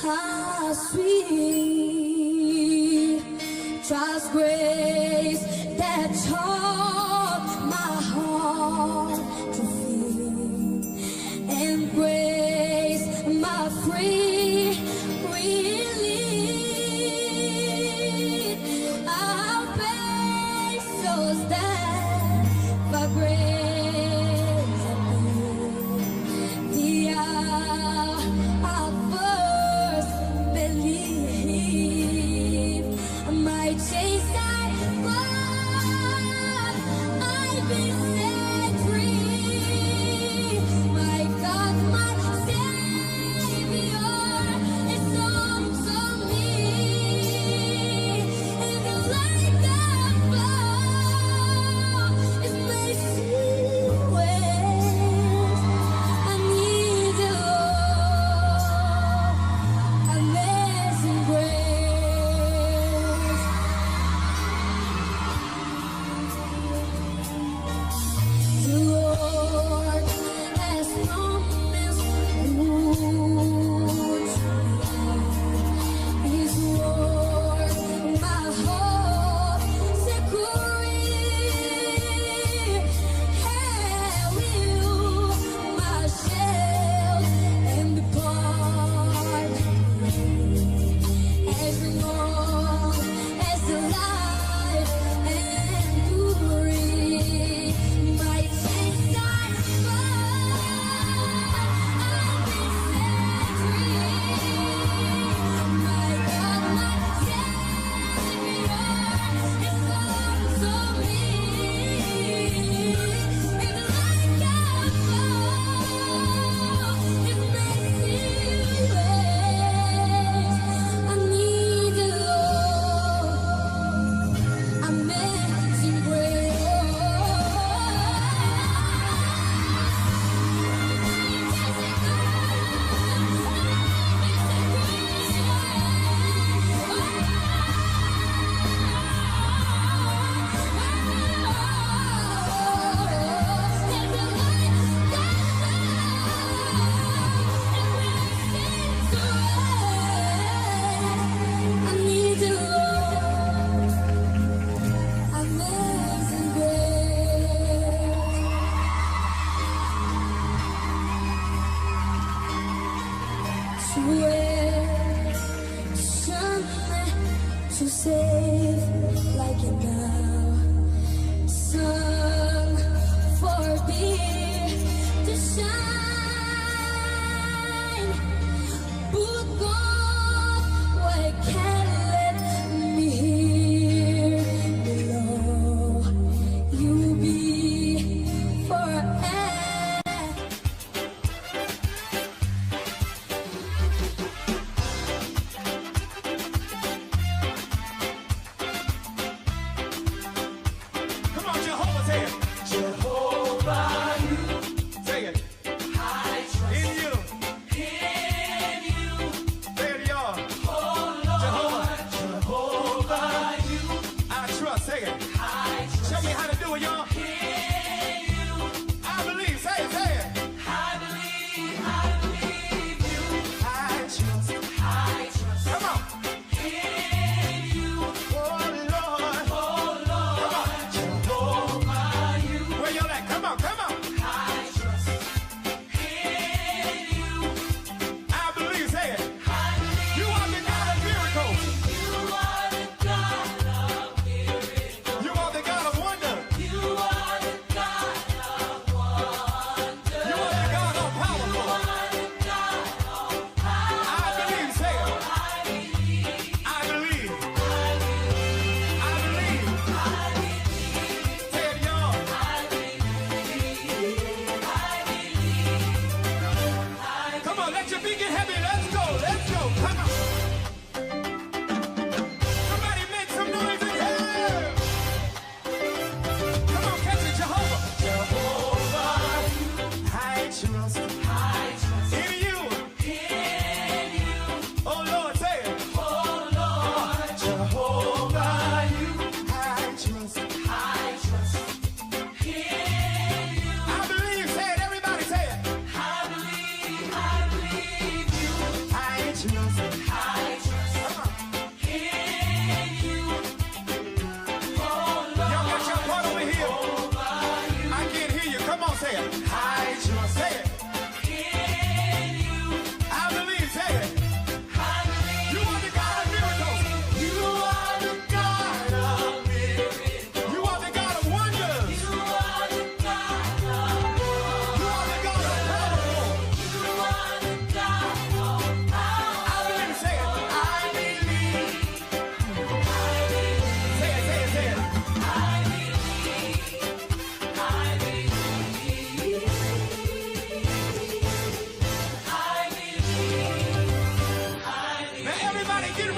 how sweet God's grace that taught my heart to feel, and grace my free relief. Our pesos that for grace the hour I first believed my chase I was, I've been set free.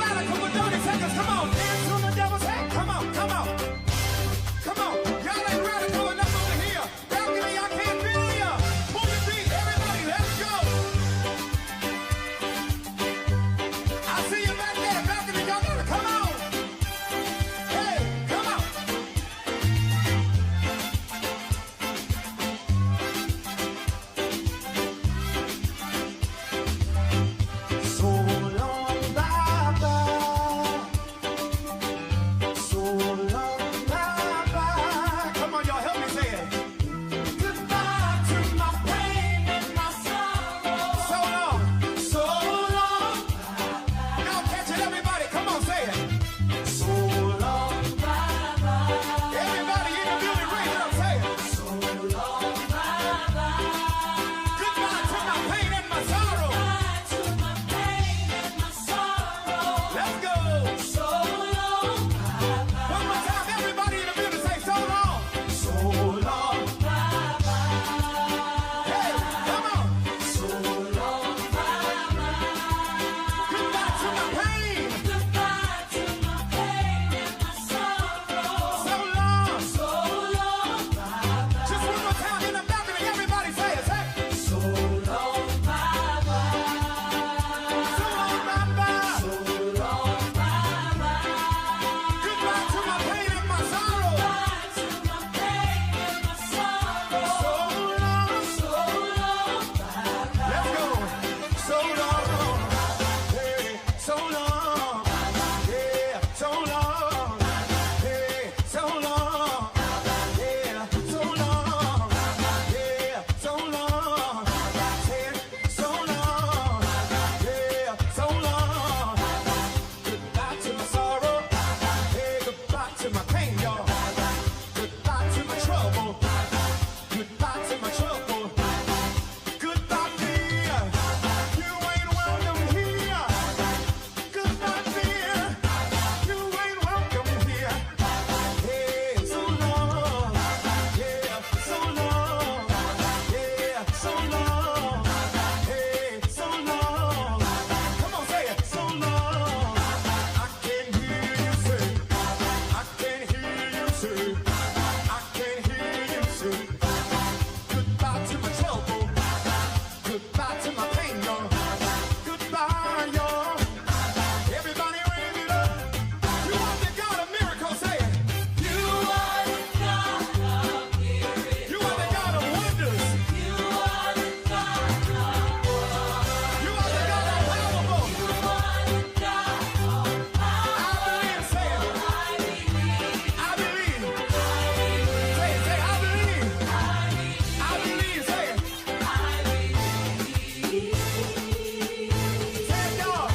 radical for 30 seconds. Come on, dance on the devil's head. Come on, come on. Come on. Y'all ain't radical enough over here. Balcony, I can't feel ya. Pull your feet, everybody, let's go. I see you back there, balcony, y'all gotta come on. Hey, come on. So long, Baba. So long, Baba. Come on, y'all, help me say it. Goodbye to my pain and my sorrow. So long, so long. Y'all catch it, everybody. Come on, say it. So long, Baba. Everybody in the building, raise it up, say it. So long, Baba. Goodbye to my pain and my sorrow. Let's go. So long. One more time, everybody in the building say so long. So long. Hey, come on. So long. Goodbye to my pain. Goodbye to my pain and my sorrow. So long. So long. Just one more time in the balcony, everybody say it. Say so long, Baba. So long, Baba. So long, Baba. Goodbye to my pain and my sorrow. Goodbye to my pain and my sorrow. So long, Baba. Let's go. So long, hey, so long, yeah, so long, hey, so long, yeah, so long, yeah, so long, say it, so long, yeah, so long. Goodbye to my sorrow, hey, goodbye to my pain, y'all. Goodbye to my trouble, goodbye to my trouble. Goodbye, fear, you ain't welcome here. Goodbye, fear, you ain't welcome here. Hey, so long, yeah, so long, yeah, so long, hey, so long. Come on, say it, so long. I can hear you say, I can hear you say, I can hear you say. Goodbye to my trouble, goodbye to my pain, y'all. Goodbye, y'all. Everybody raise it up. You are the God of miracles, say it. You are the God of miracles. You are the God of wonders. You are the God of wonders. You are the God of powerful. You are the God of power. I believe, say it. I believe. Say it, say I believe. I believe, say it. Say it, y'all.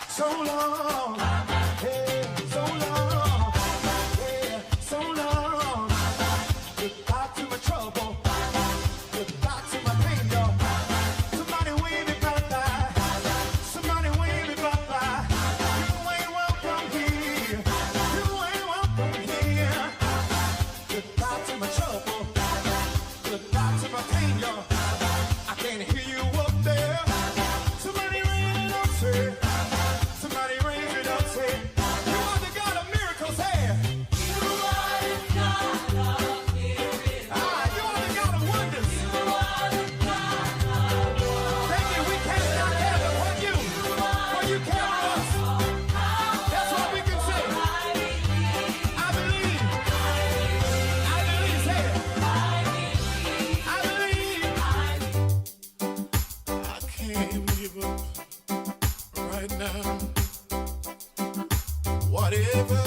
So long, hey, so long, yeah, so long. Goodbye to my trouble, goodbye to my pain, y'all. Somebody wave me bye-bye, somebody wave me bye-bye. You ain't welcome here, you ain't welcome here. Goodbye to my trouble, goodbye to my pain, y'all. I can't hear you up there. Somebody raise it up, say. Somebody raise it up, say. You are the God of miracles, hey. You are the God of miracles. Ah, you are the God of wonders. You are the God of wonders. Thank you, we cannot have it for you. For you carry us. That's what we can say. I believe. I believe, say it. I believe. I can't give up right now. Whatever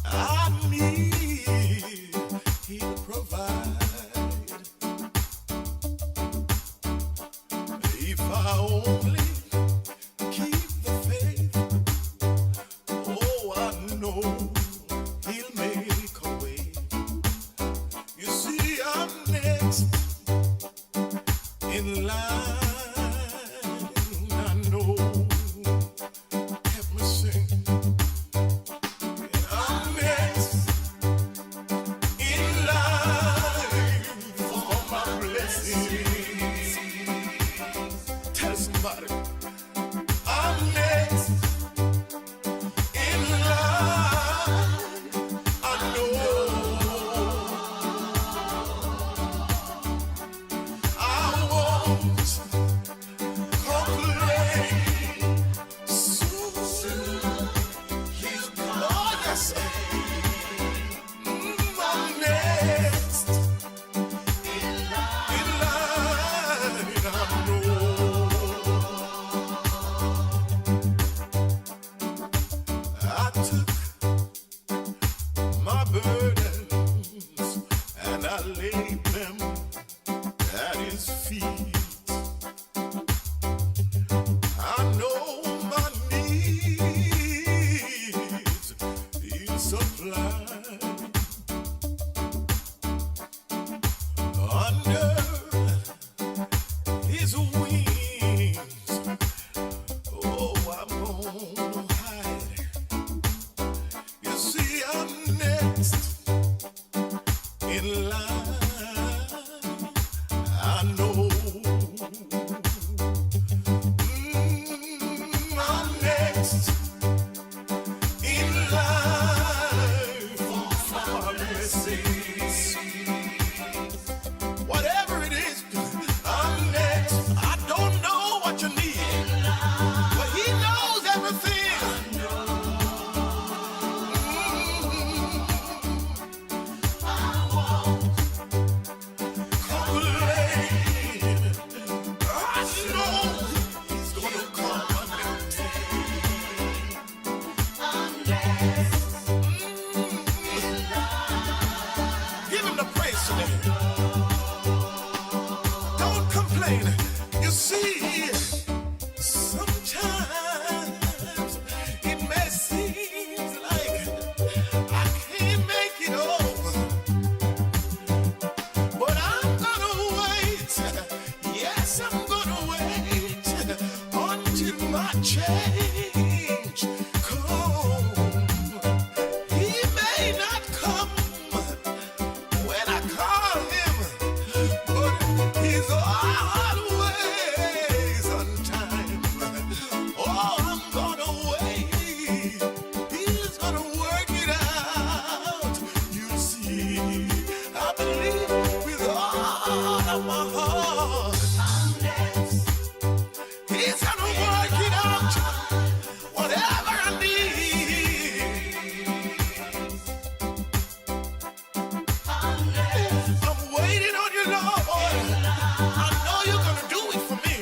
I need, He'll provide. If I only keep the faith, oh, I know He'll make a way. You see, I'm next in line. I know. Help me sing. I'm next in line for my laid them at his feet. I know my needs he'll supply. Under his wings, oh, I'm gonna hide. You see, I'm next in line. I know. I'm next in line for blessings. Whatever it is, I'm next. I don't know what you need, but he knows everything. Complain. I know he's gonna come. Give him the praise today. Don't complain. You see, sometimes it may seem like I can't make it over, but I'm gonna wait. Yes, I'm gonna wait until my change comes. He may not come when I call him, but he's always on time. Oh, I'm gonna wait. He's gonna work it out. You see, I believe with all of my heart. He's gonna work it out. Whatever I need. I'm waiting on you, Lord. I know you're gonna do it for me.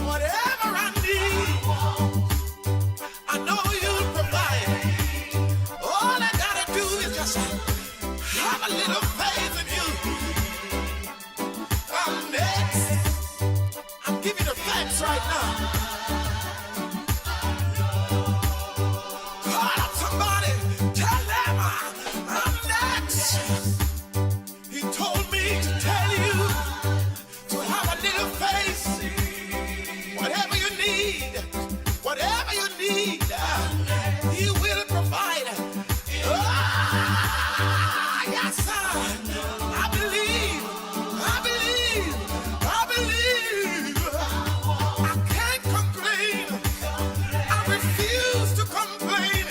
Whatever I need, I know you'll provide. All I gotta do is just have a little faith in you. I'm next. I'm giving you thanks right now. Call up somebody, tell them I'm next. He told me to tell you to have a little faith. Whatever you need, he will provide. Ah, yes, sir. I believe. I can't complain. I refuse to complain.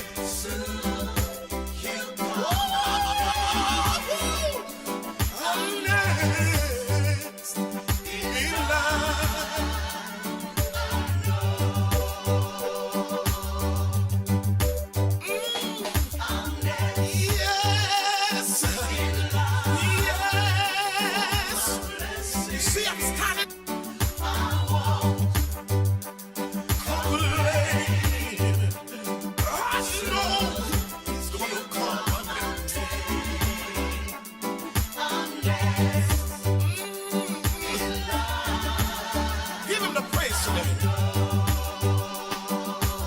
I'm next in line. Yes. You see, I'm standing. Complain. I know he's gonna come. Give him the praise today.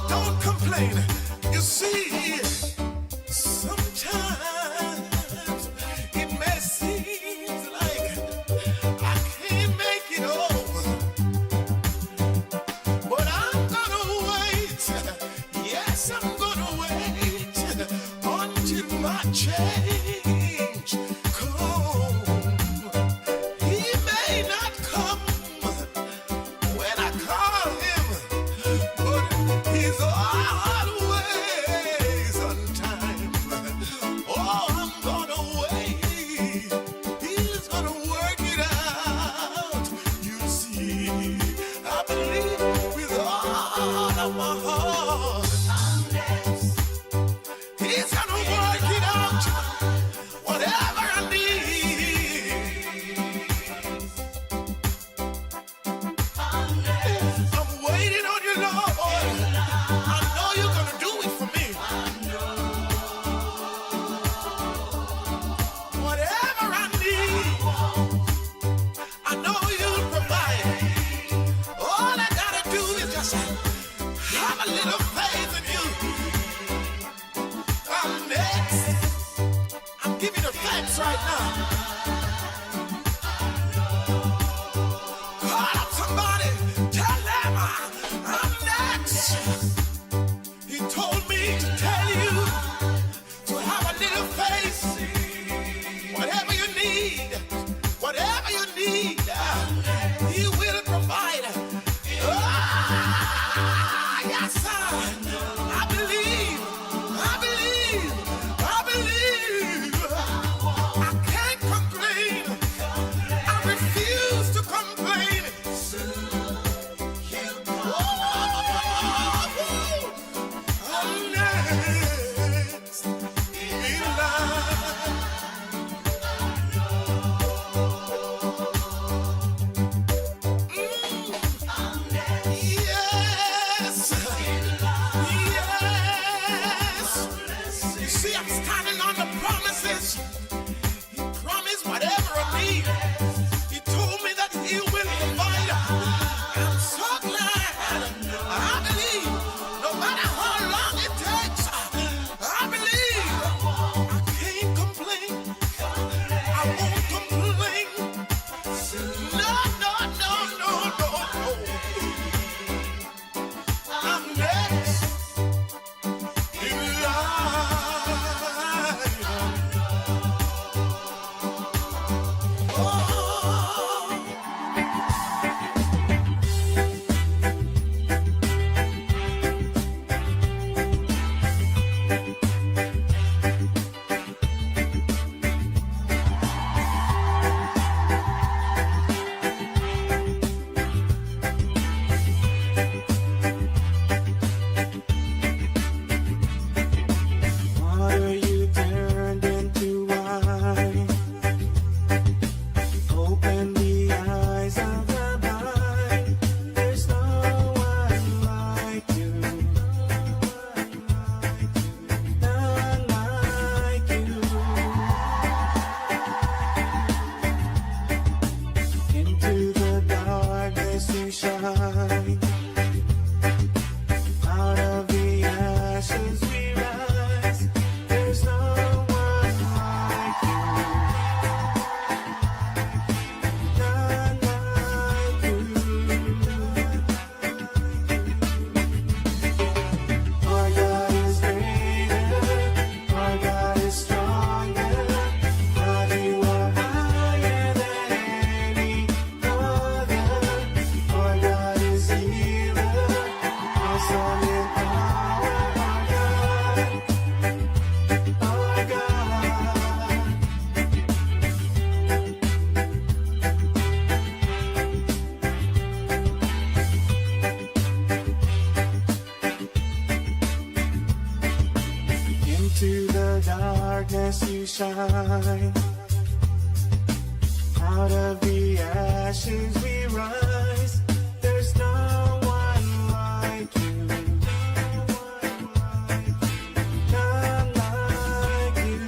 Don't complain. You see, sometimes it may seem like I can't make it over, but I'm gonna wait. Yes, I'm gonna wait until my change comes. He may not come when I call him, but he's always on time. Oh, I'm gonna wait. He's gonna work it out. You see, I believe with all of my heart. He's gonna work it out. give you the facts right now. Call up somebody, tell them I'm next. He told me to tell you to have a little faith. Whatever you need, He will provide. Yes, sir. I believe. I can't complain. I refuse to complain. I'm next in line. Yes. You see, I'm standing on the promises. He promised whatever I need. He told me that He will provide. I'm so glad. I believe, no matter how long it takes, I believe. I can't complain. I won't complain. No. I'm next in line. Water you turned into wine. Open the eyes of the blind. There's no one like you. None like you. Into the darkness you shine. Out of the ashes we rise. There's no one like you. None like you. Our God is greater. Our God is stronger. God, you are higher than any other. Our God is healer. Awesome in power. Our God. Into the darkness you shine. Out of the ashes we rise. There's no one like you. None like you.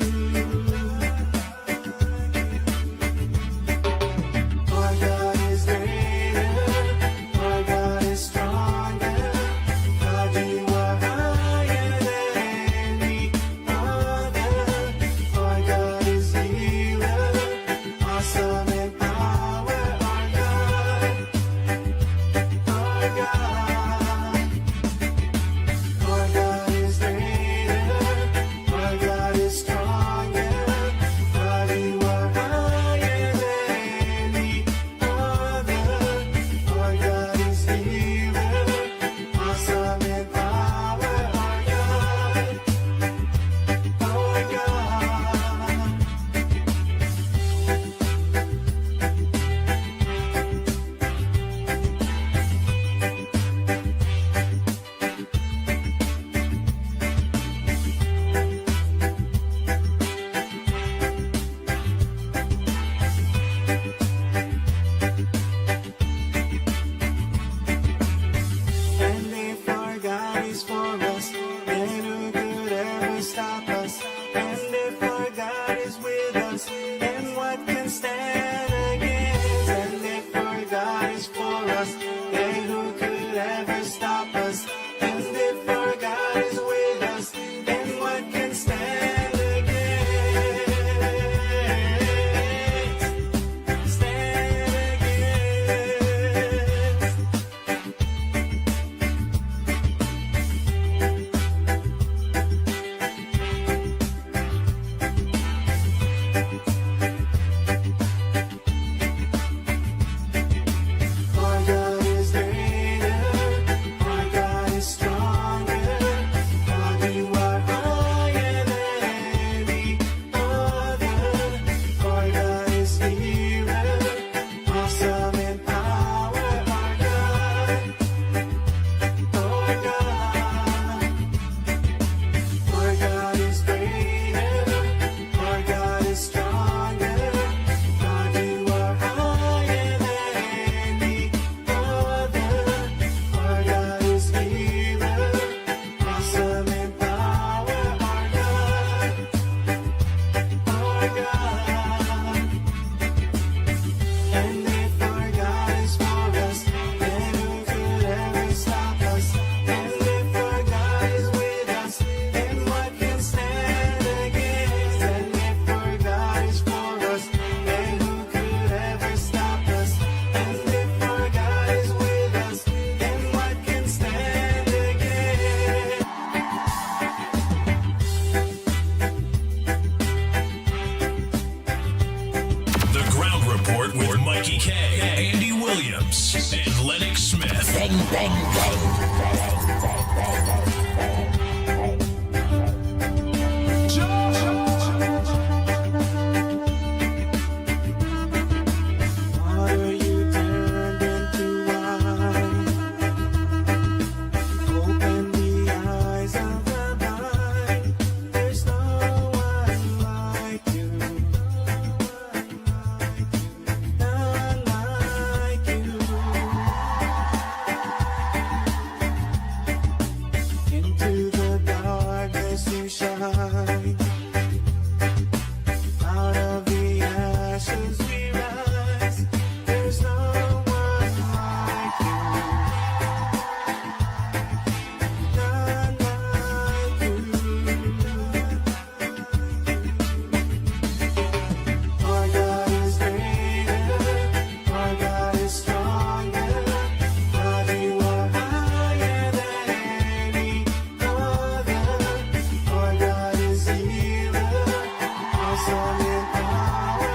Our God is greater. Our God is stronger. God, you are higher than any other. Our God is healer. Awesome in power. Our God. Our God. Our God is greater. Our God is stronger. God, you are higher than any other. Our God is healer. Awesome in power. Our God. Our God. And if our God is for us, then who could ever stop us? And if our God is with us, then what can stand against? And if our God is for us, then who could ever stop us? And if our God is with us, then what can stand against? K, Andy Williams, and Lennox Smith. Bang, bang, Water you turned into wine. Open the eyes of the blind. There's no one like you. None like you. Into the darkness you shine. Out of the ashes we rise. There's no one like you. None like you. Our God is greater. Our God is stronger. God, you are higher than any other. Our God is healer. Awesome in power.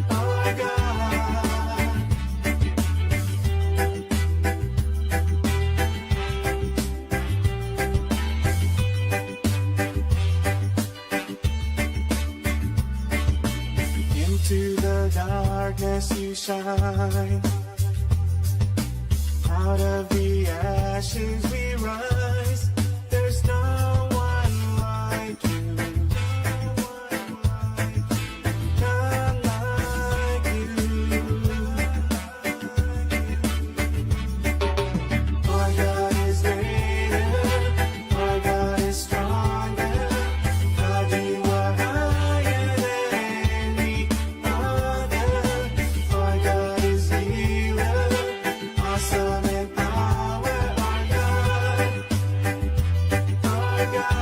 Our God. Into the darkness you shine. Out of the ashes we rise. There's no one like you. None like you. Our God is greater. Our God is stronger. God, you are higher than any other. Our God is healer. Awesome in power. Our God. Our God.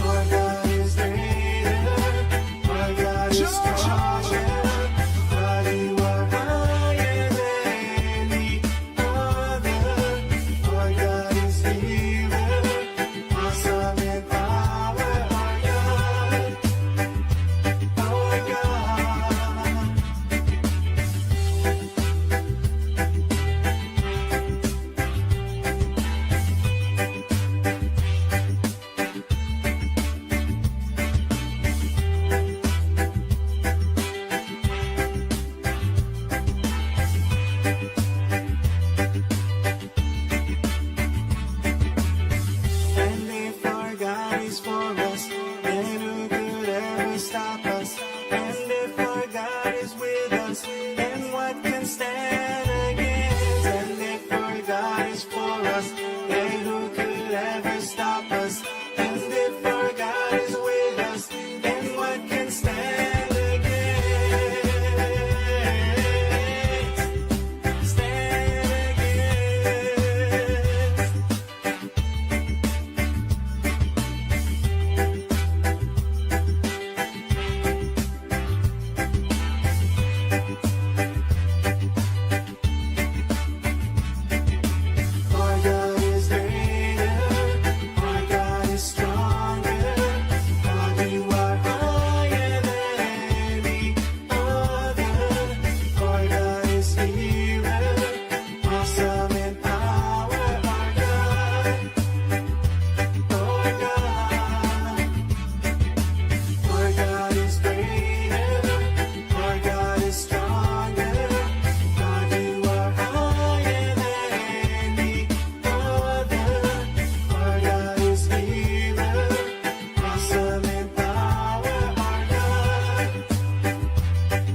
Our God is greater. Our God is stronger. God, you are higher than any other. Our God is healer. Awesome in power. Our God. Our God. And if our God is for us, then who could ever stop us? And if our God is with us, then what can stand against? And if our God is for us, then who could ever stop us? And if our God is with us, then what can stand against? Stand against. Our God is greater. Our God is stronger. God, you are higher than any other. Our God is healer. Awesome in power. Our God. Our God. Our God is greater. Our God is stronger. God, you are higher than any other. Our God is healer. Awesome in power. Our God.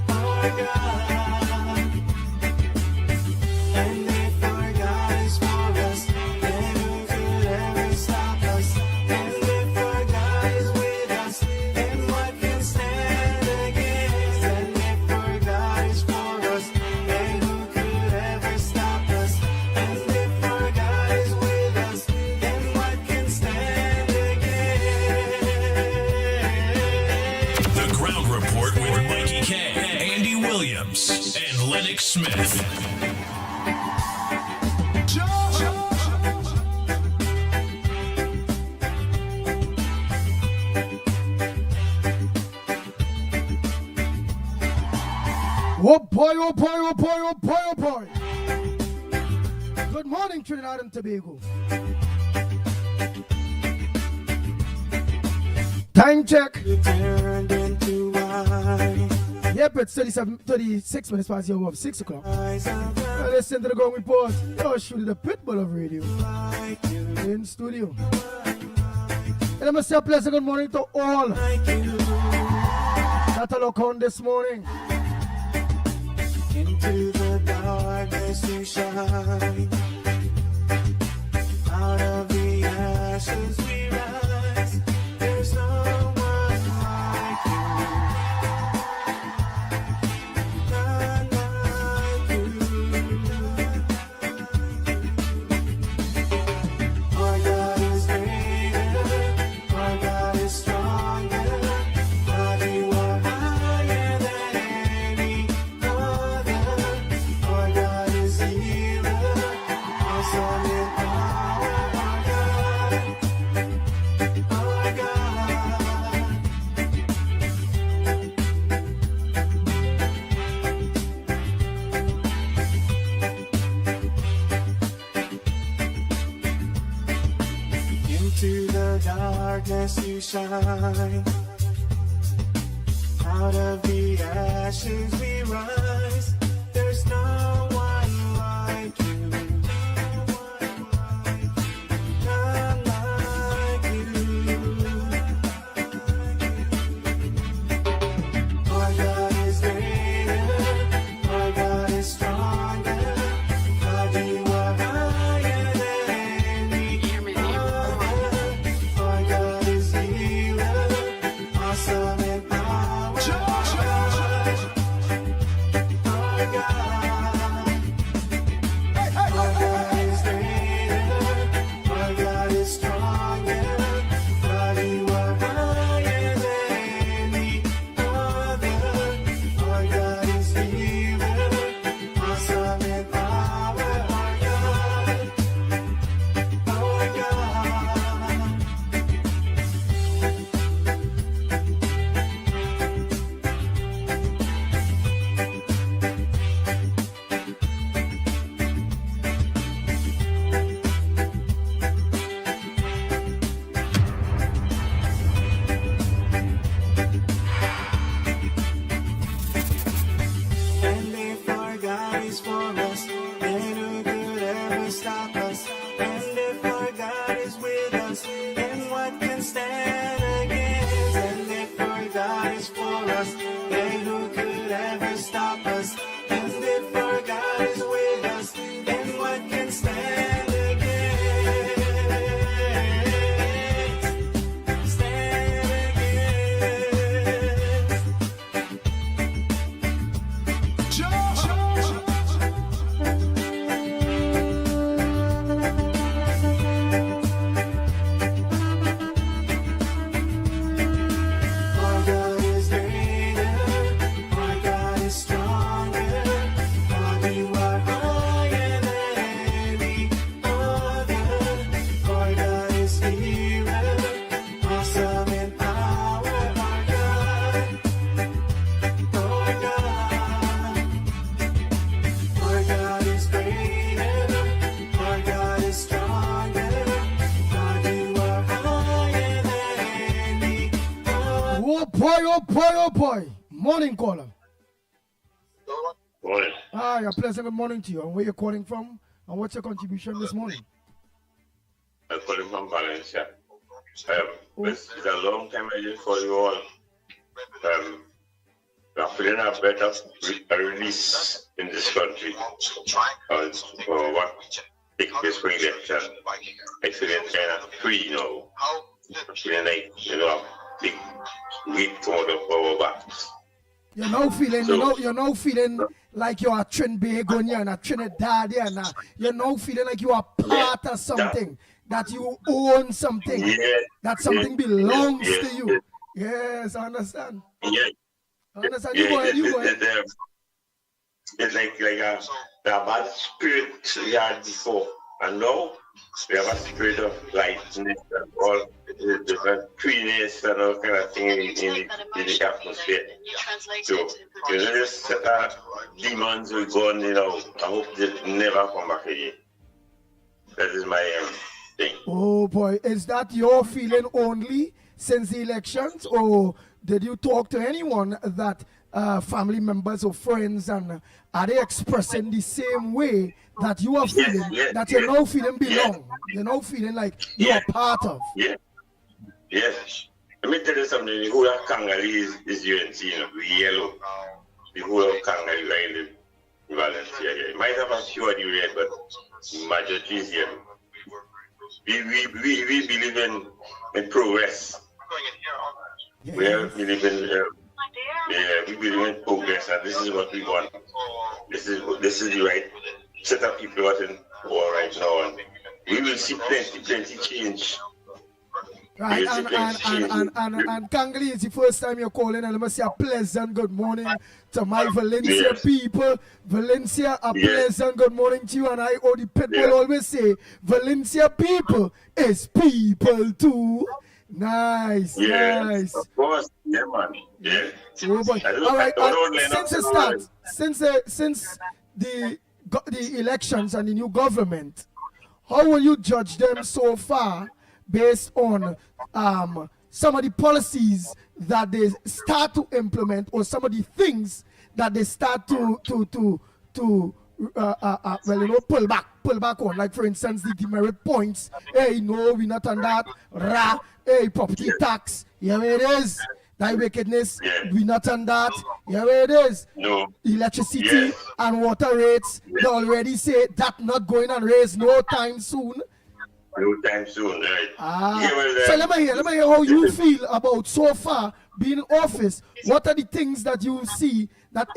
Our God. And if our God is for us, then who could ever stop us? And if our God is with us, then what can stand against? And if our God is for us, then who could ever stop us? And if our God is with us, then what can stand against? The Ground Report with Mickie K, Andy Williams, and Lennox Smith. Oh boy, oh boy, oh boy, oh boy, oh boy. Good morning, Trinidad and Tobago. Time check. Yep, it's 36 minutes past the hour of 6 o'clock. Listen to the Gong Report. You're shooting the pitbull of radio in studio. And I must say a pleasant good morning to all that are look on this morning. Into the darkness you shine. Out of the ashes we rise. There's no one like you. None like you. Our God is greater. Our God is stronger. God, you are higher than any other. Our God is healer. Awesome in power. Our God. Our God. Into the darkness you shine. Out of the ashes we rise. There's no one like you. None like you. Our God is greater. Our God is stronger. God, you are higher than any other. Our God is healer. Awesome in power. Our God. Our God is greater. Our God is stronger. God, you are higher than any other. Our God is healer. Awesome in power. Our God. Our God. And if our God is for us, then who could ever stop us? And if our God is with us, then what can stand against? And if our God is for us, then who could ever stop us? And if our God is with us, then what can stand against? Stand against. Our God is greater. Our God is stronger. God, you are higher than any other. Our God is healer. Awesome in power. Our God. Our God. Our God is greater. Our God is stronger. God, you are higher than any other. Oh boy, oh boy, oh boy. Morning caller. Morning. Hi, a pleasant good morning to you. And where you're calling from? And what's your contribution this morning? I'm calling from Valencia. It's a long time I didn't call you all. We're feeling a better release in this country. For what took place for election. I feel kind of free now. I'm feeling like, a big weight out of our backs. You're now feeling, you're now feeling like you're a Trinbagonian and a Trinidadian. You're now feeling like you are part of something, that you own something, that something belongs to you. Yes, I understand. Yeah. I understand. You go ahead, you go ahead. It's like a bad spirit we had before. And now We have a spirit of lightness and all the freeness and all kind of thing in the atmosphere. So, this demons will go on, I hope they never come back again. That is my thing. Oh boy, is that your feeling only since the elections, or did you talk to anyone that family members or friends, and are they expressing the same way that you are feeling, that you're now feeling belong, you're now feeling like you're part of? Yes. Let me tell you something. The whole of Kangali is UNC, yellow. The whole of Kangali, I live in Valencia. You might have a few of the red, but the majority is yellow. We believe in progress. We believe in progress, and this is what we want. This is the right set of people out in war right now, and we will see plenty change. Right, and Kangali, is the first time you're calling, and let me say a pleasant good morning to my Valencia people. Valencia, a pleasant good morning to you, and I, the people always say, Valencia people is people too. Nice, nice. Of course, yeah, man. Yeah. Oh boy. All right, since the elections and the new government, how will you judge them so far based on some of the policies that they start to implement, or some of the things that they start to pull back on? Like, for instance, the demerit points. Hey, no, we're not on that. Hey, property tax. Here it is. That wickedness, we're not on that. Here it is. No. Electricity and water rates, they already say that not going and raise no time soon. No time soon, right? So let me hear how you feel about so far being in office. What are the things that you see that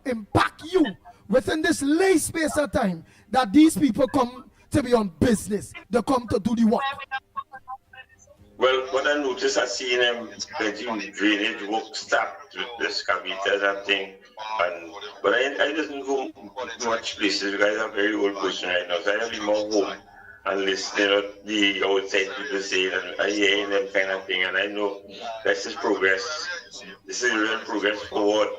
impact you within this late space of time that these people come to be on business, they come to do the work? Well, what I noticed, I seen them drainage work start with the excavators and thing, but I doesn't go much places because I'm a very old person right now, so I have to be more home and listening to the outside people saying, and I hear them kind of thing, and I know this is progress. This is real progress forward,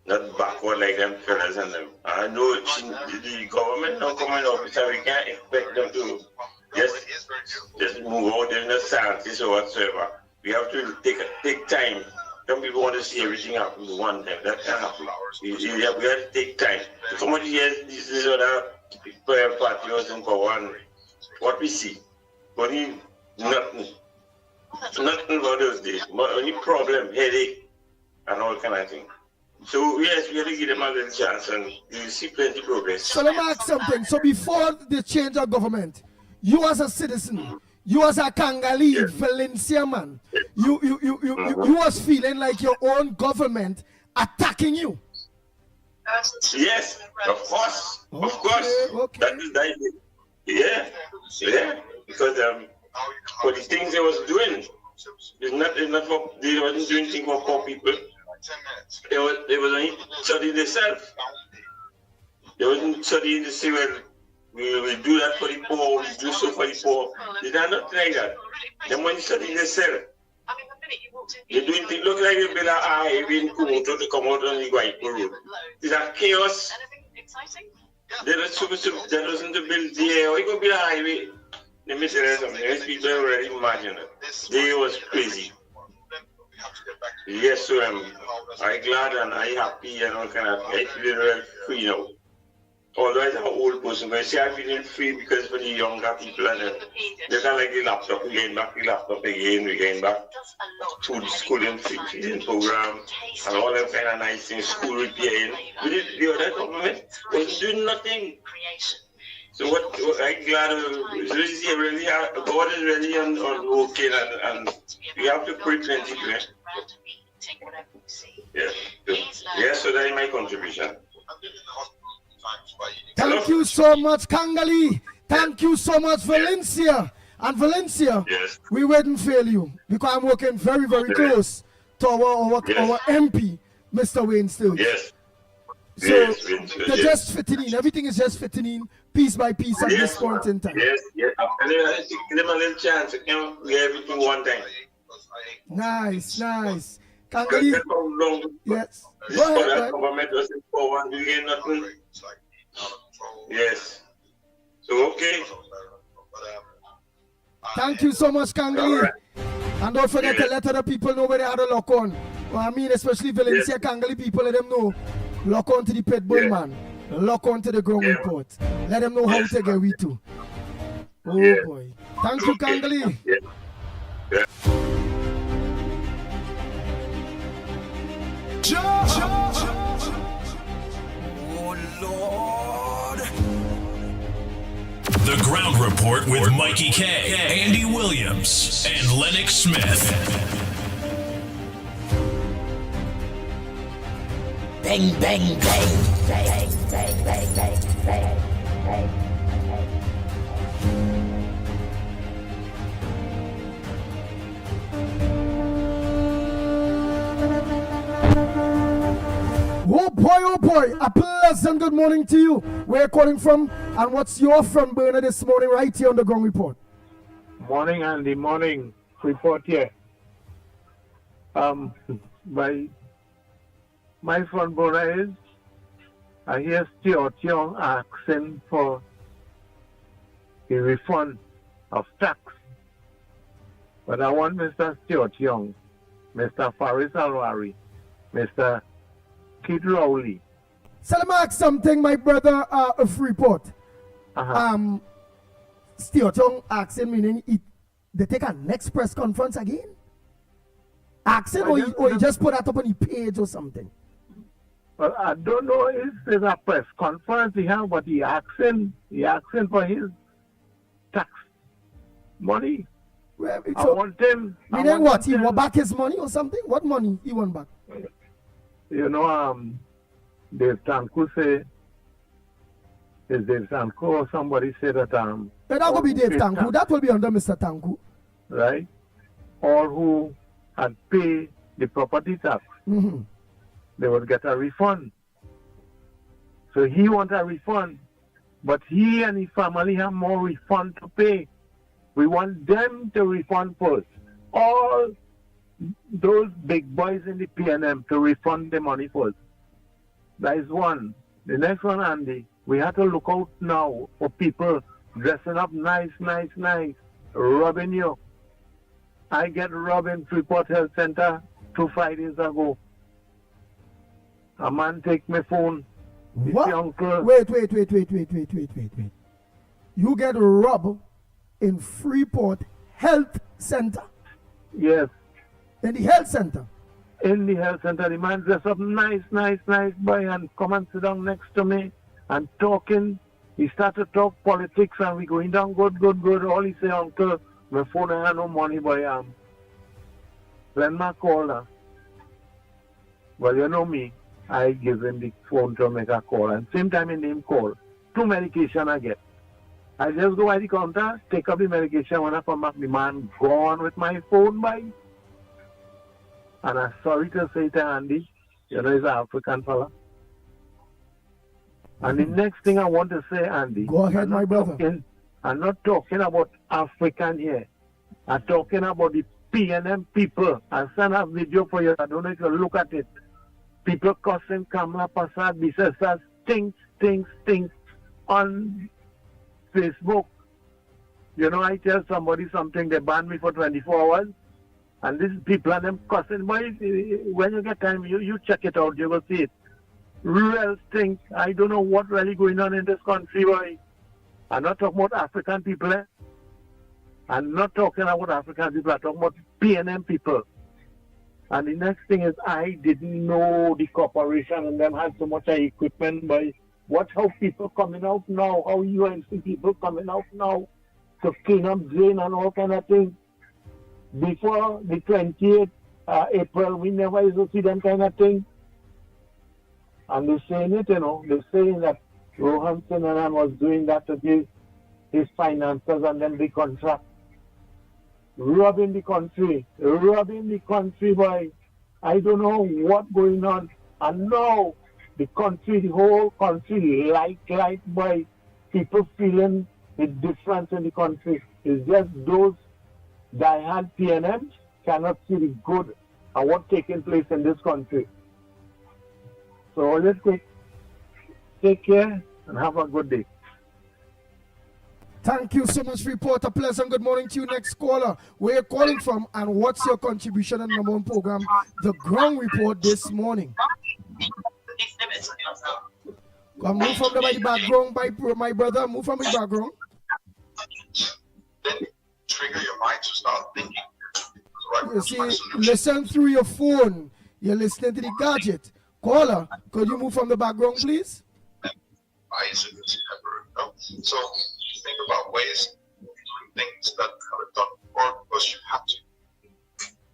not backward like them fellas and them. I know the government now coming up, so we can't expect them to just move out in the scientists or whatsoever. We have to take time. Some people want to see everything happen one time. That can't happen. We have to take time. Somebody hears this is other party was in for one. What we see, only nothing about those days. Only problem, headache, and all kind of thing. So yes, we have to give them a little chance, and you see plenty progress. So let me ask something. So before the change of government, you as a citizen, you as a Kangali Valencia man, you was feeling like your own government attacking you. Yes, of course, Okay. That is the idea. Yeah, because for the things they was doing, it's not for, they wasn't doing things for poor people. They was only studying themselves. They wasn't studying to say, well, we will do that for the poor, we do so for the poor. They did nothing like that. They only studying themselves. They're doing things look like they build a highway in Kumoto to come out on the white road. It's a chaos. They're not supposed to, they're not to build the air. Why go build a highway? Let me tell you something. These people already imagine it. They was crazy. Yes, so I'm glad and I'm happy and all kind of, I feel real free now. Although I'm an old person, but I say I'm feeling free because for the younger people, and they can like the laptop, we're getting back the laptop again, we're getting back to the schooling feeding program, and all them kind of nice things, school repairing. The other government was doing nothing. So what I'm glad, really, God is really on working, and we have to pray plenty to him. Yes, so that is my contribution. Thank you so much, Kangali. Thank you so much, Valencia. And Valencia, we wouldn't fail you because I'm working very, very close to our MP, Mr. Wayne Stills. Yes. So Yes, Vince, they're yes. just fitting in. Everything is just fitting in piece by piece at this point in time. Yes, yes. And then I give them a little chance. You know, we get everything one time. Nice. Because Kangali, that's how long yes. this Go ahead, other go ahead. government was in power and doing nothing. Yes. So, okay. Thank you so much, Kangali. Alright. And don't forget to Yes. let other people know where they had a lock on. Well, I mean, especially Valencia, Yes. Kangali people, let them know. Lock on to the Pitbull, Yes. man. Lock on to the ground Yeah. report. Let them know how Yes. to get we to. Oh, Yes. boy. Thank you, Okay. Kangali. Yes. Oh, Lord. The Ground Report with Mikey K, Andy Williams, and Lennox Smith. Bang, bang, bang. Bang, bang, bang, bang, bang, bang. Oh boy, a pleasant good morning to you. Where you calling from and what's your front burner this morning right here on the ground report? Morning, Andy. Morning. Report here. My front burner is I hear Stuart Young asking for a refund of tax. But I want Mr. Stuart Young, Mr. Faris Alwari, Mr. Kid Rowley. So let me ask something, my brother, of report. Stuart Young asking, meaning they take a next press conference again? Asking, or you just put that up on the page or something? Well, I don't know if there's a press conference he have, but he asking for his tax money. Well, I so, want him. meaning what? He want back his money or something? What money he want back? You know, Dave Tanku say, is Dave Tanku or somebody say that But that will be Dave Tanku. That will be under Mr. Tanku. right? All who had paid the property tax, Mm-hmm. they would get a refund. So he want a refund, but he and his family have more refund to pay. We want them to refund first. All those big boys in the PNM to refund the money first. That is one. The next one, Andy, we have to look out now for people dressing up nice, robbing you. I get robbed in Freeport Health Center 2 Fridays ago. A man take my phone. He What? say, Uncle, Wait. You get robbed in Freeport Health Center. yes, In the health center. in the health center, the man dressed up nice boy and come and sit down next to me and talking. He started to talk politics and we going down good. All he say, Uncle, my phone I have no money, boy. Lend my call now. Well, you know me, I give him the phone to make a call and same time in him call. 2 medication I get. I just go at the counter, take up the medication. When I come back, the man gone with my phone by. And I'm sorry to say to Andy, you know, he's an African fella. And the next thing I want to say, Andy, Go ahead, my brother. I'm not talking about African here. I'm talking about the PNM people. I sent a video for you. I don't know if you look at it. People cussing Kamala Prasad, Bisesa, stinks on Facebook. You know, I tell somebody something, they ban me for 24 hours. And these people and them cussing. But when you get time, you check it out, you will see it. Real stink. I don't know what really going on in this country, boy. I'm not talking about African people, eh? I'm not talking about African people, I'm talking about PNM people. And the next thing is, I didn't know the corporation and them had so much equipment, but watch how people coming out now, how UNC people coming out now to clean up drain and all kind of things. Before the 28th April, we never used to see them kind of thing. And they're saying it, you know, they're saying that Rohan Sinaran was doing that to give his finances and then the contract. Robbing the country, boy. I don't know what's going on. And now the country, the whole country, like by people feeling the difference in the country. It's just those diehard PNMs cannot see the good and what's taking place in this country. So let's take care and have a good day. Thank you so much, reporter. Pleasant good morning to you. Next caller. Where you calling from and what's your contribution in the number one program, The Ground Report, this morning? Come move from the background, my brother. Move from the background. Then trigger your mind to start thinking. You see, listen through your phone. You're listening to the gadget. Caller, could you move from the background, please? So think about ways of doing things that have done before because you have to.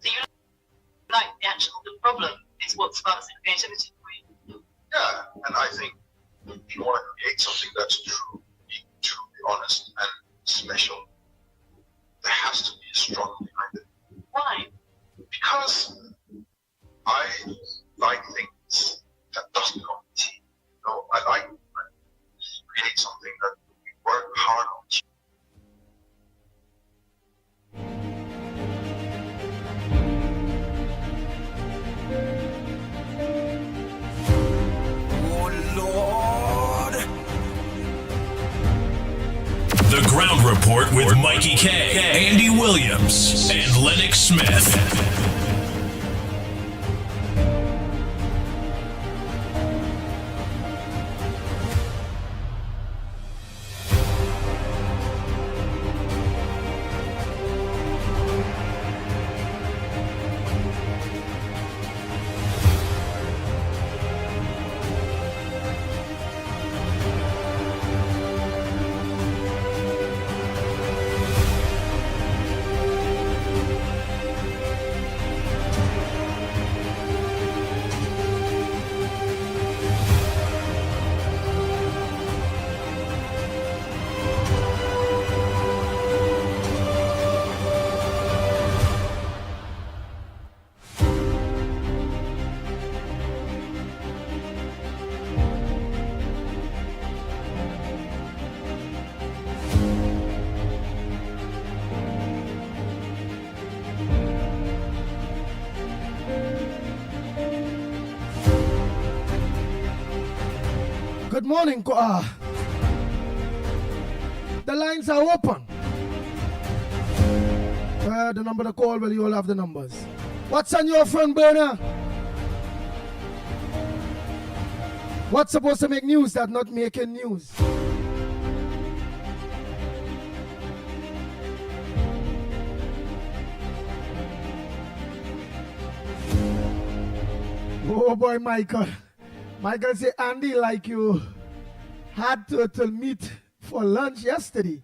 So you like the problem is what sparks the creativity for you. Yeah, and I think if you want to create something that's true, be truly honest and special, there has to be a struggle behind it. Why? Because I like things that doesn't come easy. I like to create something that we work hard on. The Ground Report with Mickie K, Andy Williams, and Lennox Smith. Good morning. The lines are open. The number to call, well, you all have the numbers. What's on your front burner? What's supposed to make news that not making news? Oh boy, Michael. Michael say, Andy, like you had to meet for lunch yesterday.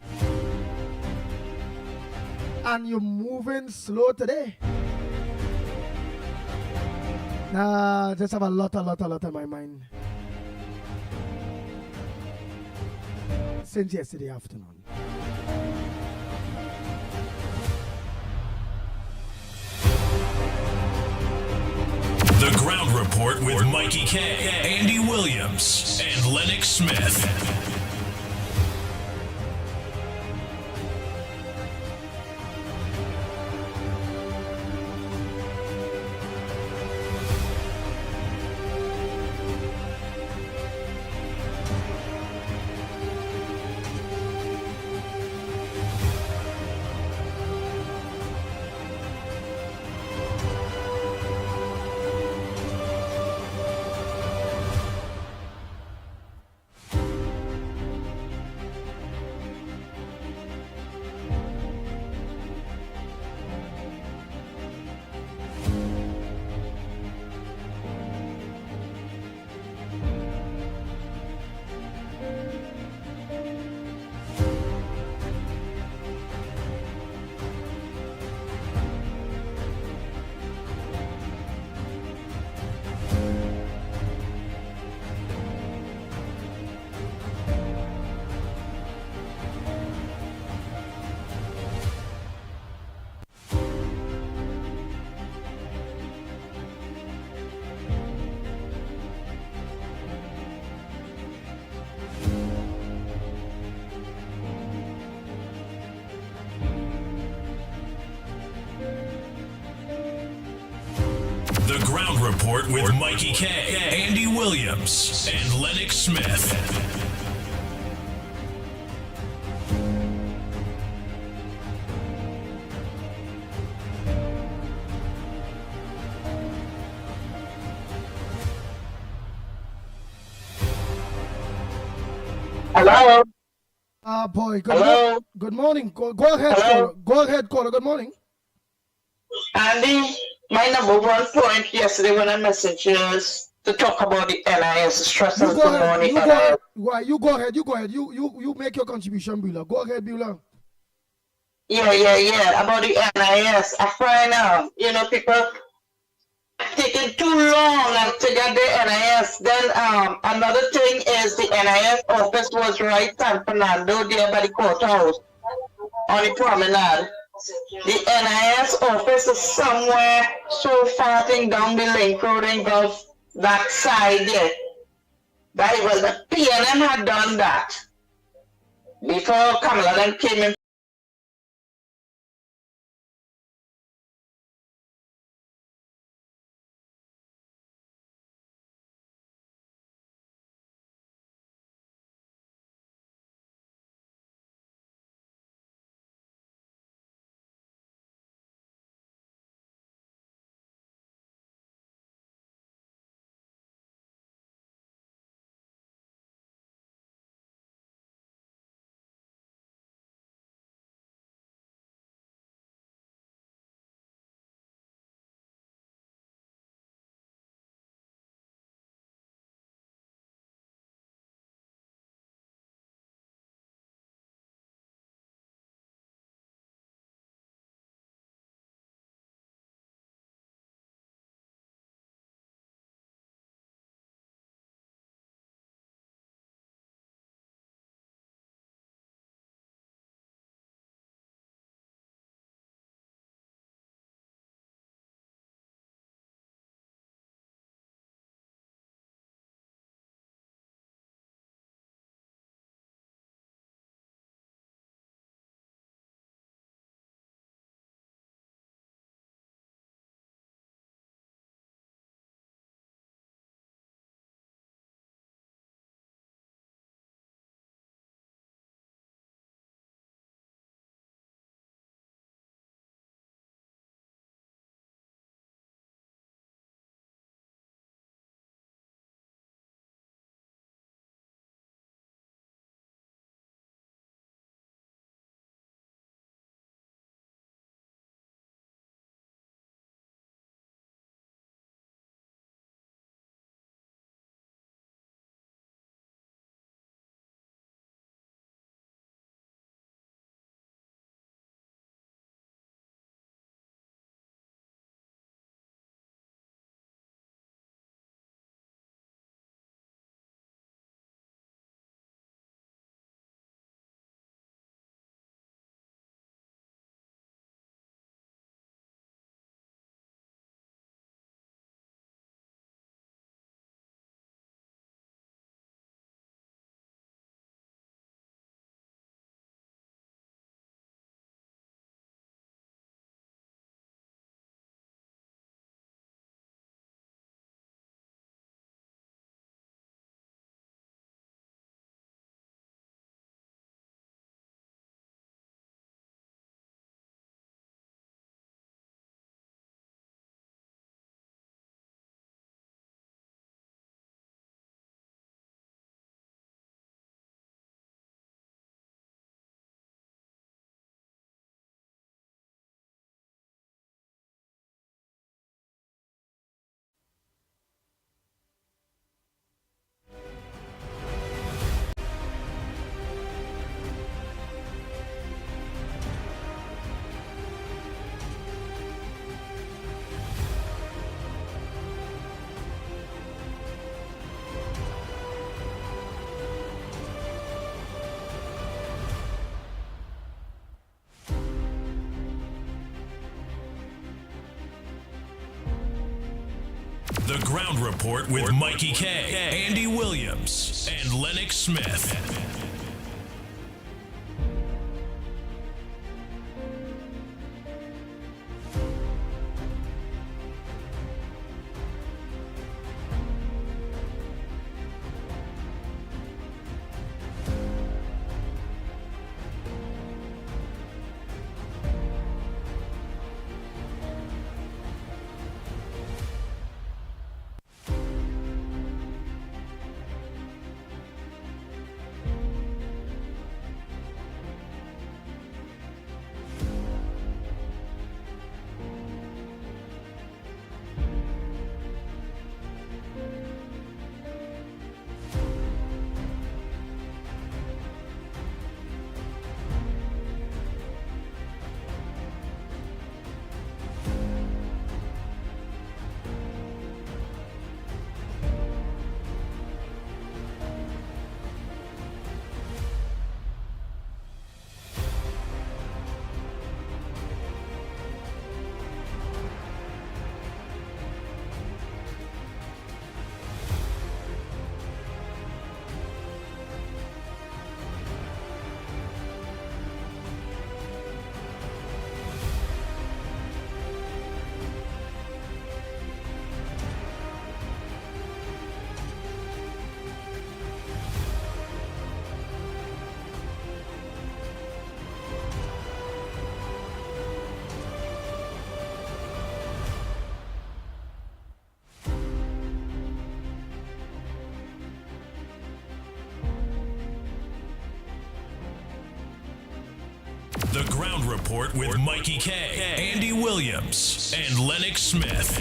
And you're moving slow today. Nah, just have a lot in my mind. Since yesterday afternoon. The Ground Report with Mickie K, Andy Williams, and Lennox Smith. The Ground Report with Mickie K, Andy Williams, and Lennox Smith. Hello. Boy, Hello. Good morning. Go ahead, Hello? caller. Go ahead, caller. Good morning. Andy, my number one point yesterday when I messaged you is to talk about the NIS stress You and go put ahead. on the You go NIS. ahead. Why? You go ahead. You go ahead. You make your contribution, Beulah. Go ahead, Beulah. Yeah. About the NIS. I find out, people taking too long to get the NIS. Then another thing is the NIS office was right San Fernando there by the courthouse on the promenade. The NIS office is somewhere so far thing down the link road and Gulf that side there. That was the PNM had done that before Kamala then came in. The Ground Report with Mickie K, Andy Williams, and Lennox Smith. Report with Mikey K, Andy Williams, and Lennox Smith.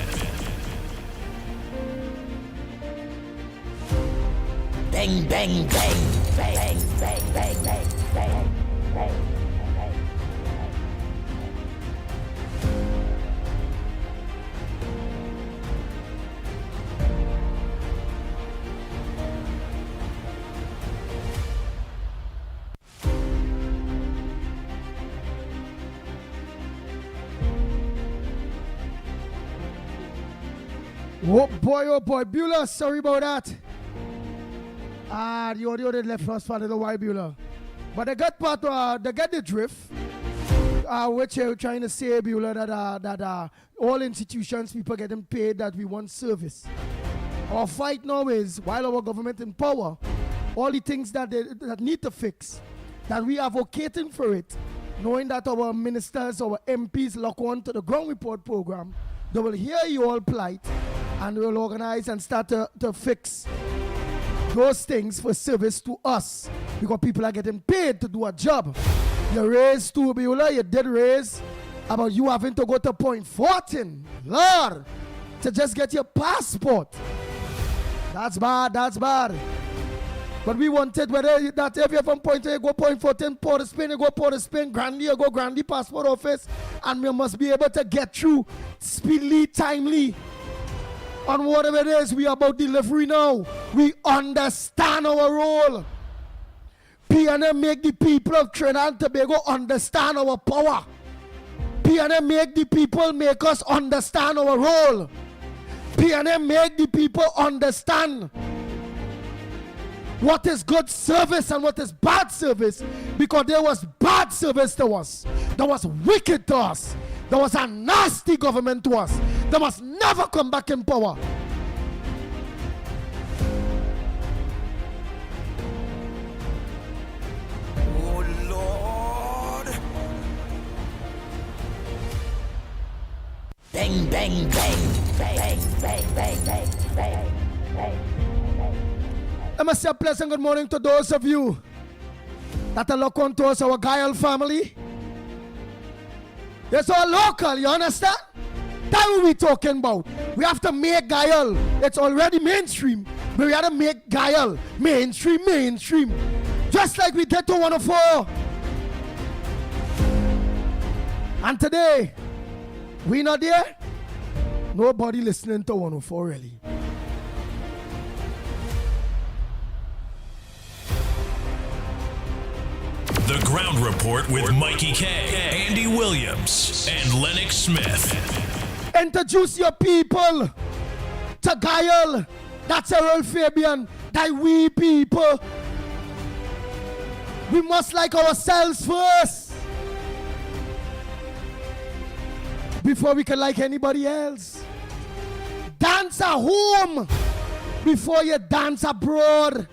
Bang, bang, bang, bang, bang, bang, bang, bang, bang. Oh boy, Beulah, sorry about that. The audio did left us for a little while, Beulah. But the good part, they get the drift. Which you're trying to say, Beulah, that all institutions, people getting paid, that we want service. Our fight now is, while our government in power, all the things that need to fix, that we are advocating for it, knowing that our ministers, our MPs lock on to the ground report program, they will hear you all plight, and we'll organize and start to fix those things for service to us, because people are getting paid to do a job. You raised too, Beulah, you did raise about you having to go to point 14, Lord, to just get your passport. That's bad. But we wanted whether that if you're from point A, you go point 14, Port of Spain, you go Port of Spain, Grandy, you go Grandy passport office, and we must be able to get through speedily, timely. On whatever it is, we are about delivery now. We understand our role. PNM make the people of Trinidad and Tobago understand our power. PNM make the people make us understand our role. PNM make the people understand what is good service and what is bad service, because there was bad service to us. There was wicked to us. There was a nasty government to us. They must never come back in power. Oh Lord. Bang, bang, bang, bang, bang, bang, bang, bang, bang. I must say a pleasant good morning to those of you that are local to us, our Gael family. It's all local, you understand? That's what we're talking about. We have to make Gael. It's already mainstream, but we have to make Gael mainstream. Just like we did to 104. And today, we not there. Nobody listening to 104 really. The Ground Report with Mikey K, Andy Williams, and Lennox Smith. Introduce your people to Gael. That's Errol Fabian. That we people. We must like ourselves first before we can like anybody else. Dance at home before you dance abroad.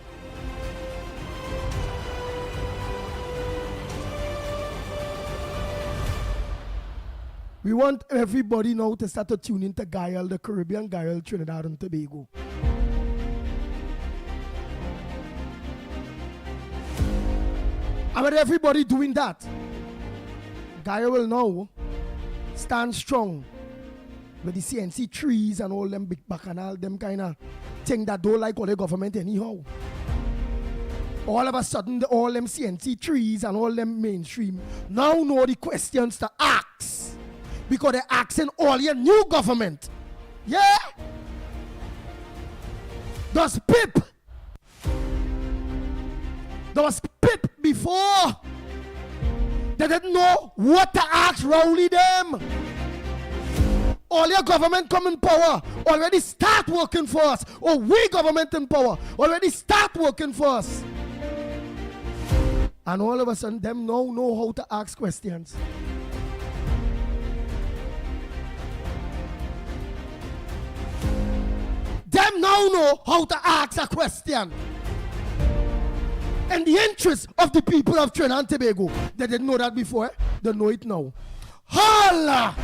We want everybody now to start to tune into Gael, the Caribbean Gael, Trinidad and Tobago. And with everybody doing that, Gael will now stand strong with the CNC trees and all them big bacchanal, them kind of thing that don't like all the government anyhow. All of a sudden, all them CNC trees and all them mainstream now know the questions to ask. Because they're asking all your new government. Yeah? Does PIP? There was PIP before. They didn't know what to ask Rowley them. All your government come in power already start working for us. Or we government in power already start working for us. And all of a sudden, them now know how to ask questions. Them now know how to ask a question. In the interest of the people of Trinidad and Tobago. They didn't know that before. They know it now. Holla!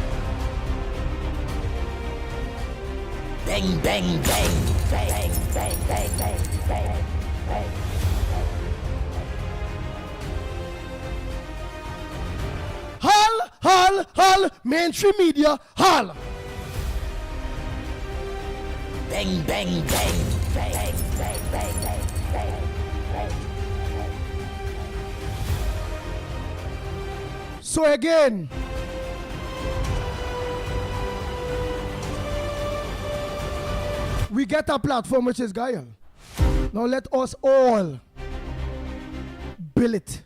Bang, bang, bang, bang, bang, bang, bang, bang, bang. Holla! mainstream media, hall. Bang, bang, bang. Bang, bang, bang, bang, bang, bang. So again, we get a platform which is Gaia. Now let us all build it.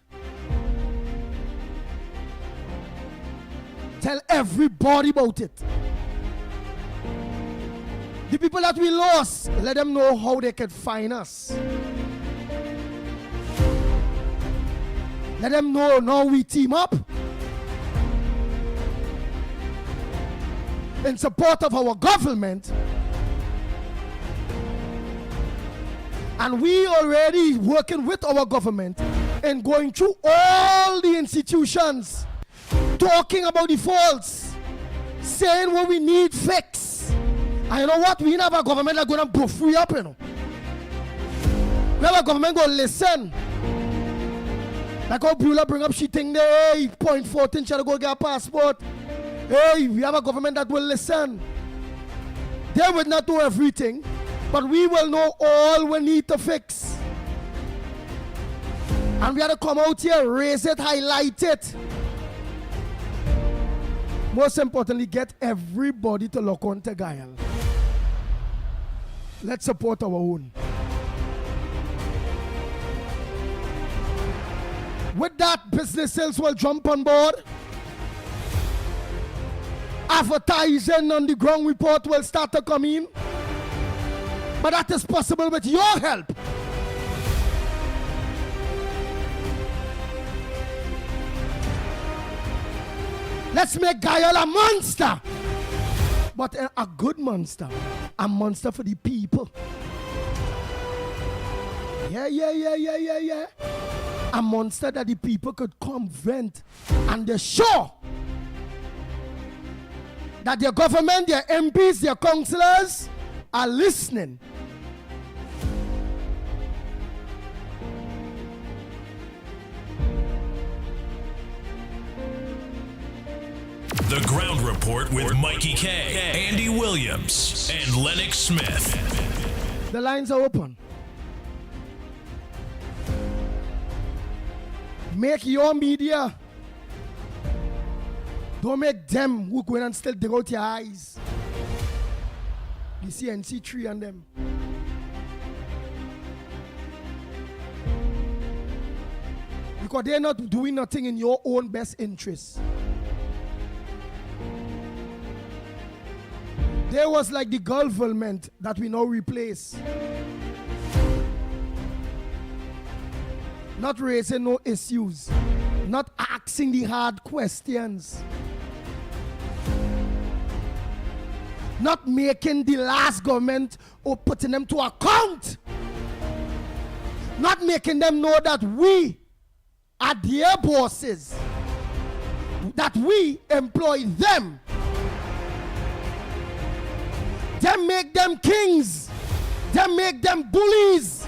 Tell everybody about it. The people that we lost, let them know how they can find us. Let them know now we team up in support of our government. And we already working with our government and going through all the institutions, talking about the faults, saying what we need fix. And you know what? We have a government that's going to free up, you know. We have a government going to listen. Like how Beulah bring up, she think there, hey, 0.14, she go get a passport. Hey, we have a government that will listen. They will not do everything, but we will know all we need to fix. And we have to come out here, raise it, highlight it. Most importantly, get everybody to lock on to Gaia. Let's support our own. With that, businesses will jump on board. Advertising on the ground report will start to come in. But that is possible with your help. Let's make Gaia a monster. But a good monster. A monster for the people. Yeah. A monster that the people could come vent. And they're sure that their government, their MPs, their councillors are listening. The Ground Report with Mickie K, Andy Williams, and Lennox Smith. The lines are open. Make your media. Don't make them who go in and still dig out your eyes. You see NC3 and them. Because they're not doing nothing in your own best interest. There was like the government that we now replace. Not raising no issues. Not asking the hard questions. Not making the last government or putting them to account. Not making them know that we are their bosses. That we employ them. Them make them kings. Them make them bullies.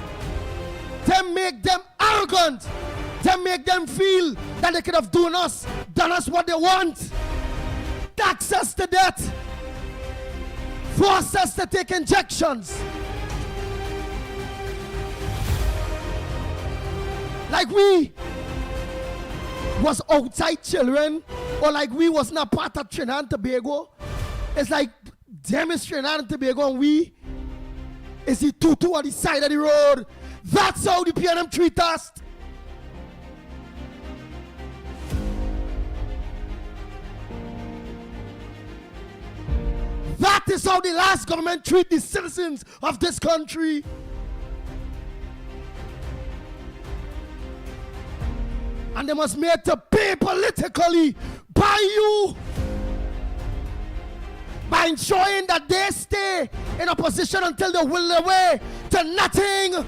Them make them arrogant. Them make them feel that they could have done us what they want. Tax us to death. Force us to take injections. Like we was outside children, or like we was not part of Trinidad and Tobago. It's like them is Trinidad and Tobago and we is the tutu on the side of the road. That's how the PNM treat us. That is how the last government treat the citizens of this country. And they must make to pay politically by you, by ensuring that they stay in a position until they will their way to nothing.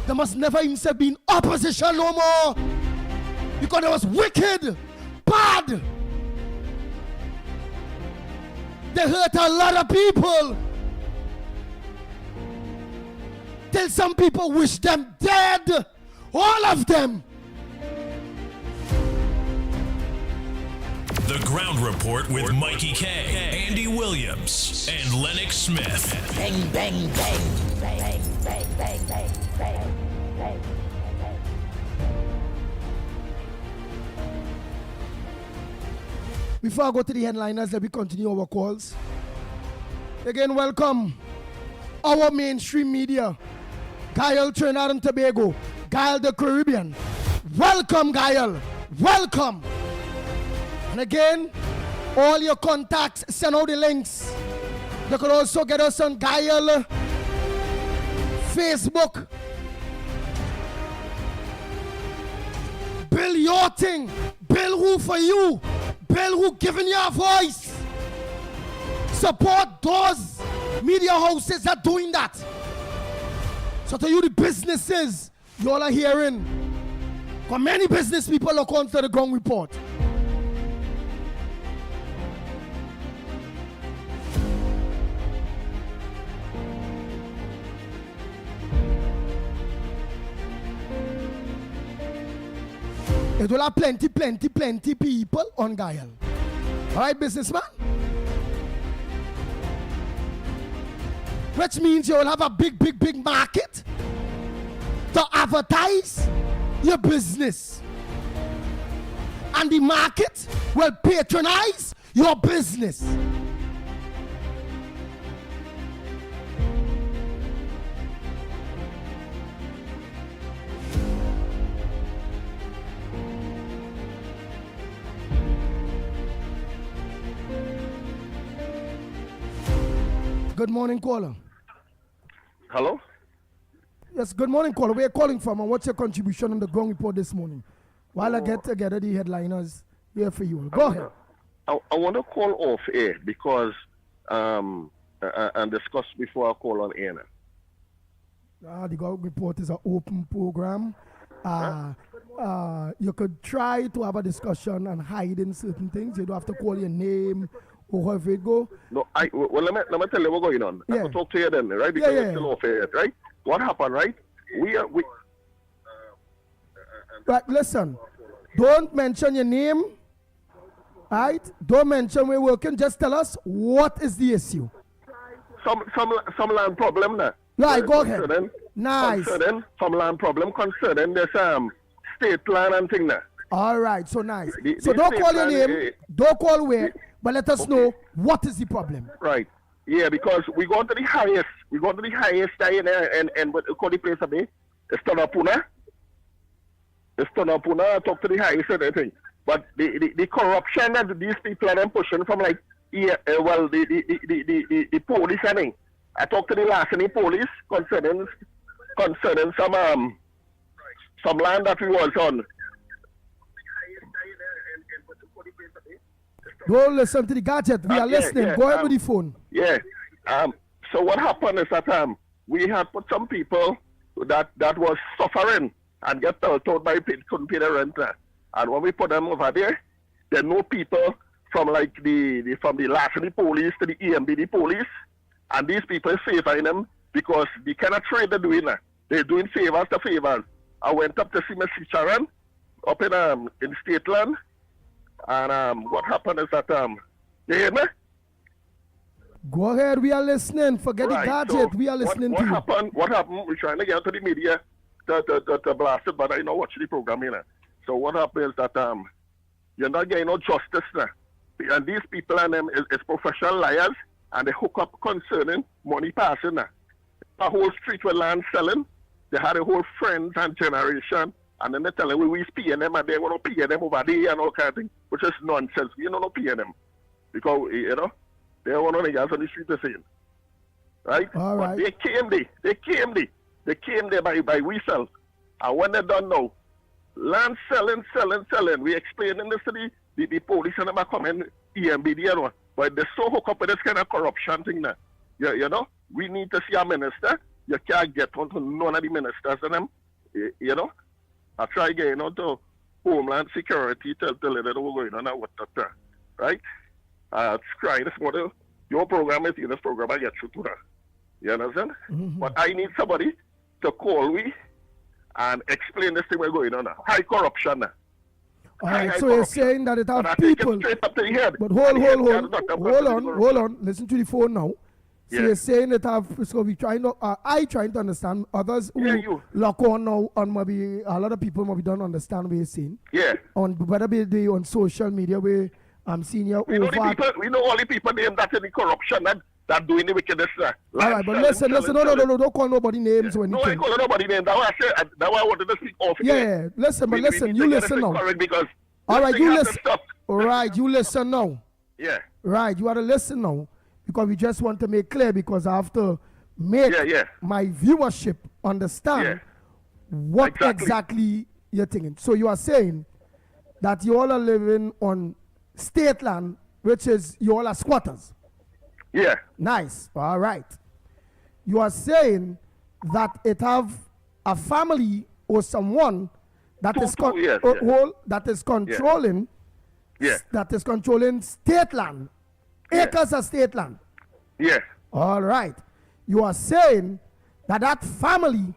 They must never even say be in opposition no more, because they was wicked, bad. They hurt a lot of people. Till some people wish them dead. All of them. The Ground Report with Mikey K, Andy Williams, and Lennox Smith. Bang, bang, bang, bang, bang, bang, bang, bang, bang. Before I go to the headliners, let me continue our calls. Again, welcome our mainstream media. Gael Trinidad and Tobago, Gael the Caribbean. Welcome, Gael. Welcome. And again, all your contacts, send out the links. You can also get us on Gael Facebook. Build your thing. Build who for you. Build who giving you a voice. Support those media houses that are doing that. So to you, the businesses, you all are hearing. Because many business people look onto the Ground Report. It will have plenty people on Gael. All right, businessman? Which means you will have a big market to advertise your business. And the market will patronize your business. Good morning, caller. Hello? Yes, good morning, caller. Where are you calling from and what's your contribution on the Ground Report this morning? While I get together the headliners here for you. Go ahead. I want to call off air because and discuss before I call on air. The Ground Report is an open program. You could try to have a discussion and hide in certain things. You don't have to call your name or however it go. No, let me tell you what's going on. I will talk to you then, right? Because it's still off air, right? What happened, right? Right, listen. Don't mention your name. Right? Don't mention where you're working. Just tell us what is the issue. Some land problem now. Right, go ahead. Nice. Some land problem concerning this state land and thing now. All right, so nice. So don't call your name. Don't call where. But let us know what is the problem. Right. Yeah, because we go to the highest. We go to the highest and what call the place a bit? It's Tonapuna. I talk to the highest and everything. But the corruption that these people are pushing from the police and thing. I talked to the last police concerning some land that we was on. Don't listen to the gadget. We are listening. Go ahead with the phone. Yeah. So what happened is that we had put some people that was suffering and get told by couldn't pay the rent. And when we put them over there know people from the Larceny police to the EMBD police, and these people favoring them because the kind of trade they're doing. They're doing favors to favors. I went up to see Mr. Sharon up in State Land. And what happened is that, you hear me? Go ahead, we are listening. Forget the gadget, so we are listening to you. What happened? We're trying to get to the media to blast it, but I know watch the program here. So what happened is that you're not getting no justice now. And these people and them is professional liars, and they hook up concerning money passing now. A whole street with land selling. They had a whole friends and generation. And then they're telling we paying them and they want to pay them over there and all kind of thing, which is nonsense. We don't know paying them. Because, they want to guys on the street the same. Right? All right. But they came there by we sell. And when they're done now, land selling. We explaining this to the police and them are coming, EMBD and one. But they're so hooked up with this kind of corruption thing now. You know, we need to see a minister. You can't get on to none of the ministers and them. I try getting on to Homeland Security, tell them what's going on and what that, right? It's crying this morning. Your program is in this program, I get you to that. You understand? Mm-hmm. But I need somebody to call me and explain this thing we're going on now. High corruption now. All right, high so you're corruption. saying that it And I have take people. it straight up to the head. But And the head cannot hold on. Listen to the phone now. So Yeah. you're saying that so we trying to, I trying to understand others who Yeah, you. lock on now on maybe a lot of people maybe don't understand what you're saying. Yeah. On whether they on social media where I'm seeing you We know over. the people. We know all the people named that in the corruption that doing the wickedness. All right, but listen, no, don't call nobody names or No, I anything. call nobody name. That's why I said. That's why I wanted to speak off. Yeah, listen, but listen, you listen now. Because All right, you listen. Stuff. All right, you listen now. Yeah. Right, you have to listen now because we just want to make clear because I have to make my viewership understand what exactly you're thinking. So you are saying that you all are living on state land, which is you all are squatters. Yeah. Nice. All right. You are saying that it have a family or someone that is that is controlling that is controlling state land, acres of state land. Yeah. All right. You are saying that that family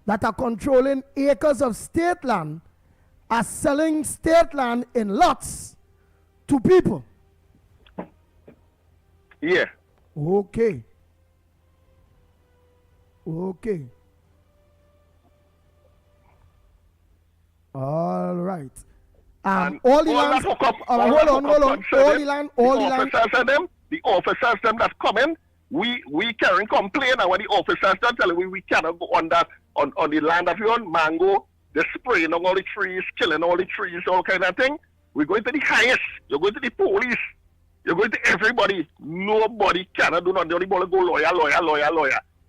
that are controlling acres of state land are selling state land in lots to people. Yeah. Okay. Okay. All right. All the land. Hold on. All the land. The officers them that come in, we can complain, and when the officers don't tell we cannot go on that on the land that we own, mango, they're spraying on all the trees, killing all the trees, all kind of thing. We're going to the highest. You're going to the police. You're going to everybody. Nobody cannot do nothing. The only ball go lawyer.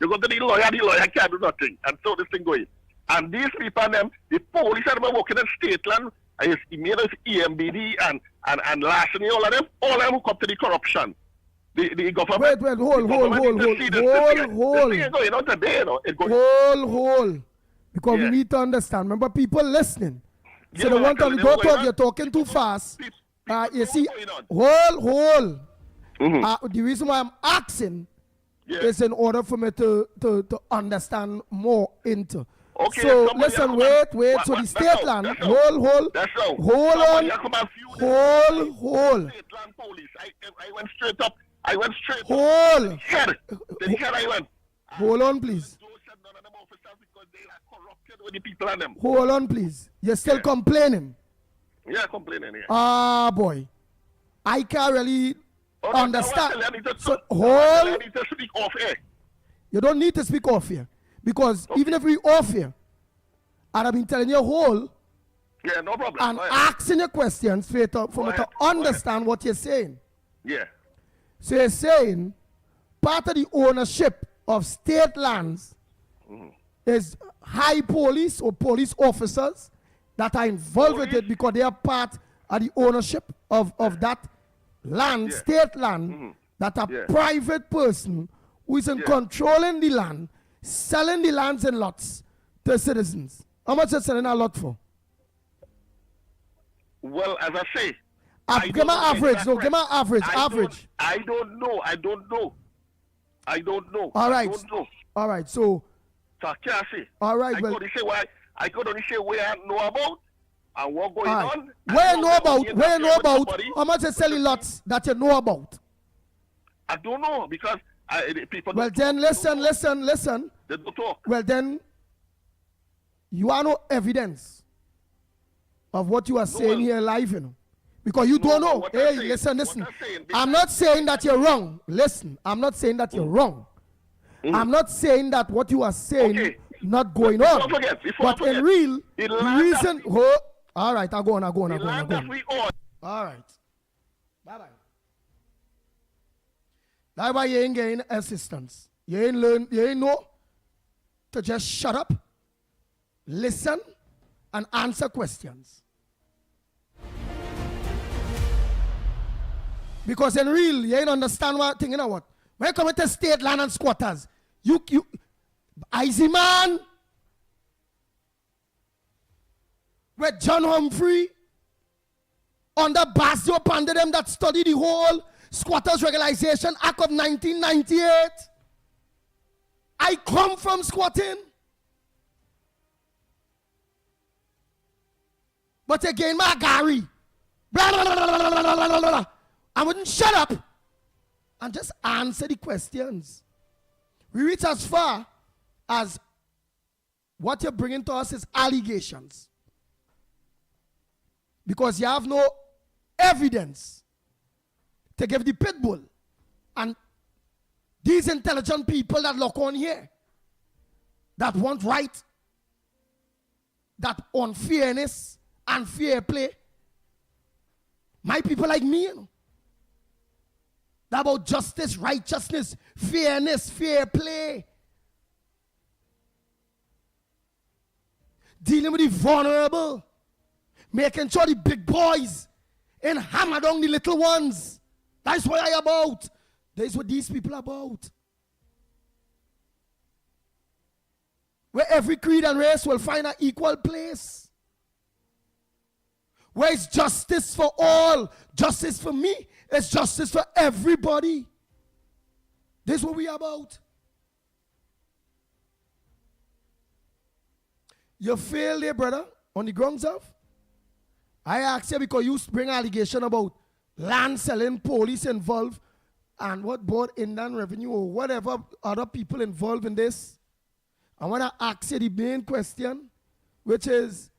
You go to the lawyer can't do nothing. And so this thing going. And these people, the police are working in state land, and it's EMBD and larceny, all of them hook up to the corruption. The government. Wait, hold. Because we need to understand. Remember, people listening. So the one time you don't talk, you're talking too fast. You see, hold. The reason why I'm asking is in order for me to understand more into. Okay, so listen, wait. So the state land, hold on. I went straight up. Hold. The head I went. Hold on, please. Hold on, please. You're still complaining. Yeah, complaining. Yeah. Ah, boy. I can't really understand. So, hold. I need to speak off air. You don't need to speak off here. Because even if we off here, and I've been telling you whole, no problem. And asking you questions for me to understand what you're saying. Yeah. So you're saying part of the ownership of state lands is high police or police officers that are involved with it because they are part of the ownership of that land, state land, that a private person who is in controlling the land, selling the lands and lots to citizens. How much is selling a lot for? Well, as I say, give me average. No, give me average. Average. I don't know. All right. I don't know. All right. So I can't say. All right. I could only say where I know about and what going on. Where you know about? How much is selling lots that you know about? I don't know because people. Well, then listen. They don't talk. Well, then you have no evidence of what you are saying here live, you know. Because you don't know. Hey, listen. I'm not saying that you're wrong. Listen, I'm not saying that you're wrong. I'm not saying that what you are saying not going on. But in real, the reason. All right, I'll go on. All right. Bye-bye. That's why you ain't getting assistance. You ain't know to just shut up, listen, and answer questions. Because in real, you ain't understand what thing, you know what? When you come to state land and squatters, you Easy Man, with John Humphrey, under Basio under them that study the whole Squatters Regularization Act of 1998. I come from squatting. But again, my Gary. Blah, blah, blah, blah, blah, blah, blah, blah, blah. I wouldn't shut up and just answer the questions. We reach as far as what you're bringing to us is allegations. Because you have no evidence to give the pit bull. And these intelligent people that look on here, that want right, that on fairness and fair play, my people like me, you know, that about justice, righteousness, fairness, fair play, dealing with the vulnerable, making sure the big boys and hammer down the little ones. That's what I about. That's what these people are about. Where every creed and race will find an equal place. Where it's justice for all. Justice for me. It's justice for everybody. That's what we are about. You failed there, brother, on the grounds of? I asked you because you bring allegation about land selling, police involved, and what board, Inland Revenue, or whatever other people involved in this. I want to ask you the main question, which is,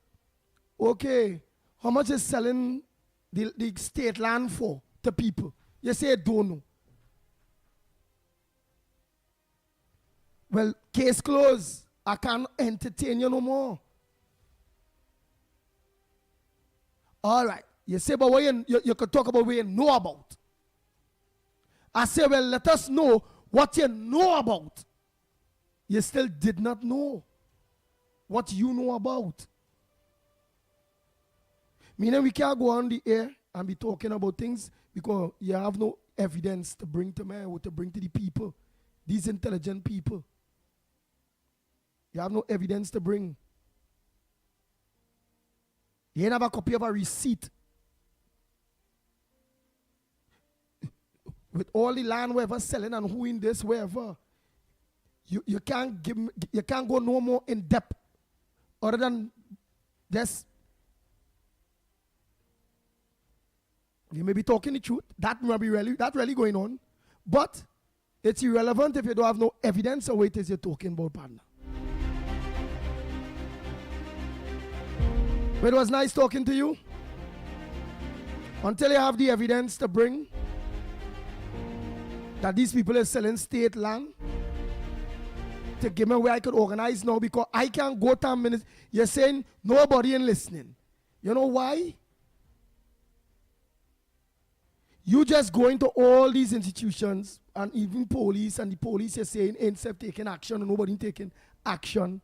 okay, how much is selling the state land for to people? You say, don't know. Well, case closed. I can't entertain you no more. All right. You say, but what you could talk about what you know about. I say, well, let us know what you know about. You still did not know what you know about. Meaning we can't go on the air and be talking about things because you have no evidence to bring to me or to bring to the people, these intelligent people. You have no evidence to bring. You ain't have a copy of a receipt. With all the land wherever selling and who in this, wherever. You can't go no more in depth other than this. You may be talking the truth. That may be really going on. But it's irrelevant if you don't have no evidence of what it is you're talking about, partner. But it was nice talking to you. Until you have the evidence to bring that these people are selling state land, to give me where I could organize now, because I can't go 10 minutes. You're saying nobody ain't listening. You know why? You just go into all these institutions and even police, and the police are saying ain't taking action and nobody taking action.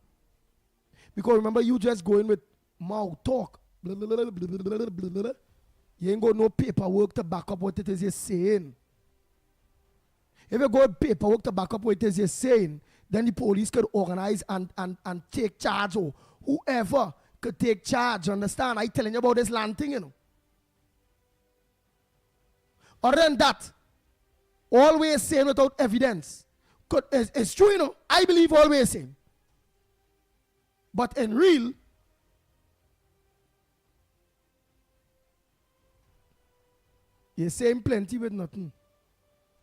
Because remember, you just go in with mouth talk. Blah, blah, blah, blah, blah, blah, blah, blah. You ain't got no paperwork to back up what it is you're saying. If you got paperwork to back up what it is you're saying, then the police could organize and take charge, or whoever could take charge. Understand? I'm telling you about this land thing, you know. Other than that, always saying without evidence. It's true, you know. I believe always saying. But in real, you're saying plenty with nothing.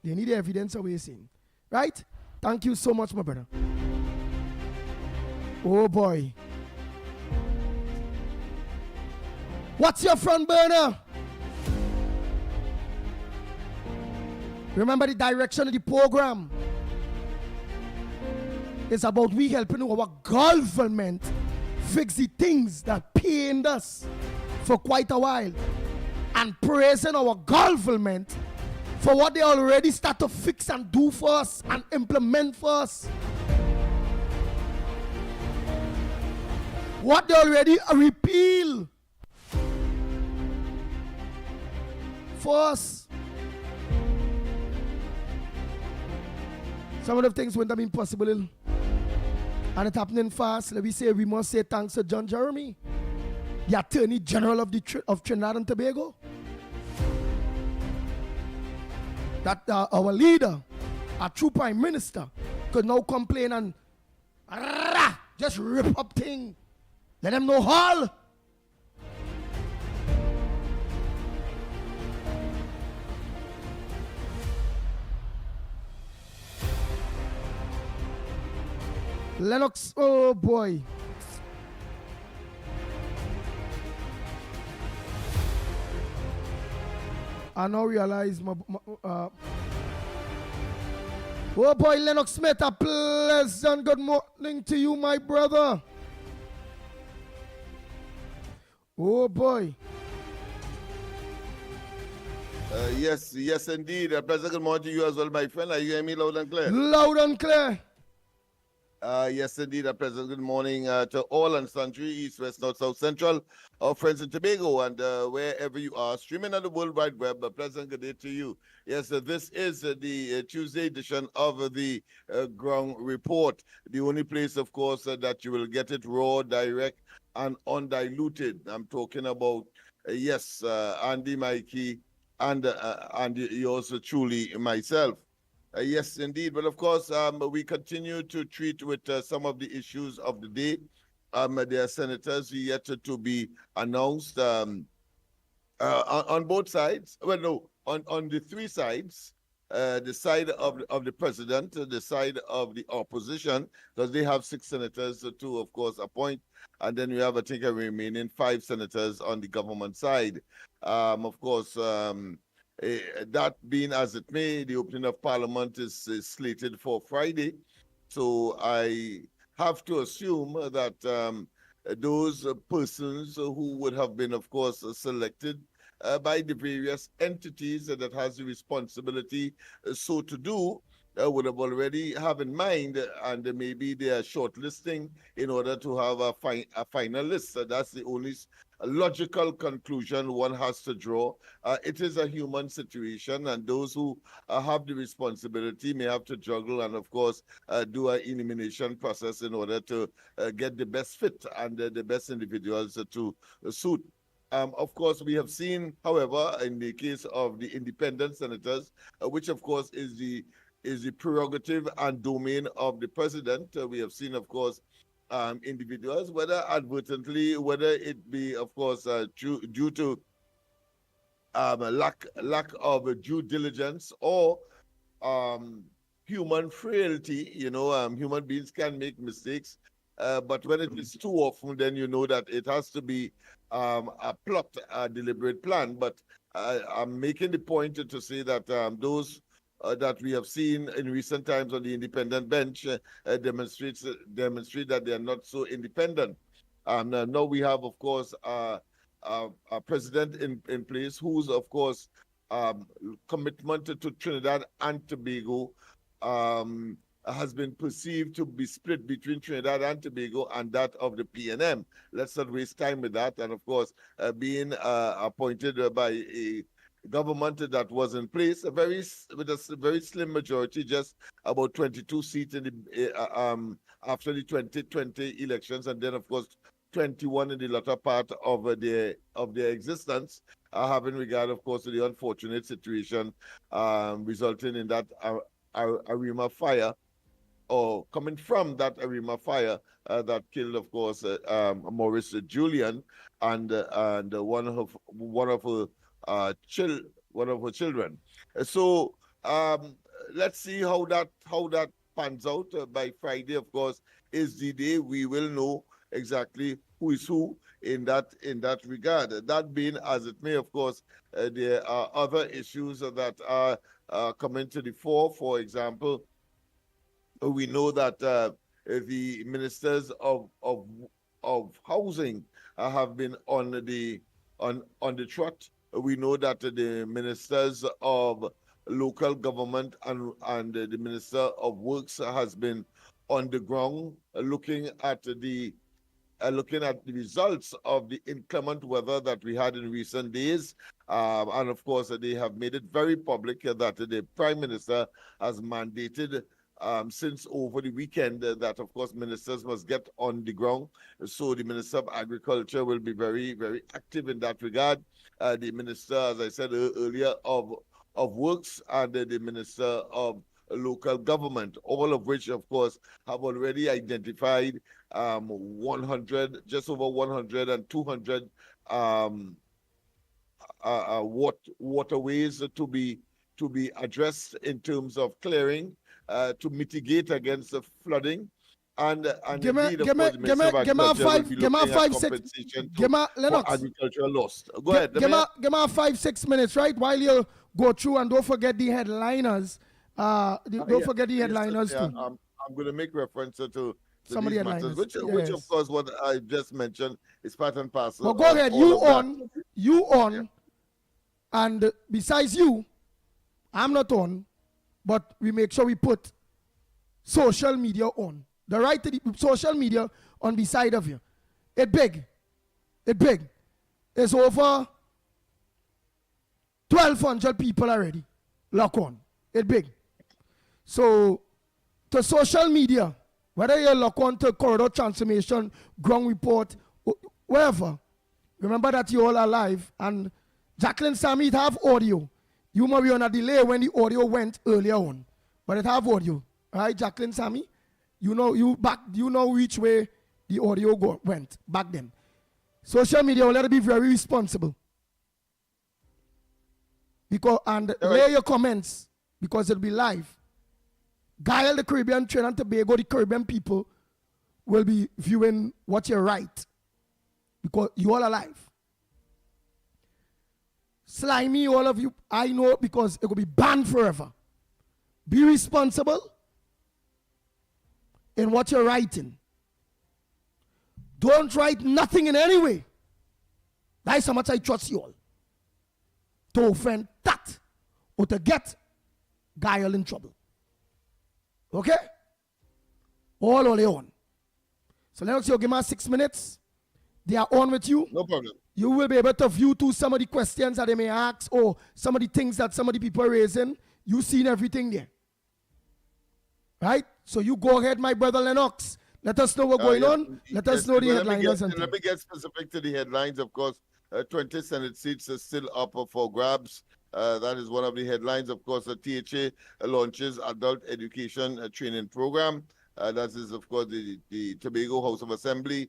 They need the evidence of what you're saying. Right? Thank you so much, my brother. Oh boy. What's your front burner? Remember the direction of the program. It's about we helping our government fix the things that pained us for quite a while, and praising our government for what they already start to fix and do for us and implement for us. What they already repeal for us. Some of the things wouldn't have been possible, and it's happening fast. Let me say, we must say thanks to John Jeremy, the Attorney General of Trinidad and Tobago. That our leader, our true Prime Minister, could now complain and just rip up things. Let them know all. Lennox, oh boy. I now realize oh boy, Lennox Smith, a pleasant good morning to you, my brother. Oh boy. Yes, indeed. A pleasant good morning to you as well, my friend. Are you hearing me loud and clear? Loud and clear. Yes, indeed. A pleasant good morning to all and sundry, east, west, north, south, central, our friends in Tobago, and wherever you are, streaming on the World Wide Web. A pleasant good day to you. Yes, this is the Tuesday edition of the Ground Report. The only place, of course, that you will get it raw, direct, and undiluted. I'm talking about, yes, Andy, Mickie, and yours truly, myself. Yes, indeed. Well, of course, we continue to treat with some of the issues of the day. There are senators yet to be announced on both sides. Well, no, on the three sides. The side of the president, the side of the opposition, because they have 6 senators to, of course, appoint. And then we have, I think, a remaining 5 senators on the government side. Of course, that being as it may, the opening of Parliament is slated for Friday. So I have to assume that those persons who would have been, of course, selected by the various entities that has the responsibility so to do would have already have in mind, and maybe they are shortlisting in order to have a final list. That's the only logical conclusion one has to draw. It is a human situation, and those who have the responsibility may have to juggle and, of course, do an elimination process in order to get the best fit and the best individuals to suit. Of course, we have seen, however, in the case of the independent senators, which, of course, is the prerogative and domain of the president. We have seen, of course, individuals, whether advertently, whether it be, of course, due to lack of due diligence or human frailty. Human beings can make mistakes, but when it is too often, then you know that it has to be a plot, a deliberate plan. But I'm making the point to say that those that we have seen in recent times on the independent bench demonstrate that they are not so independent. Now we have, of course, a president in place whose, of course, commitment to Trinidad and Tobago has been perceived to be split between Trinidad and Tobago and that of the PNM. Let's not waste time with that. And of course, being appointed by a government that was in place, with a very slim majority, just about 22 seats in the after the 2020 elections, and then of course 21 in the latter part of their existence, having regard, of course, to the unfortunate situation resulting in that Arima fire, or coming from that Arima fire that killed, of course, Maurice Julian and one of her children. So let's see how that pans out. By Friday, of course, is the day we will know exactly who is who in that regard. That being as it may, of course, there are other issues that are coming to the fore. For example, we know that the ministers of housing have been on the trot. We know that the ministers of local government and the minister of works has been on the ground looking at the results of the inclement weather that we had in recent days. And of course, they have made it very public that the Prime Minister has mandated since over the weekend that, of course, ministers must get on the ground. So the Minister of Agriculture will be very, very active in that regard. The Minister, as I said earlier, of Works, and the Minister of Local Government, all of which, of course, have already identified 100, just over 100 and 200 waterways to be addressed in terms of clearing to mitigate against the flooding. And Give me, indeed, of give me, course, the give me, Minister of give me a Agriculture will five, be give me a looking at 5, 6, compensation give me, for Lennox. agricultural loss. Go ahead. Give me a 5, 6 minutes, right? While you go through, and don't forget the headliners. Don't forget the headliners too. I'm going to make reference to Some of these the matters, headliners, which of yes. course what I just mentioned is part and parcel. But go ahead, you on, Yeah. and besides you, I'm not on, but we make sure we put social media on. The right to the social media on beside of you. It's big. It's over 1,200 people already. Lock on. It's big. So, to social media, whether you lock on to Corridor Transformation, Ground Report, wherever, remember that you all are live. And Jacqueline Sammy, it have audio. You might be on a delay when the audio went earlier on. But it have audio. Right, Jacqueline Sammy? You know which way the audio went back then. Social media will let it be very responsible. Lay your comments because it'll be live. Guile the Caribbean, Trinidad and Tobago, the Caribbean people will be viewing what you write because you all are live. Slimy, all of you, I know because it will be banned forever. Be responsible in what you're writing. Don't write nothing in any way. That's how much I trust you all. To offend that or to get Guile in trouble. Okay? All on their own. So Lennox, you give me 6 minutes. They are on with you. No problem. You will be able to view to some of the questions that they may ask or some of the things that some of the people are raising. You've seen everything there. Right? So you go ahead, my brother Lennox. Let us know what's going on. Let us know the headliners. Let me get specific to the headlines. Of course, 20 Senate seats are still up for grabs. That is one of the headlines. Of course, the THA launches adult education training program. That is, of course, the Tobago House of Assembly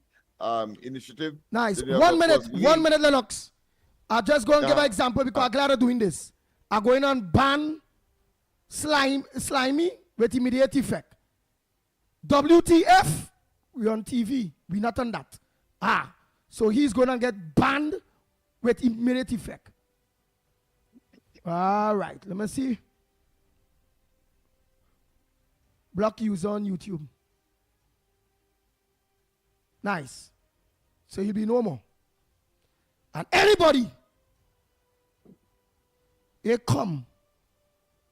initiative. Nice. Then 1 minute, 1 minute, Lennox. I'll just go and give an example because I'm glad I'm doing this. I'm going on ban slimy with immediate effect. WTF, we on TV. We not on that. So he's going to get banned with immediate effect. All right, let me see. Block user on YouTube. Nice. So he'll be no more. And anybody they come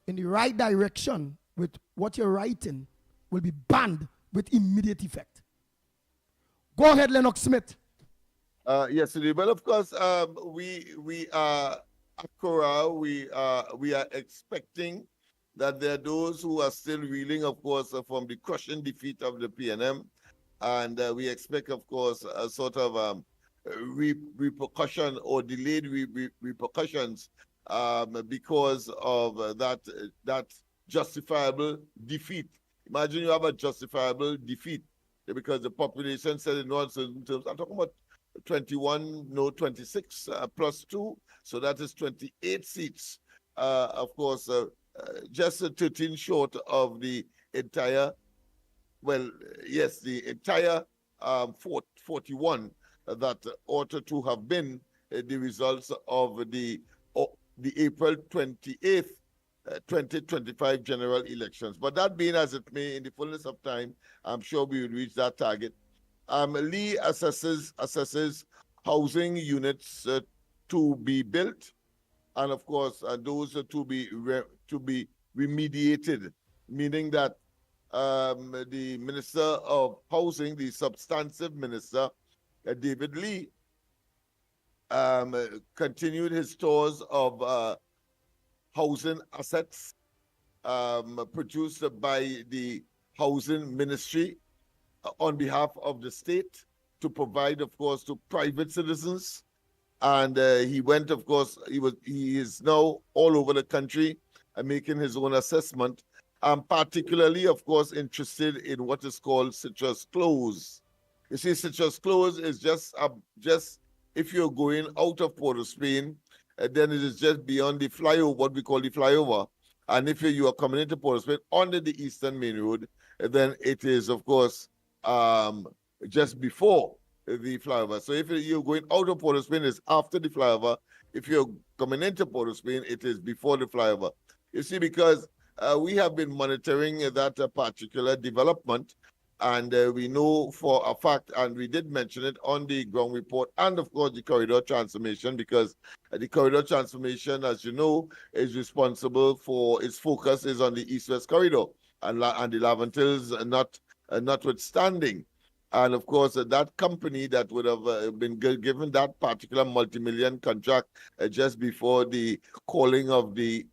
in the right direction with what you're writing will be banned with immediate effect. Go ahead, Lennox Smith. Yes, well, of course, we are at Corral. We are expecting that there are those who are still reeling, of course, from the crushing defeat of the PNM, and we expect, of course, a sort of repercussion or delayed repercussions because of that justifiable defeat. Imagine you have a justifiable defeat because the population said in certain terms. I'm talking about 26 plus 2, so that is 28 seats. Of course, just 13 short of the entire, the entire 41 that ought to have been the results of the April 28th, 2025 general elections. But that being as it may, in the fullness of time, I'm sure we will reach that target. Lee assesses housing units to be built, and of course those to be remediated, meaning that the Minister of Housing, the substantive minister, David Lee, continued his tours of housing assets produced by the Housing Ministry on behalf of the state to provide, of course, to private citizens. And he went, of course, he is now all over the country and making his own assessment. I'm particularly, of course, interested in what is called Citrus Close. You see, Citrus Close is just if you're going out of Port of Spain, then it is just beyond the flyover, what we call the flyover. And if you are coming into Port of Spain under the Eastern Main Road, then it is, of course, just before the flyover. So if you're going out of Port of Spain, it's after the flyover. If you're coming into Port of Spain, it is before the flyover. You see, because we have been monitoring that particular development, and we know for a fact, and we did mention it on the ground report, and of course the corridor transformation, because the corridor transformation, as you know, is responsible for, its focus is on the East-West corridor, and the Laventils notwithstanding. And of course, that company that would have been given that particular multi-million contract just before the calling of the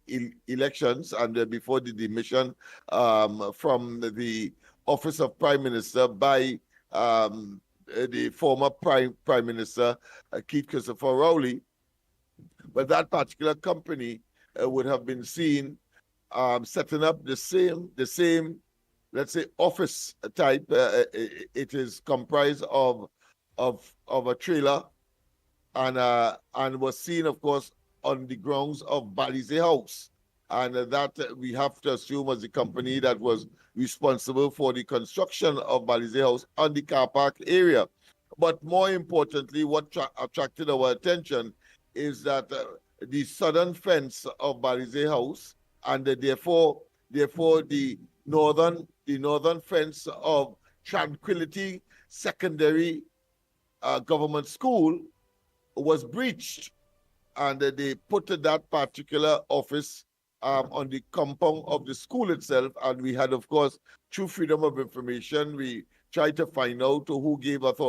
elections and before the demission from the office of Prime Minister by the former Prime Minister Keith Christopher Rowley. But that particular company would have been seen setting up the same, let's say, office type. It is comprised of a trailer and was seen, of course, on the grounds of Balize House. And that we have to assume was the company that was responsible for the construction of Balize House on the car park area. But more importantly, what attracted our attention is that the southern fence of Balize House, and therefore the northern fence of Tranquility Secondary Government School was breached, and they put that particular office on the compound of the school itself. And we had, of course, through freedom of information, we tried to find out who gave us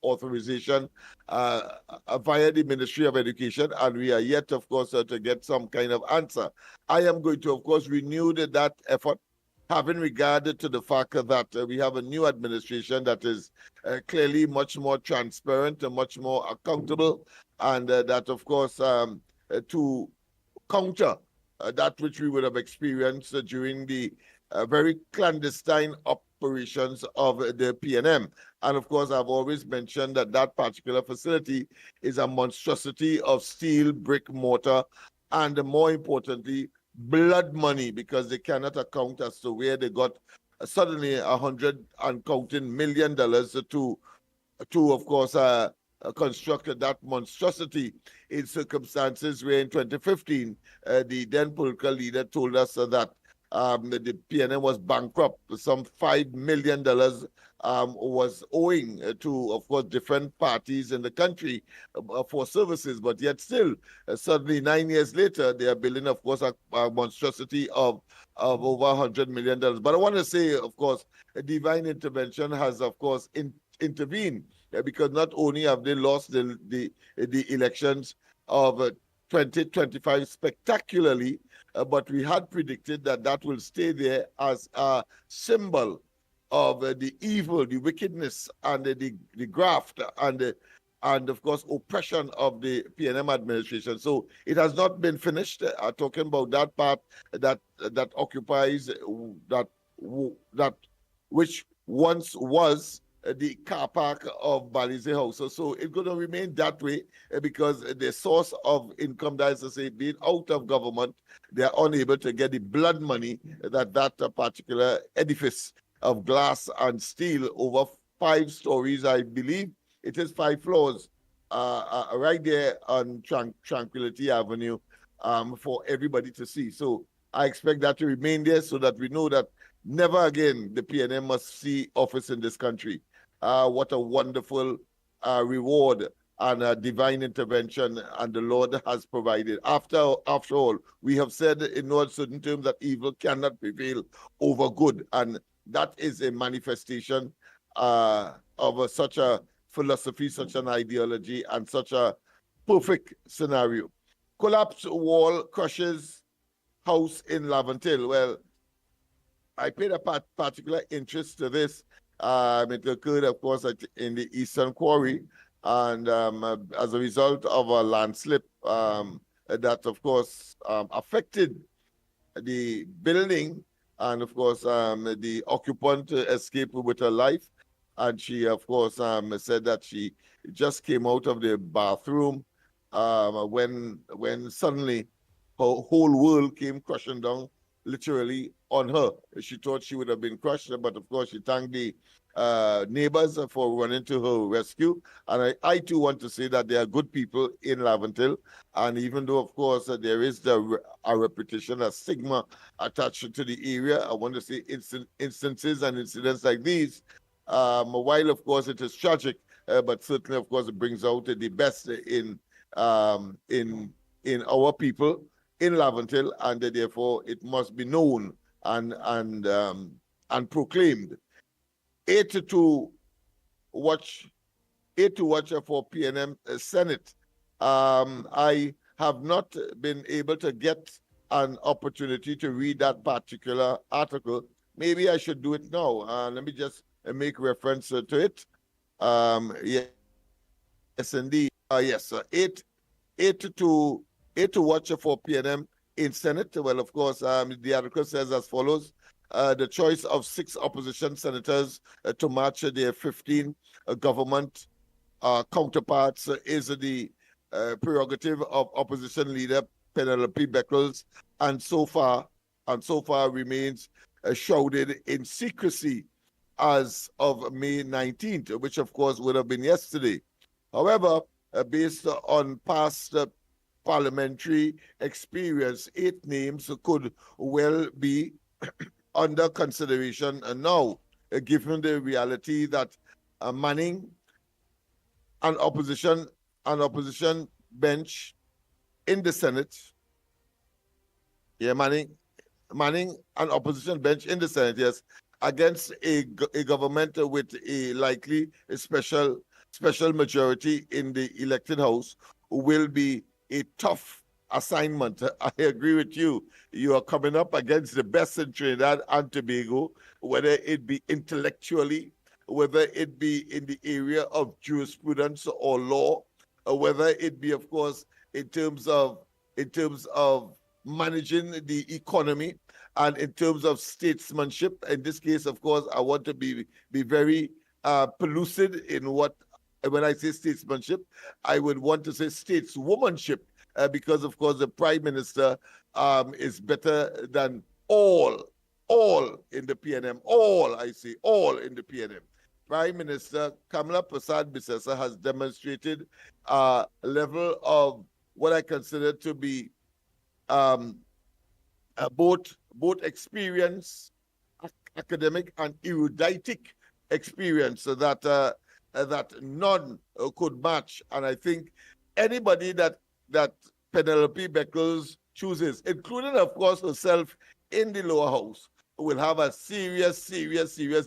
authorization via the Ministry of Education, and we are yet, of course, to get some kind of answer. I am going to, of course, renew that effort, having regard to the fact that we have a new administration that is clearly much more transparent and much more accountable, and that, of course, to counter that which we would have experienced during the very clandestine operations of the PNM. And of course, I've always mentioned that that particular facility is a monstrosity of steel, brick, mortar, and more importantly, blood money, because they cannot account as to where they got suddenly $100 and counting $million to of course, constructed that monstrosity in circumstances where in 2015, the then political leader told us that the PNM was bankrupt. Some $5 million was owing to, of course, different parties in the country for services, but yet still, suddenly 9 years later, they are building, of course, a monstrosity of over $100 million. But I want to say, of course, a divine intervention has, of course, intervened, because not only have they lost the elections of 2025 spectacularly, but we had predicted that will stay there as a symbol of the evil, the wickedness, and the graft, and of course oppression of the PNM administration. So it has not been finished. Talking about that part that occupies that which once was the car park of Balize House. So it's going to remain that way because the source of income, that is to say, being out of government, they are unable to get the blood money that particular edifice of glass and steel over 5 stories, I believe it is 5 floors, right there on Tranquility Avenue for everybody to see. So I expect that to remain there so that we know that never again the PNM must see office in this country. What a wonderful reward and divine intervention, and the Lord has provided. After all, we have said in no certain terms that evil cannot prevail over good, and that is a manifestation of such a philosophy, such an ideology, and such a perfect scenario. Collapsed wall crushes house in Laventil. Well, I paid a particular interest to this. It occurred, of course, in the Eastern Quarry, and as a result of a landslip that, of course, affected the building, and of course, the occupant escaped with her life. And she, of course, said that she just came out of the bathroom when suddenly her whole world came crashing down, literally on her. She thought she would have been crushed, but of course she thanked the neighbors for running to her rescue. And I too want to say that there are good people in Laventille. And even though, of course, there is a reputation, a stigma attached to the area, I want to say instances and incidents like these, while, of course, it is tragic, but certainly, of course, it brings out the best in our people in Laventille, and therefore it must be known and proclaimed. 8 to watch for PNM Senate. I have not been able to get an opportunity to read that particular article. Maybe I should do it now. Let me just make reference to it. Yes, indeed. Yes, 8 to watch for PNM in Senate. Well, of course, the article says as follows. The choice of 6 opposition senators to match their 15 government counterparts is the prerogative of opposition leader Penelope Beckles, and so far remains shrouded in secrecy as of May 19th, which of course would have been yesterday. However, based on past parliamentary experience, 8 names could well be under consideration now, given the reality that manning an opposition bench in the Senate, manning an opposition bench in the Senate, yes, against a government with a likely special majority in the elected house will be a tough assignment. I agree with you. You are coming up against the best in Trinidad and Tobago, whether it be intellectually, whether it be in the area of jurisprudence or law, or whether it be, of course, in terms of managing the economy and in terms of statesmanship. In this case, of course, I want to be very pellucid in when I say statesmanship, I would want to say stateswomanship. Because, of course, the Prime Minister is better than all in the PNM, all in the PNM. Prime Minister Kamala Prasad-Bissessar has demonstrated a level of what I consider to be both experience, academic and eruditic experience that none could match. And I think anybody that Penelope Beckles chooses, including, of course, herself in the lower house, will have a serious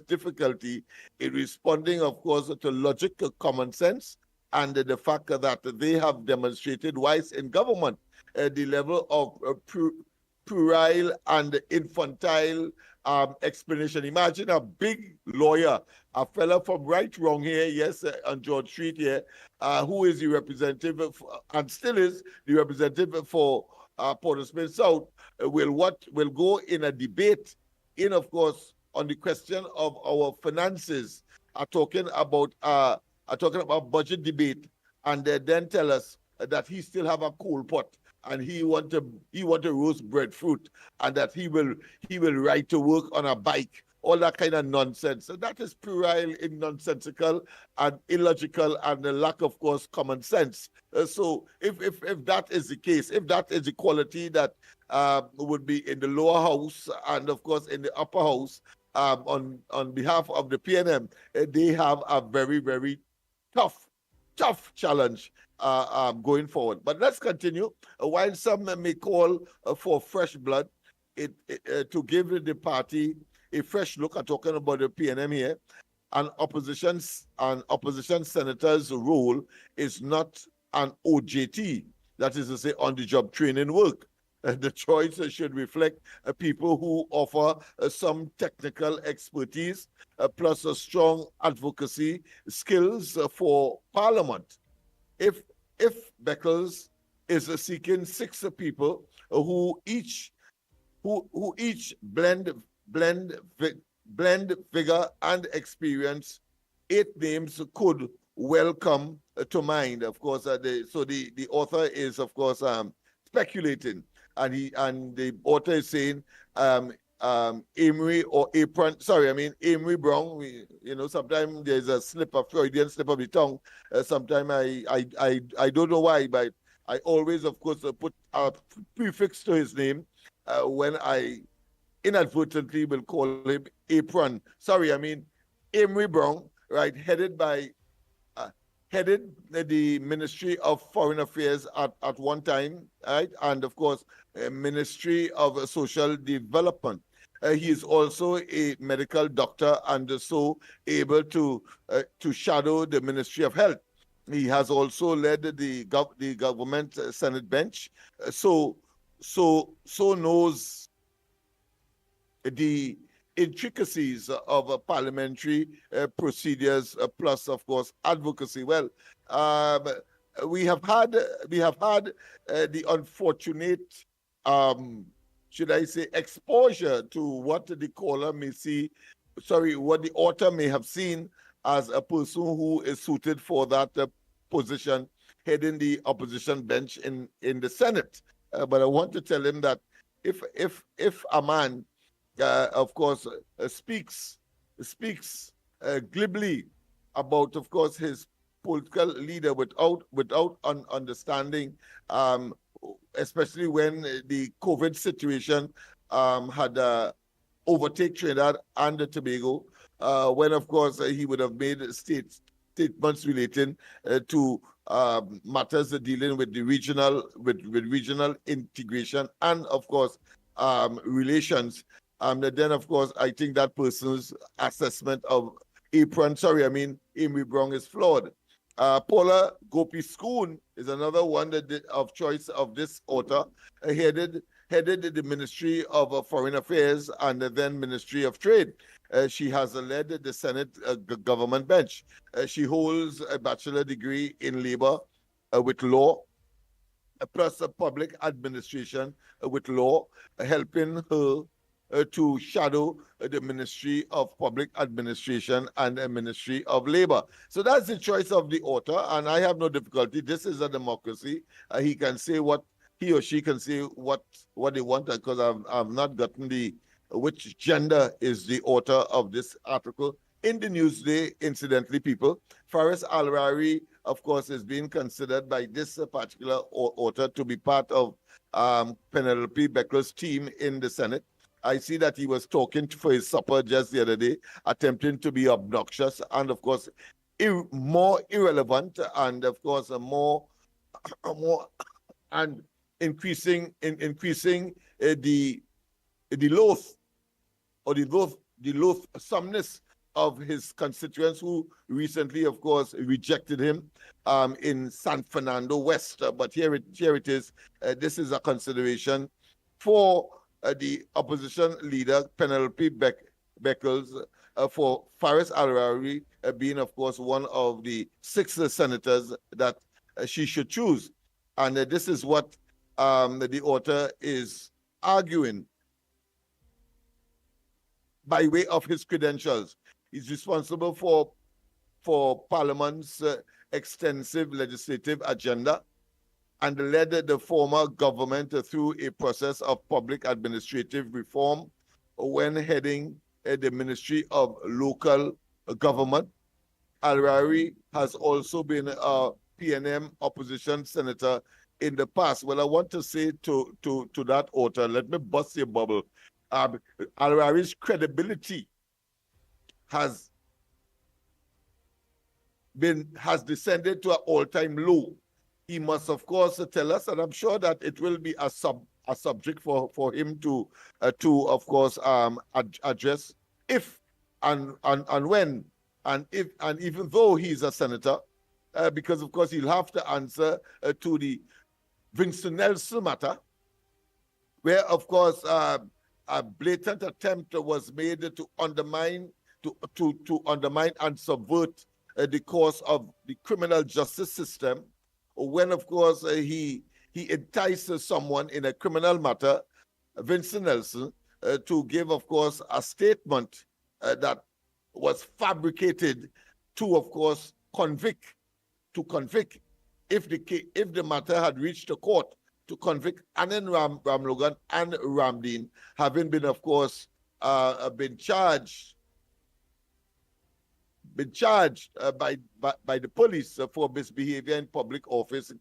difficulty in responding, of course, to logic, common sense, and the fact that they have demonstrated, whilst in government, the level of puerile and infantile explanation. Imagine a big lawyer, a fella from Right Wrong here, yes, on George Street here, who is the representative and still is the representative for Port of Spain South, will go in a debate of course, on the question of our finances, are talking about budget debate, and they then tell us that he still have a coal pot and he want to roast breadfruit, and that he will ride to work on a bike. All that kind of nonsense. So that is puerile, nonsensical, and illogical, and a lack, of course, common sense. So if that is the case, if that is the quality that would be in the lower house and, of course, in the upper house, on behalf of the PNM, they have a very, very tough challenge going forward. But let's continue. While some may call for fresh blood, to give the party a fresh look, I'm talking about the PNM here, an opposition senator's role is not an OJT, that is to say, on-the-job training work. The choice should reflect people who offer some technical expertise, plus a strong advocacy skills for Parliament. If Beckles is seeking 6 people who each blend vigor and experience, 8 names could well come to mind. Of course, the author is, of course, speculating, and the author is saying Amory or Apron. Sorry, I mean Amory Brown. Sometimes there's a Freudian slip of the tongue. Sometimes I don't know why, but I always, of course, put a prefix to his name when I inadvertently will call him Apron. Sorry, I mean Amory Brown, right? Headed the Ministry of Foreign Affairs at one time, right? And of course, Ministry of Social Development. He is also a medical doctor and so able to shadow the Ministry of Health. He has also led the government Senate bench, so knows the intricacies of parliamentary procedures, plus of course advocacy. Well, we have had the unfortunate, should I say, exposure to what the caller may see, what the author may have seen as a person who is suited for that position, heading the opposition bench in the Senate. But I want to tell him that if a man, of course, speaks glibly about, of course, his political leader without understanding, especially when the COVID situation had overtaken Trinidad and Tobago, when, of course, he would have made statements relating to matters dealing with the regional integration and, of course, relations. Then, of course, I think that person's assessment of Amy Brown is flawed. Paula Gopi Schoon is another one of choice of this author, headed the Ministry of Foreign Affairs and then Ministry of Trade. She has led the Senate government bench. She holds a bachelor degree in labor with law, plus a public administration with law, helping her to shadow the Ministry of Public Administration and the Ministry of Labor. So that's the choice of the author, and I have no difficulty. This is a democracy. He can say he or she can say what they want, because I've not gotten which gender is the author of this article. In the Newsday, incidentally, people, Faris Al-Rari, of course, is being considered by this particular author to be part of Penelope Becker's team in the Senate. I see that he was talking for his supper just the other day, attempting to be obnoxious and, of course, more irrelevant, and, of course, more and increasing the loath or the loathsomeness of his constituents who recently, of course, rejected him in San Fernando West. But here it is. This is a consideration for the opposition leader, Penelope Beckles, for Faris Al-Rari being, of course, one of the 6 senators that she should choose. And this is what the author is arguing by way of his credentials. He's responsible for Parliament's extensive legislative agenda and led the former government through a process of public administrative reform when heading the Ministry of Local Government. Al-Rari has also been a PNM opposition senator in the past. Well, I want to say to that author, let me bust your bubble. Al-Rari's credibility has descended to an all-time low. He must, of course, tell us, and I'm sure that it will be a subject for him to of course address if and when and even though he's a senator, because of course he'll have to answer to the Vincent Nelson matter, where of course a blatant attempt was made to undermine and subvert the course of the criminal justice system, when of course he entices someone in a criminal matter, Vincent Nelson, to give of course a statement that was fabricated to of course convict if the matter had reached the court. to convict Anand Ramlogan and Ramdeen, having been, of course, been charged by the police for misbehavior in public office,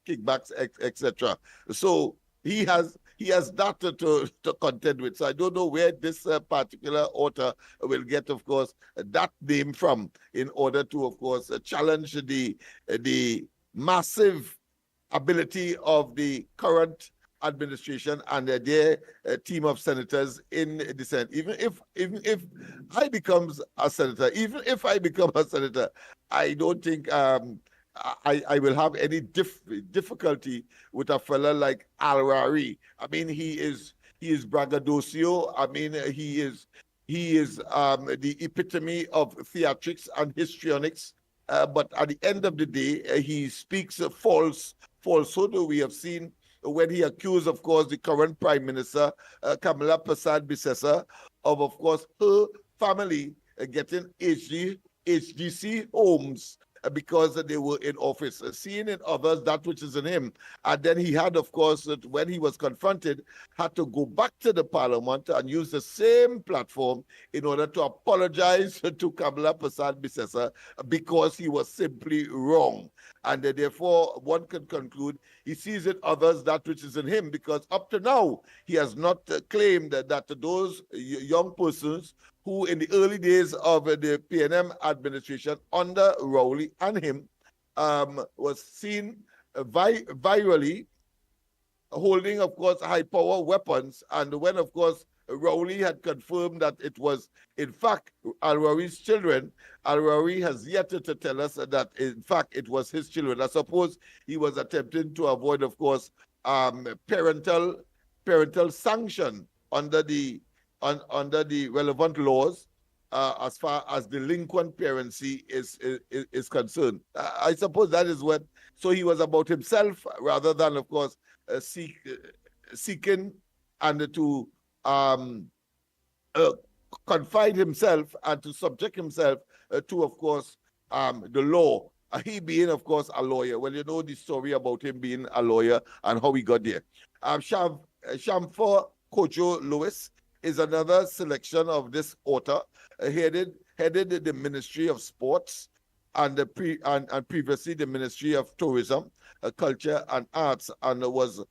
kickbacks, etc. So he has that to contend with. So I don't know where this particular author will get, of course, that name from in order to, of course, challenge the massive ability of the current administration and their team of senators in dissent. Even if I becomes a senator, even if I become a senator, I don't think I will have any difficulty with a fella like Al-Rari. I mean, he is braggadocio. I mean, he is the epitome of theatrics and histrionics. But at the end of the day, he speaks falsehood. We have seen when he accused, of course, the current Prime Minister, Kamala Persad-Bissessar, of course, her family getting HDC homes because they were in office, seeing in others that which is in him. And then he had, of course, when he was confronted, had to go back to the parliament and use the same platform in order to apologize to Kamala Persad-Bissessar because he was simply wrong. And therefore, one can conclude he sees in others that which is in him, because up to now, he has not claimed that those young persons who in the early days of the PNM administration under Rowley and him was seen virally holding, of course, high-power weapons. And when, of course, Rowley had confirmed that it was, in fact, Al-Rari's children, Al-Rari has yet to tell us that, in fact, it was his children. I suppose he was attempting to avoid, of course, parental sanction under the relevant laws as far as delinquent parency is concerned. I suppose that is what, so he was about himself rather than, of course, seeking and to confine himself and to subject himself to, of course, the law. He being, of course, a lawyer. Well, you know the story about him being a lawyer and how he got there. Shamfor Kojo Lewis is another selection of this author, headed the Ministry of Sports and previously the Ministry of Tourism, Culture and Arts, and was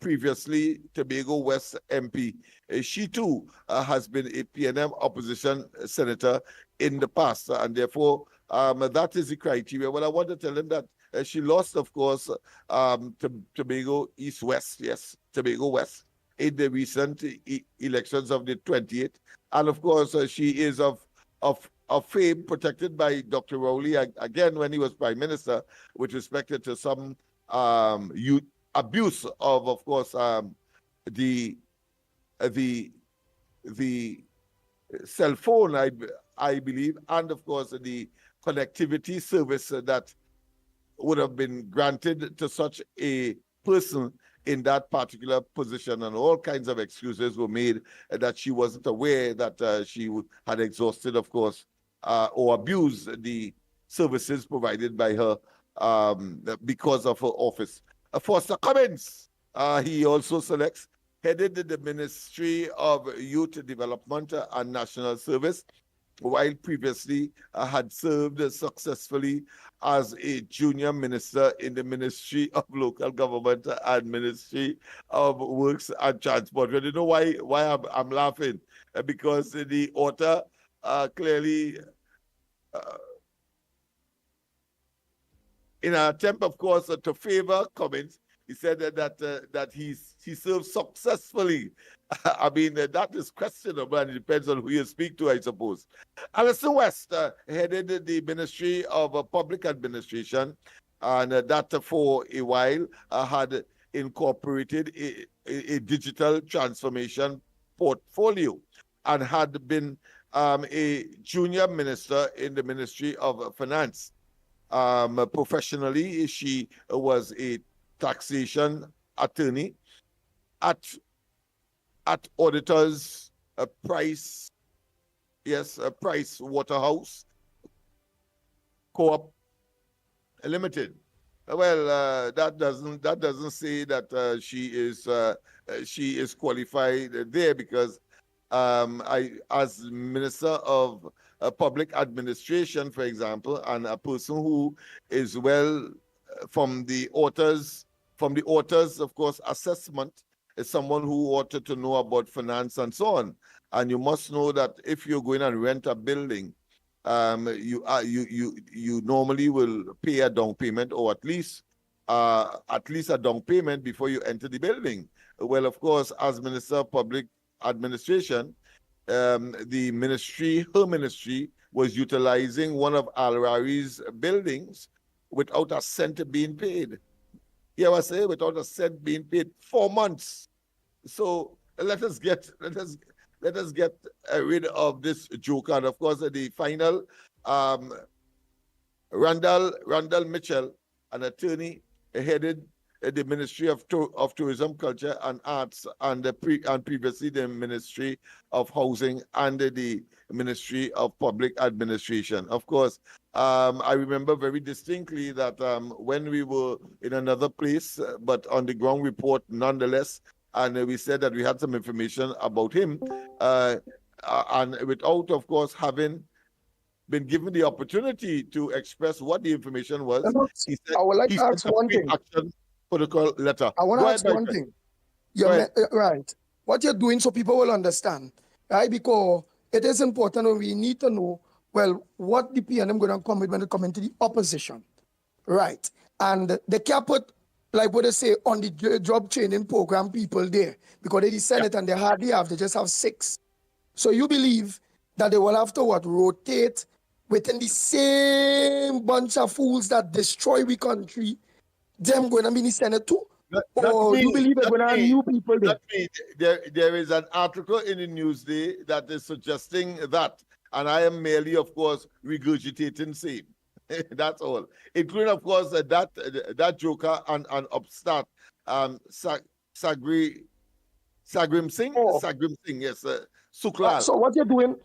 previously Tobago West MP. She too has been a PNM opposition senator in the past, and therefore that is the criteria. Well, I want to tell him that she lost, of course, Tobago East-West, yes, Tobago West, in the recent elections of the 28th. And of course, she is of fame, protected by Dr. Rowley, again, when he was Prime Minister, with respect to some abuse of course, the cell phone, I believe, and of course, the connectivity service that would have been granted to such a person in that particular position, and all kinds of excuses were made that she wasn't aware that she had exhausted, of course, or abused the services provided by her because of her office. Foster Cummins, he also selects, headed the Ministry of Youth Development and National Service, while previously had served successfully as a junior minister in the Ministry of Local Government and Ministry of Works and Transport. Well, you know why I'm laughing? Because the author clearly, in an attempt, of course, to favor Cummins, he said that he served successfully. I mean, that is questionable, and it depends on who you speak to, I suppose. Alison West headed the Ministry of Public Administration, and that for a while had incorporated a digital transformation portfolio and had been a junior minister in the Ministry of Finance. Professionally, she was a taxation attorney at auditors Price Waterhouse Co-op Limited. Well, that doesn't say that she is qualified there, because as Minister of Public Administration, for example, and a person who is well from the authors, of course, assessment, is someone who ought to know about finance and so on. And you must know that if you're going and rent a building, you normally will pay a down payment, or at least a down payment before you enter the building. Well, of course, as Minister of Public Administration, her ministry was utilizing one of Al-Rari's buildings without a cent being paid. You ever say without a cent being paid 4 months? So let us get rid of this joker. And of course, the final, Randall Mitchell, an attorney, headed the Ministry of Tourism, Culture and Arts, and previously the Ministry of Housing and the Ministry of Public Administration. Of course, I remember very distinctly that when we were in another place, but on the ground report nonetheless, and we said that we had some information about him, and without, of course, having been given the opportunity to express what the information was, he said, I would like to ask one thing. Protocol letter. I want to ask one thing. Right. What you're doing so people will understand, right? Because it is important, and we need to know, well, what the PNM going to come with when they come into the opposition, right? And they can't put, like what they say, on the job training program people there, because they the Senate and they hardly have, they just have 6. So you believe that they will have to rotate within the same bunch of fools that destroy the country, them going to be in the Senate too? Or you believe they're going to have new people there? There is an article in the Newsday that is suggesting that, and I am merely, of course, regurgitating same. That's all. Including, of course, that joker and upstart, Sagrim Singh, yes, Suklal. So what you're doing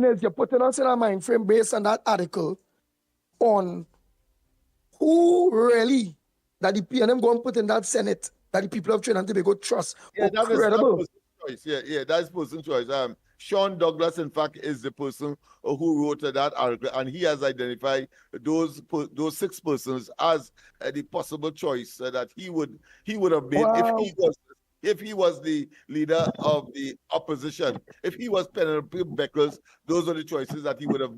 is you're putting us in a mind frame based on that article on who really that the PNM going to put in that Senate that the people of Trinidad and Tobago trust. Yeah, that credible. is choice. Yeah, that's person's choice. Sean Douglas, in fact, is the person who wrote that article, and he has identified those 6 persons as the possible choice that he would have made if he was the leader of the opposition. If he was Penelope Beckles, those are the choices that he would have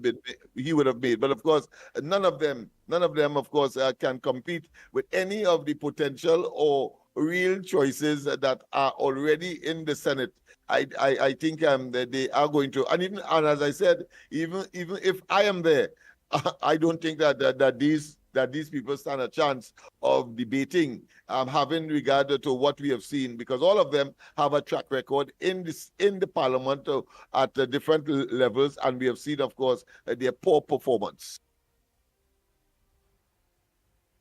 made. But of course, none of them, of course, can compete with any of the potential or real choices that are already in the Senate. I think that they are going to, and as I said, even if I am there, I don't think that these people stand a chance of debating, having regard to what we have seen, because all of them have a track record in the parliament at different levels, and we have seen, of course, their poor performance.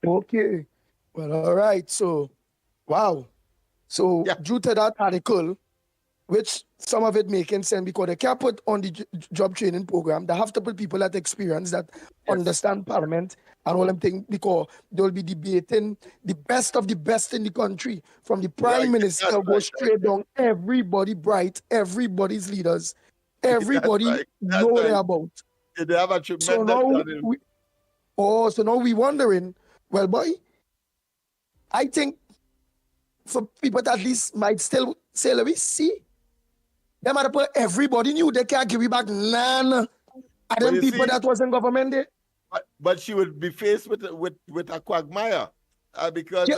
Okay. Well, all right. So, wow. So, due to that article, which some of it making sense because they can't put on the job training program, they have to put people that experience, that understand parliament and all them things, because they'll be debating the best of the best in the country, from the prime minister go straight down, everybody bright, everybody's leaders, everybody know what they're about. They have a tremendous so now we wondering, well, boy, I think for people that at least might still say, let me see, they might put everybody knew they can't give you back none of them people that was in government there. But she would be faced with a quagmire, because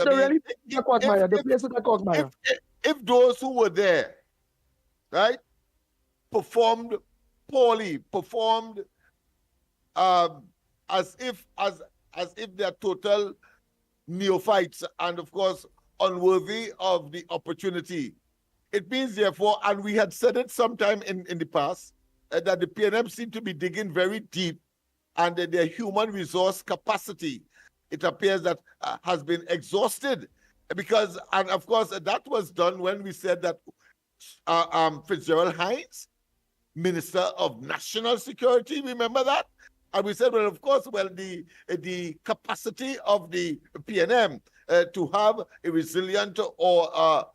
if those who were there, right, performed poorly, performed as if they're total neophytes, and of course unworthy of the opportunity. It means, therefore, and we had said it sometime in the past, that the PNM seem to be digging very deep, and that their human resource capacity, it appears that has been exhausted, because, and of course, that was done when we said that Fitzgerald Hines, Minister of National Security, remember that? And we said, well, of course, well, the capacity of the PNM to have a resilient or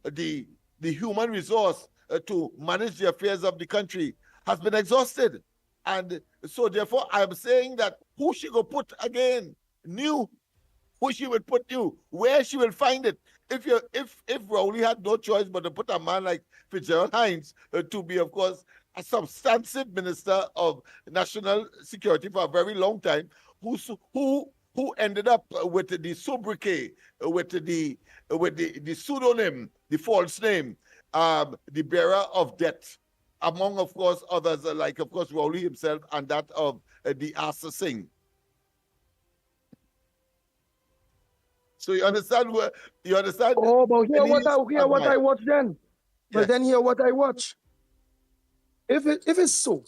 the human resource to manage the affairs of the country has been exhausted. And so therefore, I'm saying that who she will put again, new, who she will put new, where she will find it. If Rowley had no choice but to put a man like Fitzgerald Hines to be, of course, a substantive minister of national security for a very long time, who ended up with the sobriquet, with the pseudonym, the false name, the bearer of death, among, of course, others like, of course, Rowley himself and that of the Asa Singh. So you understand what you understand? Oh, but hear what I watch then. But Yes. then hear what I watch. If it's so,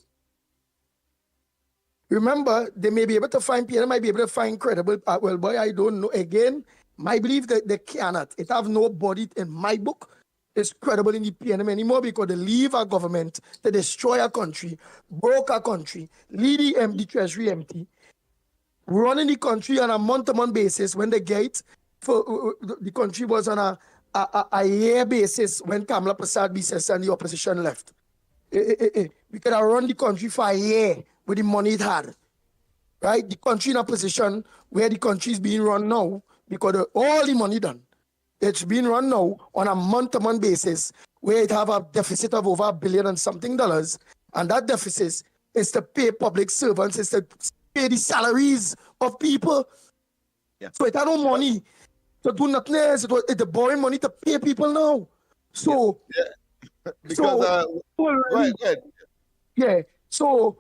remember they may be able to find PNM, might be able to find credible. Well, boy, I don't know. Again, my belief that they cannot. It have nobody in my book is credible in the PNM anymore because they leave our government to destroy our country, broke our country, leave the treasury empty, running the country on a month-to-month basis when the gate for the country was on a year basis when Kamala Prasad BCS and the opposition left. We could have run the country for a year with the money it had. Right? The country in a position where the country is being run now because of all the money done. It's being run now on a month-to-month basis where it have a deficit of over $1 billion and something, and that deficit is to pay public servants, is to pay the salaries of people. Yeah. So it had no money to do nothing else. It's borrowing money to pay people now. So, Because right. Yeah. So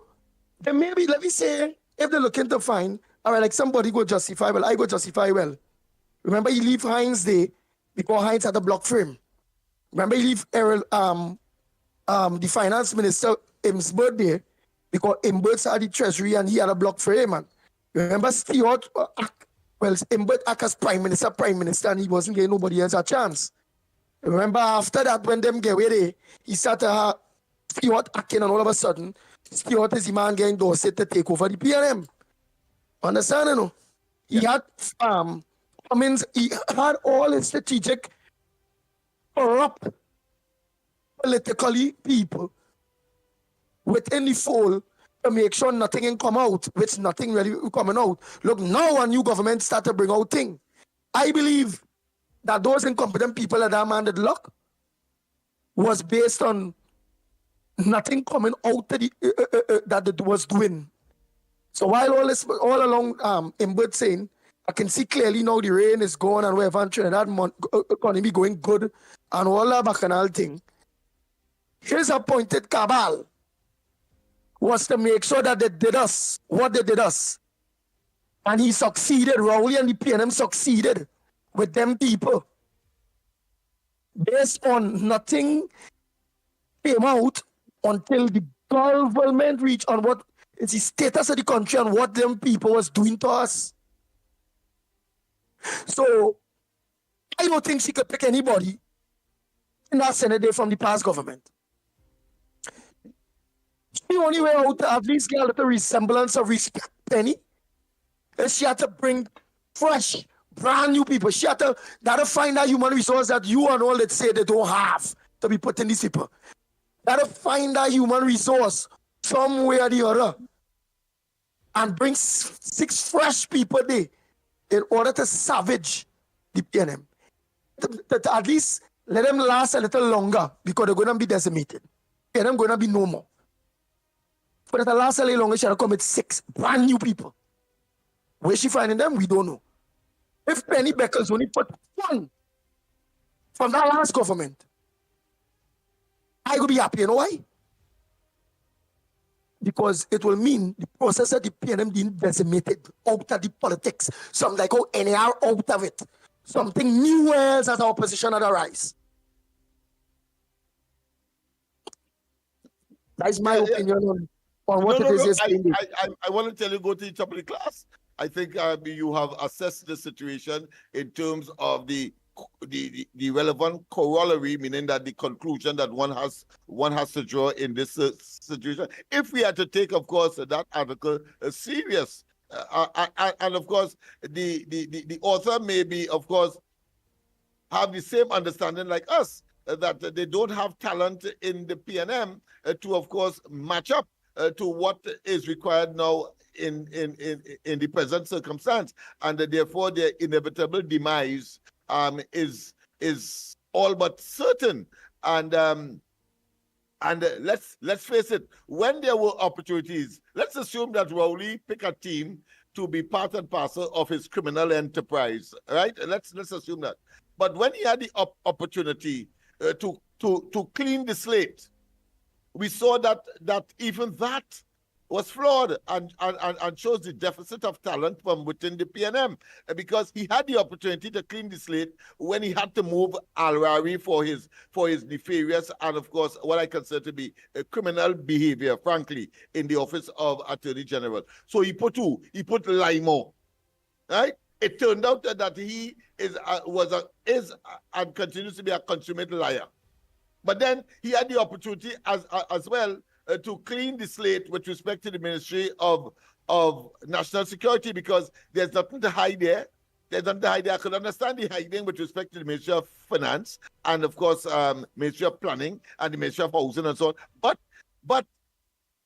then maybe let me say if they're looking to find, all right, like somebody go justify, well, I go justify well. Remember, he leave Hines Day because Hines had a block frame. Remember, he leave Errol, the finance minister, his birthday because Imbert had the treasury and he had a block frame. Man. Remember, Stewart, well, Imbert act as prime minister, and he wasn't getting nobody else a chance. Remember, after that, when them get away, he started Stewart acting, and all of a sudden, Stewart is the man getting Dorset to take over the PNM. Understand, you know? He had, he had all his strategic, corrupt, politically people within the fold to make sure nothing can come out, which nothing really coming out. Look, now a new government start to bring out things. I believe that those incompetent people that man did luck was based on nothing coming out to the, that it was doing. So while all along Imbert saying, I can see clearly now the rain is gone and wherever Trinidad economy going good and all that bacchanal thing. His appointed cabal was to make sure that they did us what they did us. And he succeeded. Rowley and the PNM succeeded with them people. Based on nothing came out until the government reached on what is the status of the country and what them people was doing to us. So I don't think she could pick anybody in that Senate day from the past government. The only way out to at least get a little resemblance of respect, Penny, is she had to bring fresh, brand new people. She had to find that human resource that you and all that say they don't have to be put in these people. Gotta find that human resource somewhere or the other and bring 6 fresh people there in order to savage the PNM. To at least let them last a little longer because they're going to be decimated. PNM going to be no more. For that last a little longer, she had to come with 6 brand new people. Where she finding them, we don't know. If Penny Beckles only put 1 from that last government, I will be happy. You know why? Because it will mean the process of the PNM being decimated out of the politics. Something like NAR out of it. Something new else as our opposition at arise. That's my opinion on what it is. I want to tell you, go to the top of the class. I think you have assessed the situation in terms of the the relevant corollary, meaning that the conclusion that one has to draw in this situation. If we had to take, of course, that article serious, and of course, the author may be, of course, have the same understanding like us, that they don't have talent in the PNM to, of course, match up to what is required now in the present circumstance, and therefore their inevitable demise is all but certain. And let's face it, when there were opportunities, let's assume that Rowley picked a team to be part and parcel of his criminal enterprise, right? Let's assume that. But when he had the opportunity to clean the slate, we saw that even that was flawed and shows the deficit of talent from within the PNM, because he had the opportunity to clean the slate when he had to move Al-Rari for his nefarious and, of course, what I consider to be criminal behavior, frankly, in the office of Attorney General. So he put who? He put Limo, right? It turned out that he is and continues to be a consummate liar. But then he had the opportunity as well to clean the slate with respect to the Ministry of National Security, because there's nothing to hide there. There's nothing to hide there. I could understand the hiding with respect to the Ministry of Finance and, of course, Ministry of Planning and the Ministry of Housing and so on. But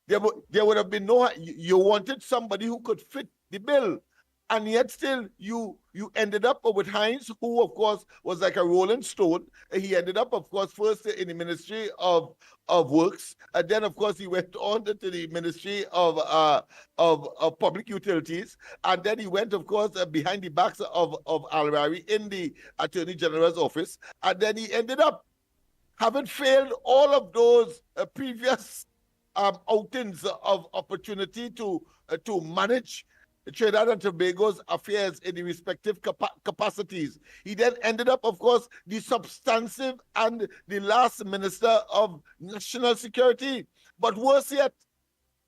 there would have been no. You wanted somebody who could fit the bill. And yet still you ended up with Hines, who, of course, was like a rolling stone. He ended up, of course, first in the Ministry of Works. And then, of course, he went on to the Ministry of Public Utilities. And then he went, of course, behind the backs of Al-Rari in the Attorney General's office. And then he ended up having failed all of those previous outings of opportunity to manage Trinidad and Tobago's affairs in the respective capacities. He then ended up, of course, the substantive and the last Minister of National Security. But worse yet,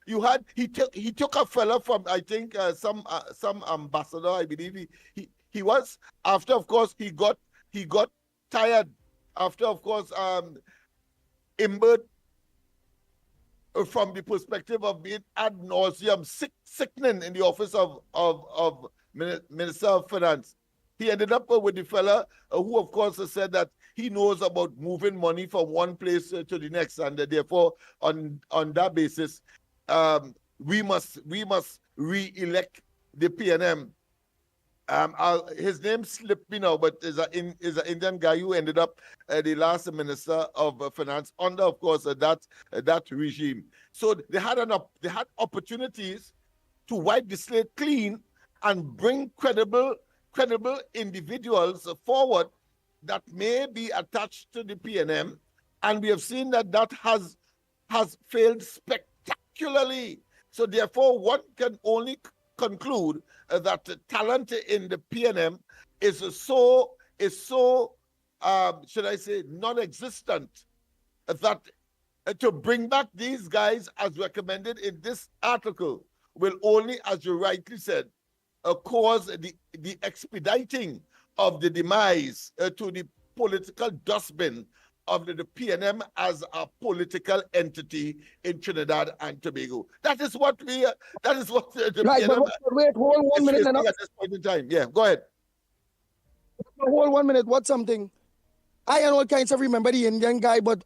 he took a fella from, I think, some ambassador, I believe he was. After, of course, he got tired. After, of course, Imbert, from the perspective of being ad nauseum sickening in the office of Minister of Finance. He ended up with the fella who, of course, said that he knows about moving money from one place to the next, and therefore, on that basis, we must re-elect the PNM. His name slipped me now, but is an Indian guy who ended up the last Minister of Finance under, of course, that regime. So they had opportunities to wipe the slate clean and bring credible individuals forward that may be attached to the PNM, and we have seen that has failed spectacularly. So therefore, one can only conclude that talent in the PNM is so should I say, non-existent, that to bring back these guys as recommended in this article will only, as you rightly said, cause the expediting of the demise to the political dustbin of the PNM as a political entity in Trinidad and Tobago. That is what the right, PNM but wait, hold 1 minute. at this point in time. Yeah, go ahead. Hold 1 minute. What's something? I and all kinds of remember the Indian guy, but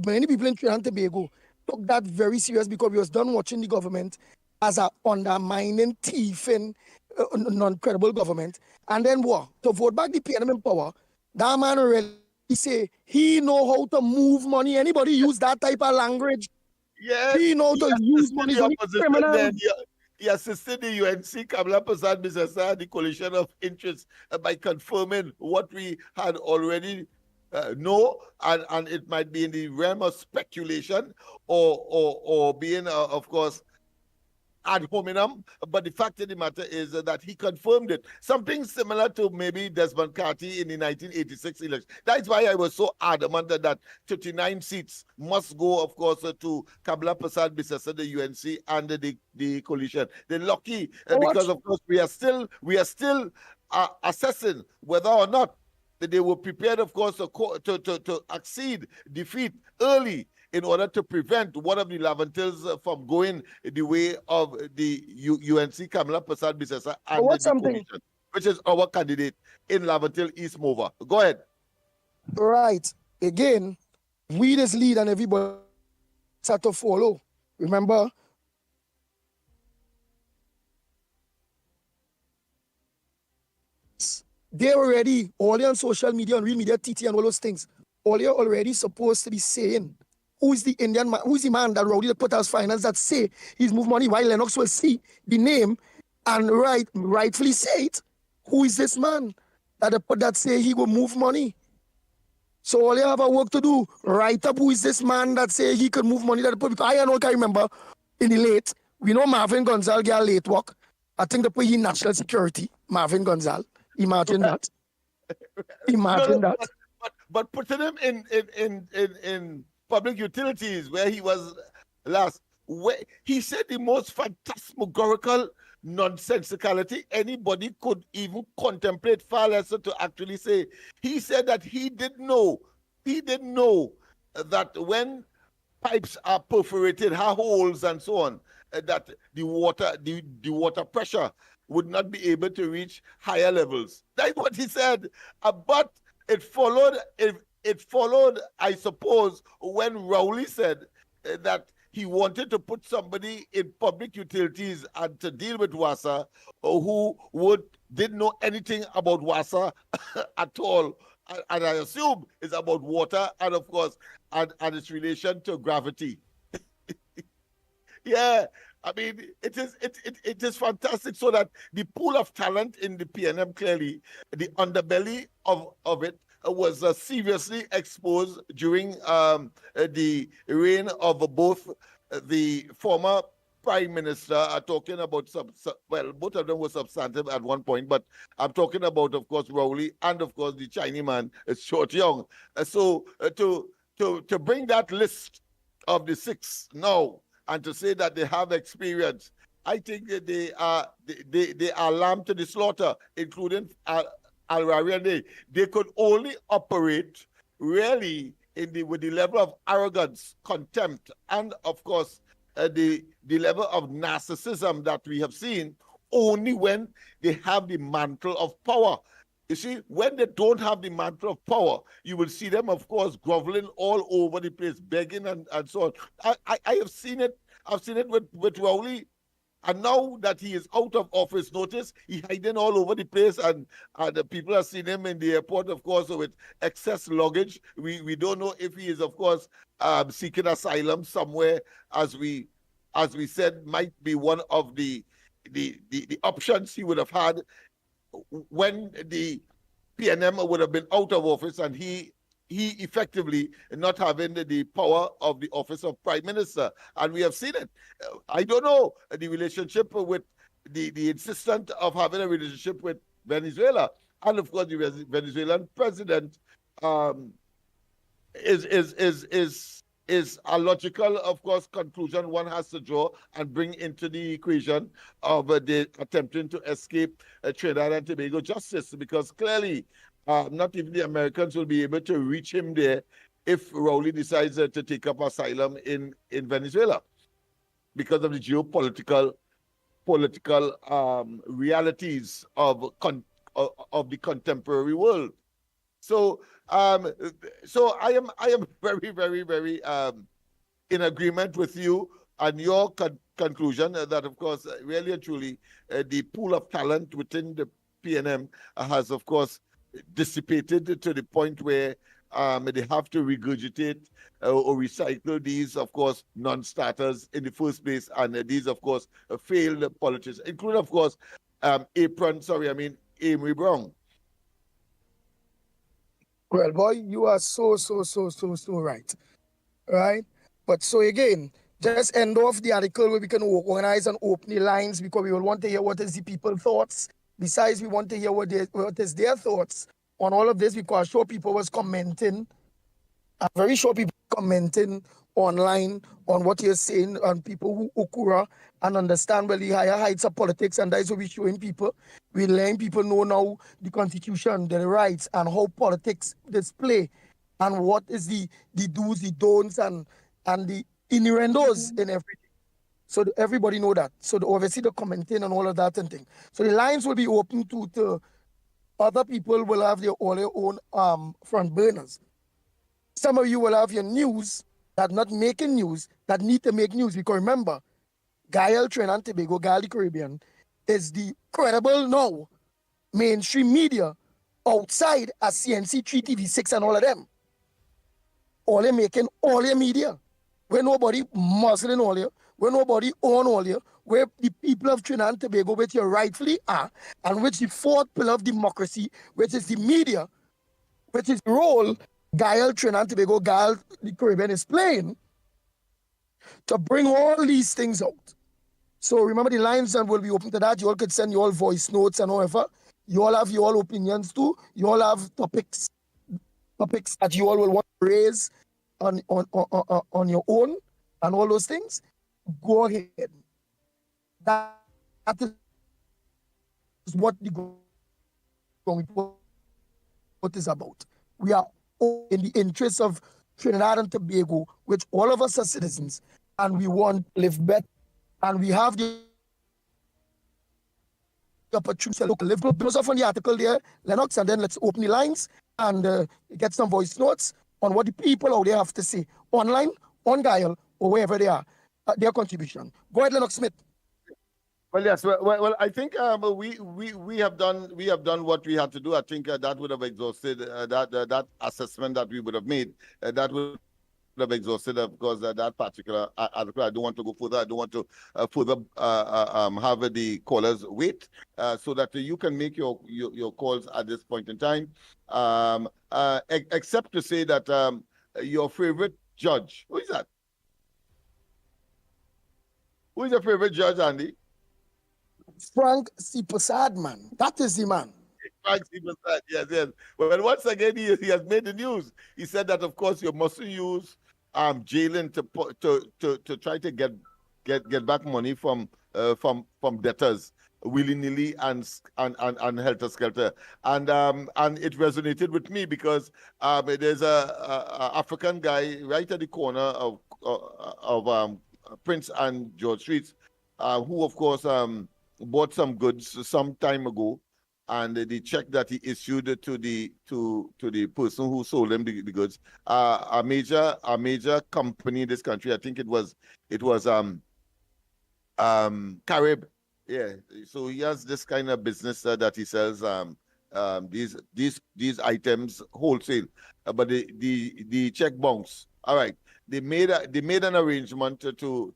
many people in Trinidad and Tobago took that very serious because we was done watching the government as a undermining, thieving, non-credible government. And then what? To vote back the PNM in power, that man really say he know how to move money. Anybody use that type of language? Yeah, he know to use money for criminal. He assisted the UNC Kamala Prasad Misesa, the coalition of interests, by confirming what we had already know, and it might be in the realm of speculation or being, of course, ad hominem, but the fact of the matter is that he confirmed it. Something similar to maybe Desmond Carty in the 1986 election. That's why I was so adamant that 39 seats must go, of course, to Kamala Prasad Misesa, the UNC, and the coalition. They're lucky because, of course, we are still assessing whether or not that they were prepared, of course, to accede defeat early in order to prevent one of the Laventils from going the way of the UNC Kamala Prasad Bisesa and what's the something? coalition, which is our candidate in Laventil East Mova. Go ahead. Right. Again, we just lead and everybody start to follow. Remember? They're already, all on social media, on real media, TT and all those things, all you're already supposed to be saying, who is the Indian man, who is the man that Rowdy that put us finance that say he's moved money, while Lennox will see the name and rightfully say it. Who is this man that say he will move money? So all you have a work to do, write up who is this man that say he can move money that because I know can remember in the late, we know Marvin Gonzal get late work. I think they put in national security, Marvin Gonzal. Imagine that. Imagine that. But putting him in public utilities where he was last, where he said the most phantasmagorical nonsensicality anybody could even contemplate, far less to actually say. He said that he didn't know that when pipes are perforated, have holes and so on, that the water pressure would not be able to reach higher levels. That's what he said. But it followed, I suppose, when Rowley said that he wanted to put somebody in public utilities and to deal with WASA who didn't know anything about WASA at all. And I assume it's about water and, of course, and its relation to gravity. Yeah. I mean, it is fantastic. So that the pool of talent in the PNM, clearly, the underbelly of it was seriously exposed during the reign of both the former prime minister. Talking about both of them were substantive at one point, but I'm talking about, of course, Rowley and, of course, the Chinese man, Short Young. So to bring that list of the six now, and to say that they have experience, I think that they are lamb to the slaughter, including Al-Rari. They could only operate really with the level of arrogance, contempt, and of course the level of narcissism that we have seen only when they have the mantle of power. You see, when they don't have the mantle of power, you will see them, of course, groveling all over the place, begging and so on. I have seen it. I've seen it with Rowley. And now that he is out of office, notice he's hiding all over the place, and the people have seen him in the airport, of course, with excess luggage. We don't know if he is, of course, seeking asylum somewhere, as we said, might be one of the options he would have had when the PNM would have been out of office and he effectively not having the power of the office of prime minister. And we have seen it. I don't know the relationship with the insistence of having a relationship with Venezuela. And of course, the Venezuelan president is a logical, of course, conclusion one has to draw and bring into the equation of the attempting to escape Trinidad and Tobago justice, because clearly not even the Americans will be able to reach him there if Rowley decides to take up asylum in Venezuela because of the geopolitical realities of the contemporary world. So I am very, very, very in agreement with you and your conclusion that, of course, really and truly, the pool of talent within the PNM has, of course, dissipated to the point where they have to regurgitate or recycle these, of course, non-starters in the first place, and these, of course, failed politicians, including, of course, Amory Brown. Well, boy, you are so right. Right? But so again, just end off the article where we can organize and open the lines, because we will want to hear what is the people's thoughts. Besides, we want to hear what is their thoughts on all of this, because I'm sure people was commenting. I'm very sure people commenting online on what you're saying, on people who okura and understand well the higher heights of politics, and that's what we're showing people. We letting people know now the constitution, the rights, and how politics display, and what is the do's, the don'ts, and the innuendos in everything. So everybody know that. So obviously the commenting and all of that and thing. So the lines will be open to other people will have all their own front burners. Some of you will have your news that not making news, that need to make news. Because remember, Gael, Trinidad and Tobago, Gael the Caribbean, is the credible now mainstream media outside as CNC, 3 TV, 6 and all of them. All they making all your media. Where nobody muzzling all you, where nobody own all you, where the people of Trinidad and Tobago, which you rightfully are, and which the fourth pillar of democracy, which is the media, which is the role Gael, Trinidad and Tobago, Gael, the Caribbean is playing to bring all these things out. So remember, the lines and will be open to that. You all could send your voice notes and whatever. You all have your opinions too. You all have topics that you all will want to raise on your own and all those things. Go ahead. That is what the going what is about. We are all in the interest of Trinidad and Tobago, which all of us are citizens, and we want to live better, and we have the opportunity to live. Close off on the article there, Lennox, and then let's open the lines and get some voice notes on what the people out there have to say online, on Gael, or wherever they are, their contribution. Go ahead, Lennox Smith. Well, yes. Well, I think we have done what we had to do. I think that would have exhausted that assessment that we would have made. That would have exhausted, of course, that particular article. I don't want to go further. I don't want to further have the callers wait, so that you can make your calls at this point in time. Except to say that your favorite judge. Who is that? Who is your favorite judge, Andy? Frank C. Prasad, man. That is the man. Frank C. Prasad, yes. Well, once again, he has made the news. He said that, of course, you mustn't use jailing to try to get back money from debtors willy-nilly and helter-skelter. And it resonated with me because there's a African guy right at the corner of Prince and George Streets, who, of course, bought some goods some time ago, and the check that he issued to the person who sold him the goods, a major company in this country, I think it was Carib, yeah. So he has this kind of business that he sells these items wholesale, but the check bounce. All right, they made an arrangement to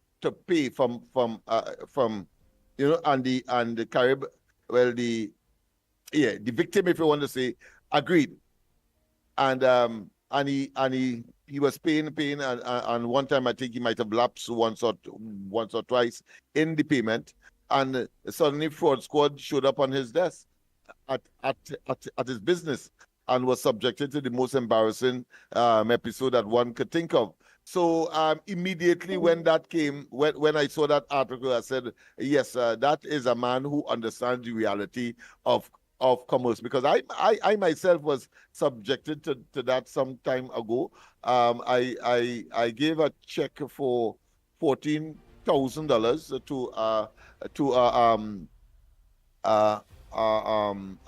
pay from and the Carib, well, the victim, if you want to say, agreed, and he was paying, and one time I think he might have lapsed once or twice in the payment, and suddenly fraud squad showed up on his desk at his business and was subjected to the most embarrassing episode that one could think of. So immediately when that came, when I saw that article, I said, yes, that is a man who understands the reality of commerce, because I myself was subjected to that some time ago. I gave a check for $14,000 to a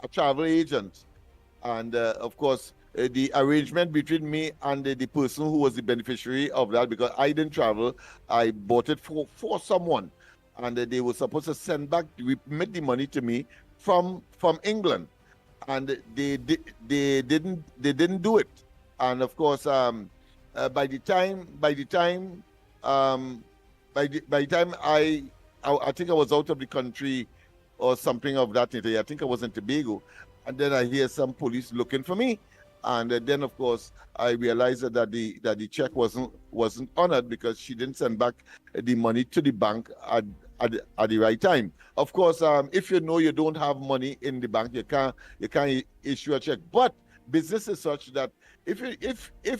travel agent, and of course, the arrangement between me and the person who was the beneficiary of that, because I didn't travel, I bought it for someone, and they were supposed to send back the money to me from England, and they didn't do it. And of course, by the time I think I was out of the country or something of that nature. I think I was in Tobago, and then I hear some police looking for me. And then, of course, I realized that the check wasn't honored because she didn't send back the money to the bank at the right time. Of course, if you know you don't have money in the bank, you can't issue a check. But business is such that if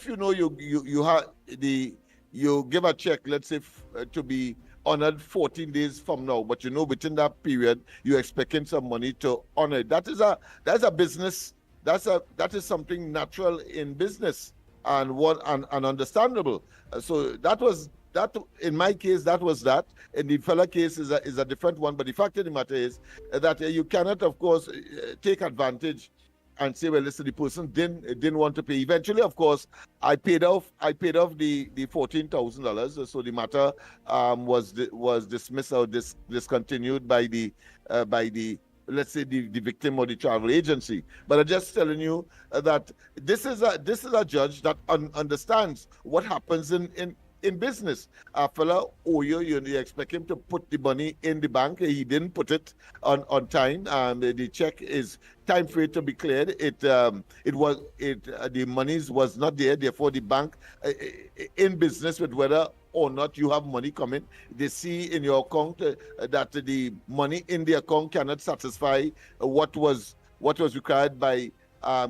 you know you have the you give a check, let's say, to be honored 14 days from now, but you know within that period you're expecting some money to honor it. That's a business. That is something natural in business and understandable. So that was that. In my case, that was that. In the fella case is a different one. But the fact of the matter is that you cannot, of course, take advantage and say, well, listen, the person didn't want to pay. Eventually, of course, I paid off the $14,000. So the matter was dismissed or discontinued by the let's say the victim or the travel agency. But I'm just telling you that this is a judge that understands what happens in business. A fella owe you expect him to put the money in the bank. He didn't put it on time, and the check is time for it to be cleared. The monies was not there. Therefore, the bank in business with whether or not you have money coming, they see in your account that the money in the account cannot satisfy what was required by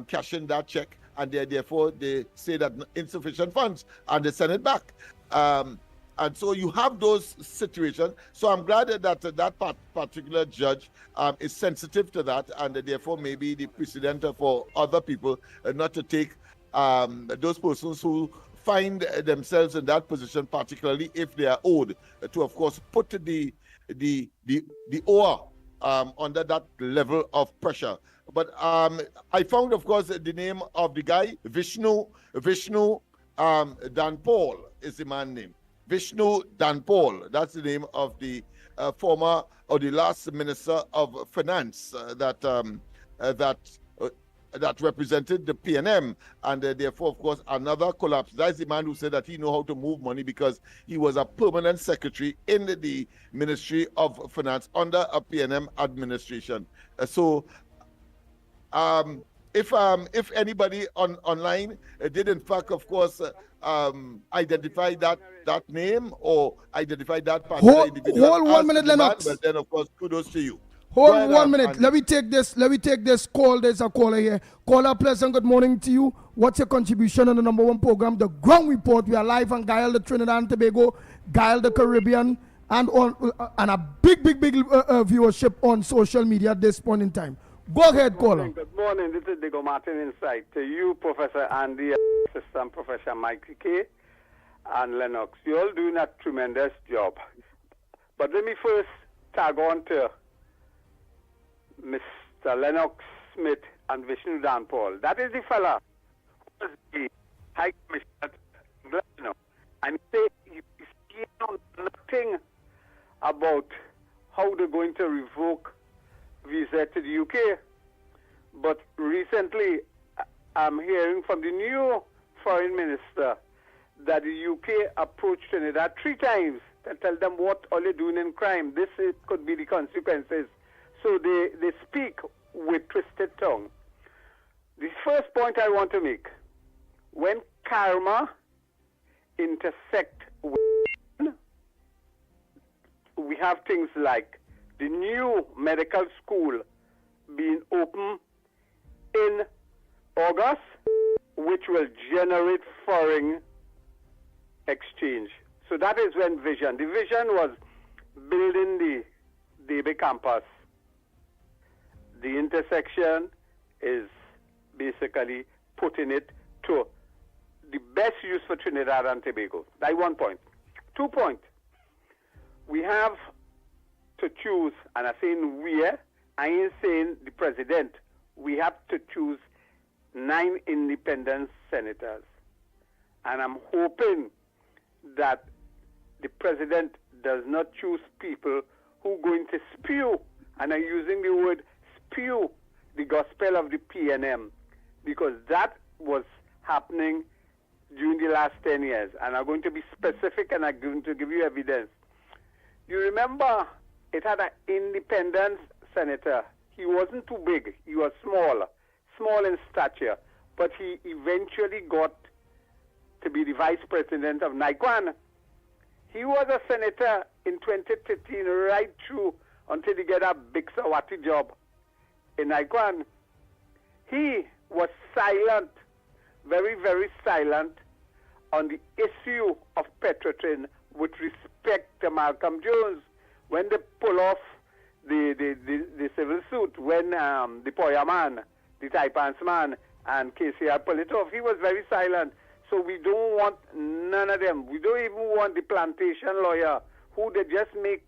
cashing that check, and therefore they say that insufficient funds, and they send it back. And so you have those situations. So I'm glad that particular judge is sensitive to that, and therefore maybe the precedent for other people not to take those persons who find themselves in that position, particularly if they are owed, to of course put the ower under that level of pressure. But I found, of course, the name of the guy, Vishnu Danpal is the man name. Vishnu Danpal, that's the name of the former or the last Minister of Finance that represented the PNM, and therefore, of course, another collapse. That's the man who said that he knew how to move money because he was a permanent secretary in the Ministry of Finance under a PNM administration. If anybody online did in fact, of course, identify that name or identify that particular individual, hold 1 minute, Lennox. Well, then of course, kudos to you. Hold 1 minute. Let me take this call. There's a caller here. Caller, pleasant good morning to you. What's your contribution on the #1 program, The Ground Report? We are live on Guile, the Trinidad and Tobago, Guile, the Caribbean, and a big viewership on social media at this point in time. Go ahead, caller. Good morning. This is Diego Martin Insight. To you, Professor Andy, Assistant Professor Mickie, and Lennox. You're all doing a tremendous job. But let me first tag on to Mr. Lennox Smith and Vishnu Danpal. That is the fella who was the High Commissioner, and he's know nothing about how they're going to revoke visa to the UK. But recently, I'm hearing from the new foreign minister that the UK approached Trinidad 3 times to tell them what all they're doing in crime. This could be the consequences. So they speak with twisted tongue. The first point I want to make, when karma intersect with, we have things like the new medical school being open in August, which will generate foreign exchange. So that is when the vision was building the DB campus. The intersection is basically putting it to the best use for Trinidad and Tobago. That's 1 point. 2 points. We have to choose, and I'm saying I ain't saying the president. We have to choose 9 independent senators. And I'm hoping that the president does not choose people who are going to spew, and I'm using the word spew, the gospel of the PNM, because that was happening during the last 10 years. And I'm going to be specific, and I'm going to give you evidence. You remember it had an independent senator. He wasn't too big. He was small in stature. But he eventually got to be the vice president of Naikwan. He was a senator in 2013 right through until he got a big Sawati job in Naikwan. He was silent, very, very silent on the issue of Petrotrin with respect to Malcolm Jones. When they pull off the civil suit, when the Poya man, the Thai pants man, and KCR pull it off, he was very silent. So we don't want none of them. We don't even want the plantation lawyer who they just make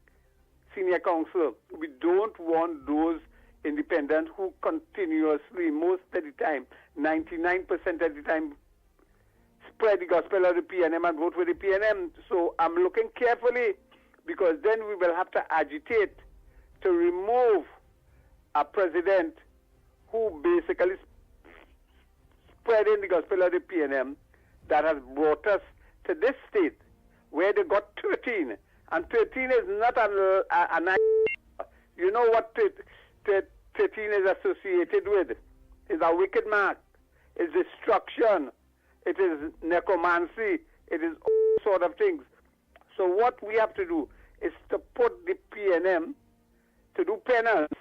senior counsel. We don't want those independents who continuously, most of the time, 99% of the time, spread the gospel of the PNM and vote with the PNM. So I'm looking carefully, because then we will have to agitate to remove a president who basically spreading the gospel of the PNM that has brought us to this state where they got 13. And 13 is not a nice. You know what 13 is associated with? It's a wicked mark. It's destruction. It is necromancy. It is all sort of things. So what we have to do is to put the PNM to do penance,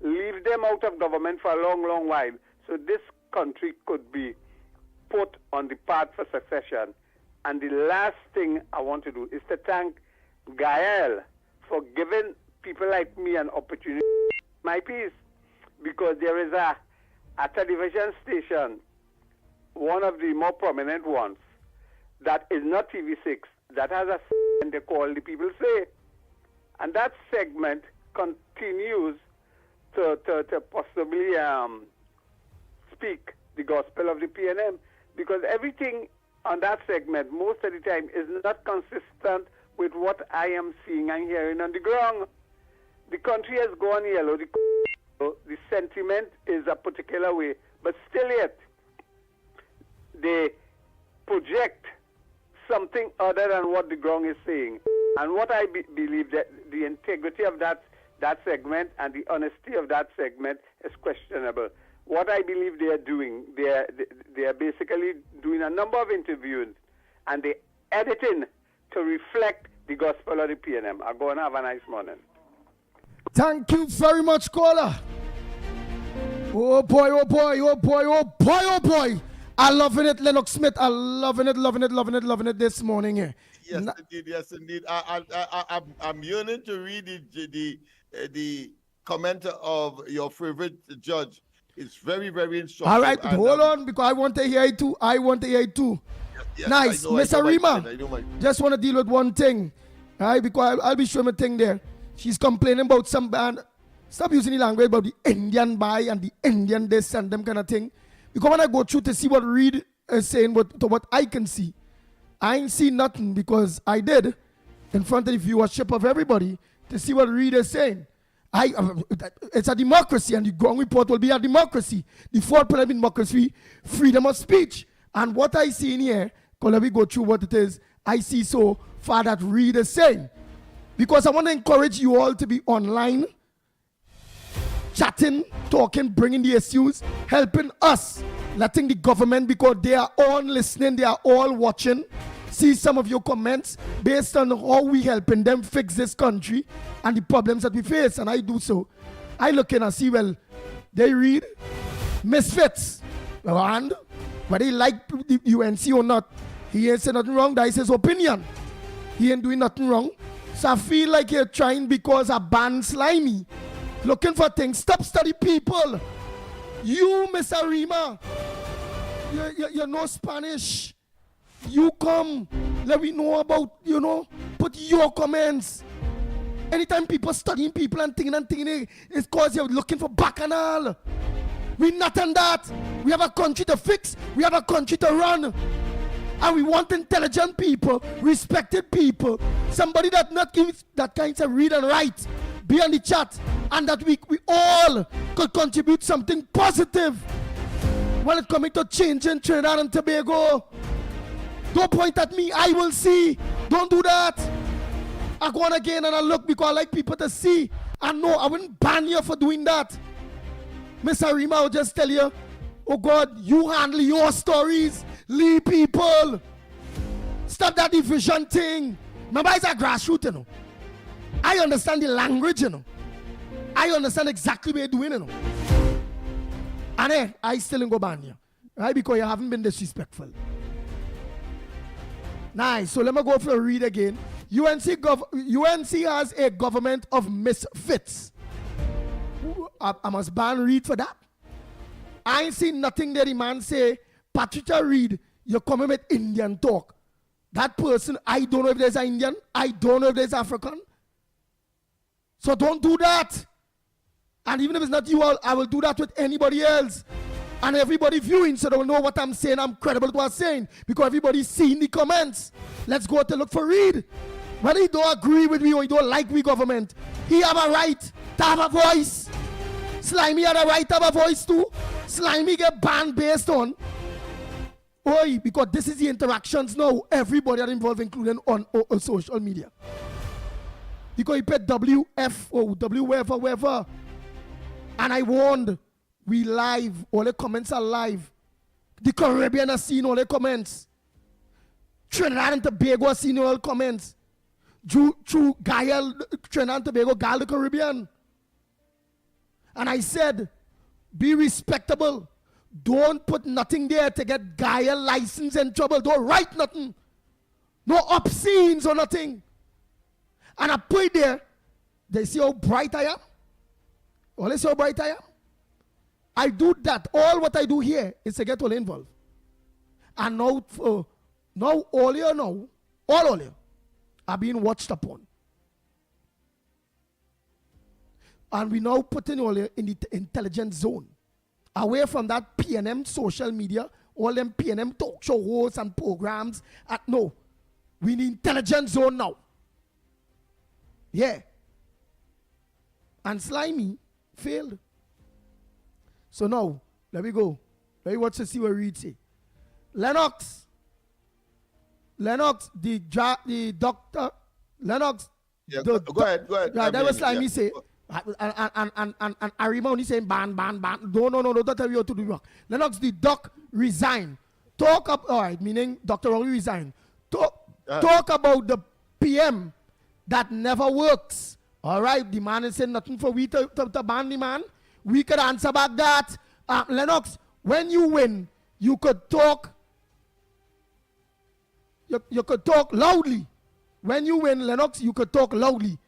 leave them out of government for a long, long while, so this country could be put on the path for succession. And the last thing I want to do is to thank Gael for giving people like me an opportunity to my piece, because there is a television station, one of the more prominent ones, that is not TV6, that has a segment they call The People Say. And that segment continues to possibly speak the gospel of the PNM, because everything on that segment most of the time is not consistent with what I am seeing and hearing on the ground. The country has gone yellow. The sentiment is a particular way, but still yet they project something other than what the ground is saying. And what I believe that the integrity of that segment and the honesty of that segment is questionable. What I believe they are doing, they are basically doing a number of interviews and they editing to reflect the gospel of the PNM. I'll go and have a nice morning. Thank you very much, caller. Oh boy, oh boy, oh boy, oh boy, oh boy. I'm loving it, Lennox Smith. I'm loving it this morning here. Yes, indeed. I'm yearning to read the comment of your favorite judge. It's very, very instructive. All right, hold on, because I want to hear it too. Yes, nice. Miss Arima, just want to deal with one thing. All right, because I'll be showing a thing there. She's complaining about some band. Stop using the language about the Indian buy and the Indian this and them kind of thing. Because when I go through to see what Reed is saying, to what I can see, I ain't see nothing, because I did in front of the viewership of everybody to see what Reed is saying. It's a democracy, and the ground report will be a democracy. The fourth pillar of democracy, freedom of speech. And what I see in here, let me go through what it is I see so far that Reed is saying. Because I want to encourage you all to be online, chatting, talking, bringing the issues, helping us, letting the government, because they are all listening, they are all watching, see some of your comments based on how we helping them fix this country and the problems that we face. And I do so. I look in and see, well, they read misfits. And whether he like the UNC or not, he ain't saying nothing wrong. That is his opinion. He ain't doing nothing wrong. So I feel like you're trying, because a band slimy, looking for things. Stop study people. You, Miss Arima, you know Spanish. You come, let me know about, put your comments. Anytime people studying people and thinking, it's because you're looking for bacchanal. We're not on that. We have a country to fix. We have a country to run. And we want intelligent people, respected people, somebody that not gives that kind of read and write, be on the chat, and that we all could contribute something positive when it coming to changing Trinidad and Tobago. Don't point at me, I will see. Don't do that. I go on again and I look, because I like people to see. And no, I wouldn't ban you for doing that. Miss Arima, I'll just tell you, oh God, you handle your stories. Leave people. Stop that division thing. Remember, it's a grassroots, I understand the language, I understand exactly what you're doing, And I still ain't go ban you. Right? Because you haven't been disrespectful. Nice. So let me go for a read again. UNC has a government of misfits. I must ban Reed for that. I ain't seen nothing there. The man say, Patricia Reed, you're coming with Indian talk. That person, I don't know if there's an Indian. I don't know if there's African. So don't do that. And even if it's not you all, I will do that with anybody else. And everybody viewing so they will know what I'm saying. I'm credible to what I'm saying. Because everybody's seeing the comments. Let's go to look for Reed. Whether you don't agree with me or you don't like we government, he have a right to have a voice. Slimy had a right to have a voice too. Slimy get banned based on. Oi, because this is the interactions now. Everybody are involved, including on social media. Because he paid WF or WF or whatever. And I warned, we live, all the comments are live. The Caribbean are seeing all the comments. Trinidad and Tobago are seeing all the comments. True Gael, Trinidad and Tobago, Gael the Caribbean. And I said, be respectable. Don't put nothing there to get Gael license in trouble. Don't write nothing. No obscenes or nothing. And I put it there. They see how bright I am. All they see how bright I am. I do that. All what I do here is to get all involved. And now, all you know, all you are being watched upon. And we now putting all in the intelligence zone. Away from that PNM social media, all them PNM talk show hosts and programs. No, we in the intelligence zone now. Yeah. And Slimy failed. So now, let me go. Let me watch to see what Reed say. Lennox, the doctor, Lennox. Yeah, go ahead. Yeah, that was Slimy say. And Arima only saying ban. No, don't tell you to do work. Lennox, the doc resign. Talk up, all right, meaning Dr. Rowley resign. Talk about the PM that never works. All right, the man is saying nothing for we to ban the man. We could answer back that. Lennox, when you win, you could talk. You could talk loudly. When you win, Lennox, you could talk loudly.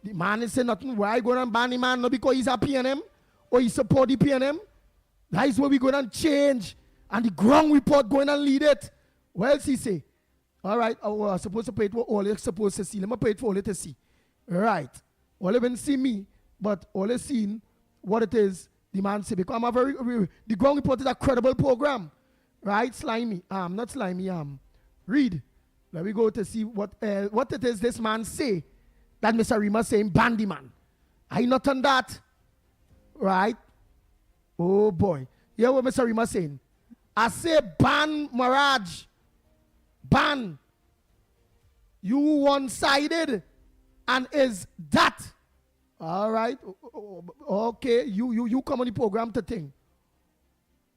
The man is saying nothing. Why going to ban the man? Not because he's a PNM or he support the PNM. That is where we going to change. And the ground report going to lead it. What else he say? All right, I was supposed to pay it for all you're supposed to see. Let me pay it for all you to see. Right. All you even see me, but all you seen what it is, the man say. Because the ground report is a credible program. Right, Slimy. Not Slimy, Read. Let me go to see what it is this man say. That Mr. Rima saying ban the man. I not on that. Right? Oh boy. Hear what Mr. Rima saying. I say ban Mirage. Ban. You one-sided. And is that. All right. Okay. You come on the program to think.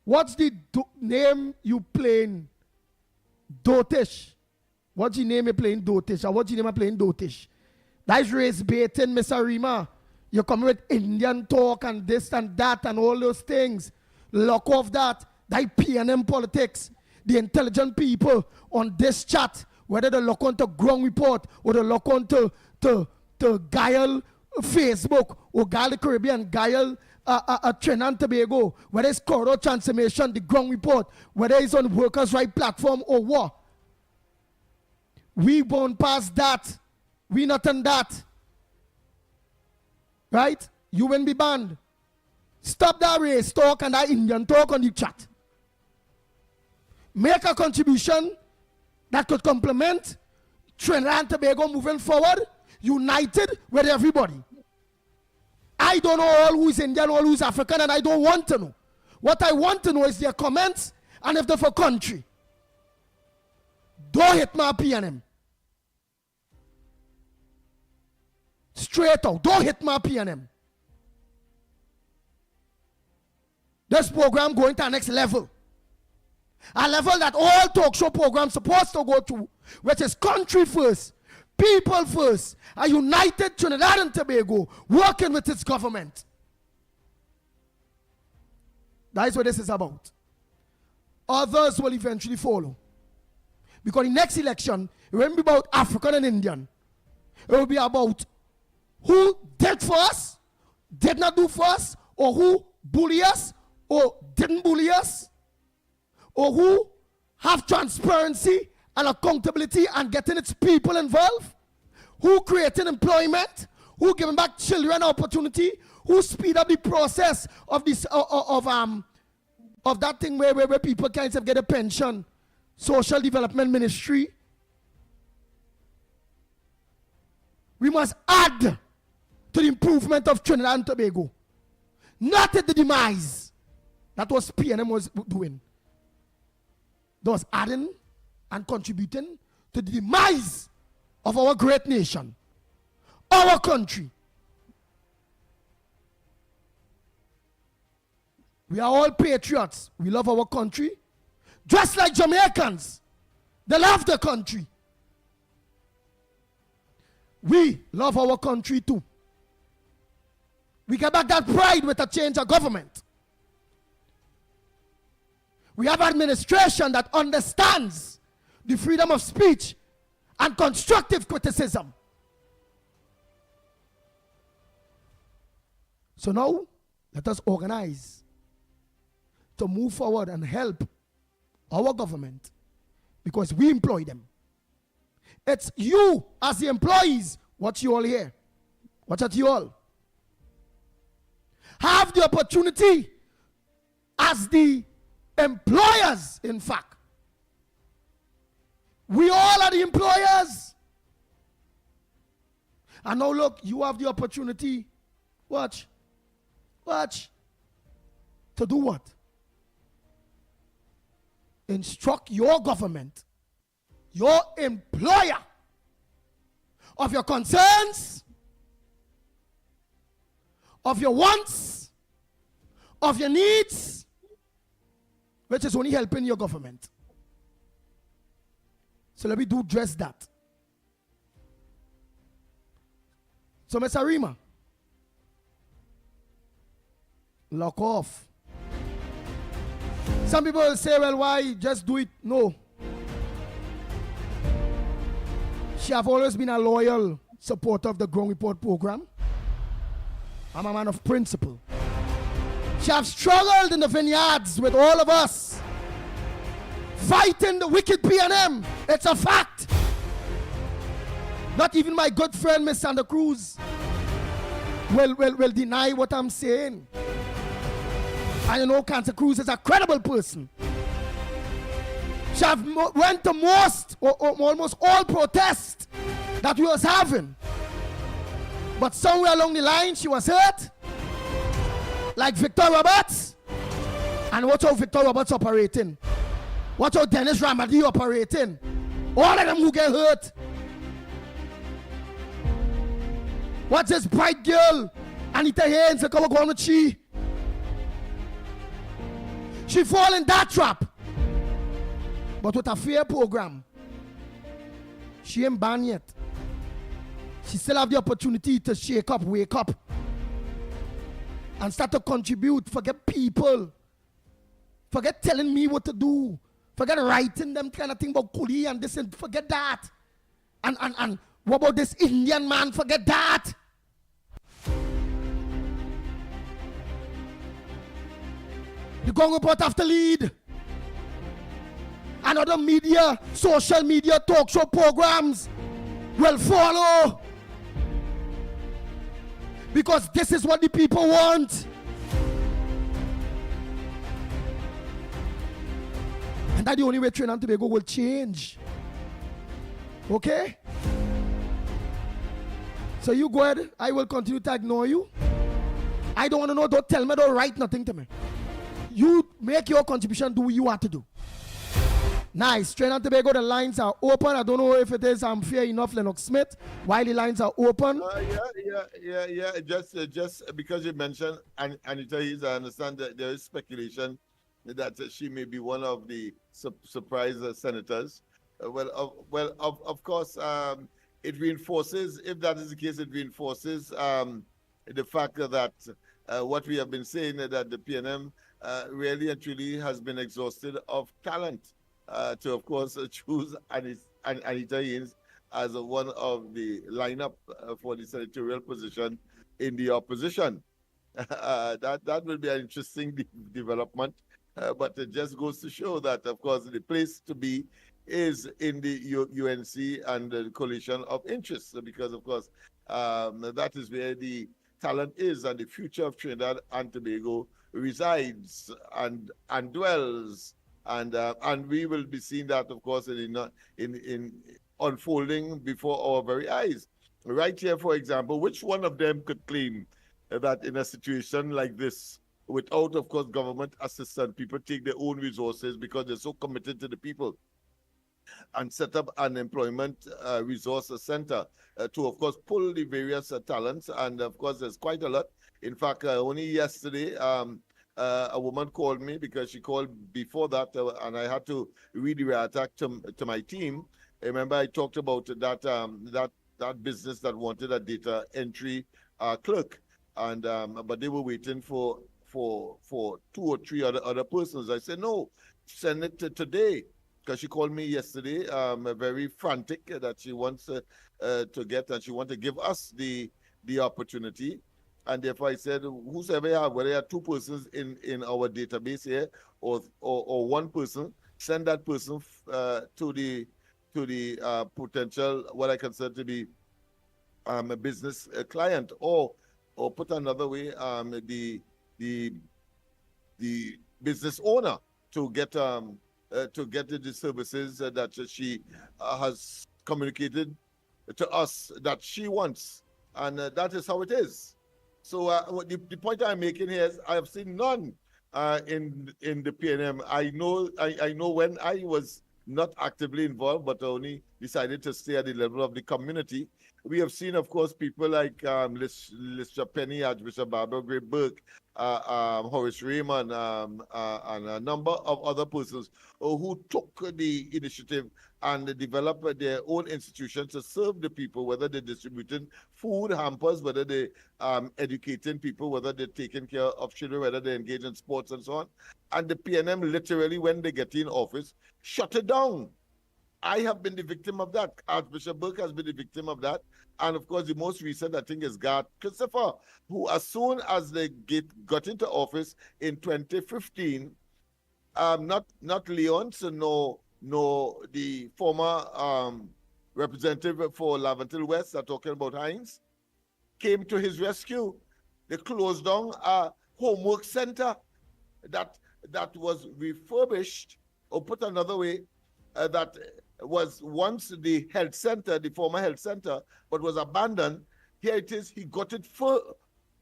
What's the name you playing? Dotish. What's the name you playing Dotish? Or what's the name you playing Dotish? That is race baiting, Mr. Rima. You come with Indian talk and this and that and all those things. Lock off that. That PNM politics. The intelligent people on this chat, whether they look onto ground report or they look onto Gael Facebook or Gael Caribbean, Gael Trinidad and Tobago, whether it's corridor transformation, the ground report, whether it's on workers' right platform or what. We won't pass that. We not on that. Right? You won't be banned. Stop that race talk and that Indian talk on the chat. Make a contribution that could complement Trinidad and Tobago moving forward, united with everybody. I don't know all who's Indian, all who's African, and I don't want to know. What I want to know is their comments and if they're for country. Don't hit my PNM. Straight out. Don't hit my PNM. This program going to the next level. A level that all talk show programs supposed to go to, which is country first, people first, a united Trinidad and Tobago working with its government. That is what this is about. Others will eventually follow. Because the next election, it won't be about African and Indian. It will be about who did for us, did not do for us, or who bully us, or didn't bully us, or who have transparency and accountability and getting its people involved, who created employment, who giving back children opportunity, who speed up the process of this of that thing where people kind of get a pension, social development ministry. We must add to the improvement of Trinidad and Tobago, not at the demise that was PNM was doing. That was adding and contributing to the demise of our great nation, our country. We are all patriots. We love our country. Just like Jamaicans, they love the country. We love our country too. We get back that pride with a change of government. We have administration that understands the freedom of speech and constructive criticism. So now, let us organize to move forward and help our government because we employ them. It's you as the employees, what you all hear. Watch at you all. Have the opportunity as the employers, in fact. We all are the employers. And now look, you have the opportunity, watch, to do what? Instruct your government, your employer, of your concerns, of your wants, of your needs, which is only helping your government. So let me do just that. So Mr. Rima, lock off. Some people will say, well, why just do it? No. She have always been a loyal supporter of the Ground Report program. I'm a man of principle. She have struggled in the vineyards with all of us, fighting the wicked PNM. It's a fact. Not even my good friend, Miss Santa Cruz, will deny what I'm saying. And you know, Santa Cruz is a credible person. She have went to most or almost all protests that we was having. But somewhere along the line, she was hurt. Like Victor Roberts. And watch how Victor Roberts operating. Watch how Dennis Ramadi operating. All of them who get hurt. Watch this bright girl, Anita Haynes, go on with she fall in that trap. But with a fair program, she ain't banned yet. She still have the opportunity to shake up, wake up, and start to contribute. Forget people. Forget telling me what to do. Forget writing them kind of thing about Kuli and this and forget that. And what about this Indian man? Forget that. The Ground Report have to lead. And other media, social media, talk show programs will follow. Because this is what the people want. And that's the only way Trinidad and Tobago will change. Okay? So you go ahead. I will continue to ignore you. I don't want to know. Don't tell me. Don't write nothing to me. You make your contribution. Do what you want to do. Nice. Trinidad and Tobago, the lines are open. I don't know if it is fair enough, Lennox Smith, while the lines are open. Yeah. Just because you mentioned Anita Hayes, I understand that there is speculation that she may be one of the surprise senators. Of course, it reinforces, if that is the case, it reinforces the fact that what we have been saying, that the PNM really and truly has been exhausted of talent. to, of course, choose Anita Haynes as one of the lineup for the senatorial position in the opposition. That will be an interesting development, but it just goes to show that, of course, the place to be is in the UNC and the coalition of interests, because, of course, that is where the talent is, and the future of Trinidad and Tobago resides and dwells, and we will be seeing that, of course, in unfolding before our very eyes. Right here, for example, which one of them could claim that in a situation like this, without, of course, government assistance, people take their own resources because they're so committed to the people, and set up an employment resource center to, of course, pull the various talents. And, of course, there's quite a lot. In fact, only yesterday, a woman called me because she called before that, and I had to redirect to my team. Remember, I talked about that business that wanted a data entry clerk, and but they were waiting for 2 or 3 other persons. I said, no, send it today. Because she called me yesterday, very frantic that she wants to get, and she wants to give us the opportunity. And therefore I said, whosoever you have, whether you have 2 persons in our database here or 1 person, send that person to the potential, what I consider to be a business client, or put another way, the business owner to get the services that she has communicated to us that she wants, and that is how it is. So the point I'm making here is I have seen none in the PNM. I know when I was not actively involved, but only decided to stay at the level of the community. We have seen, of course, people like Lister Penny, Archbishop Barbara Gray Burke, Horace Raymond, and a number of other persons who took the initiative and developed their own institutions to serve the people, whether they're distributing food hampers, whether they're educating people, whether they're taking care of children, whether they engage in sports and so on. And the PNM literally, when they get in office, shut it down. I have been the victim of that. Archbishop Burke has been the victim of that. And of course, the most recent, I think, is Garth Christopher, who, as soon as they got into office in 2015, not Leonce, nor the former representative for Laventille West, are talking about Hines, came to his rescue. They closed down a homework center that was refurbished, or put another way, that was once the health center, the former health center, but was abandoned. Here it is. He got it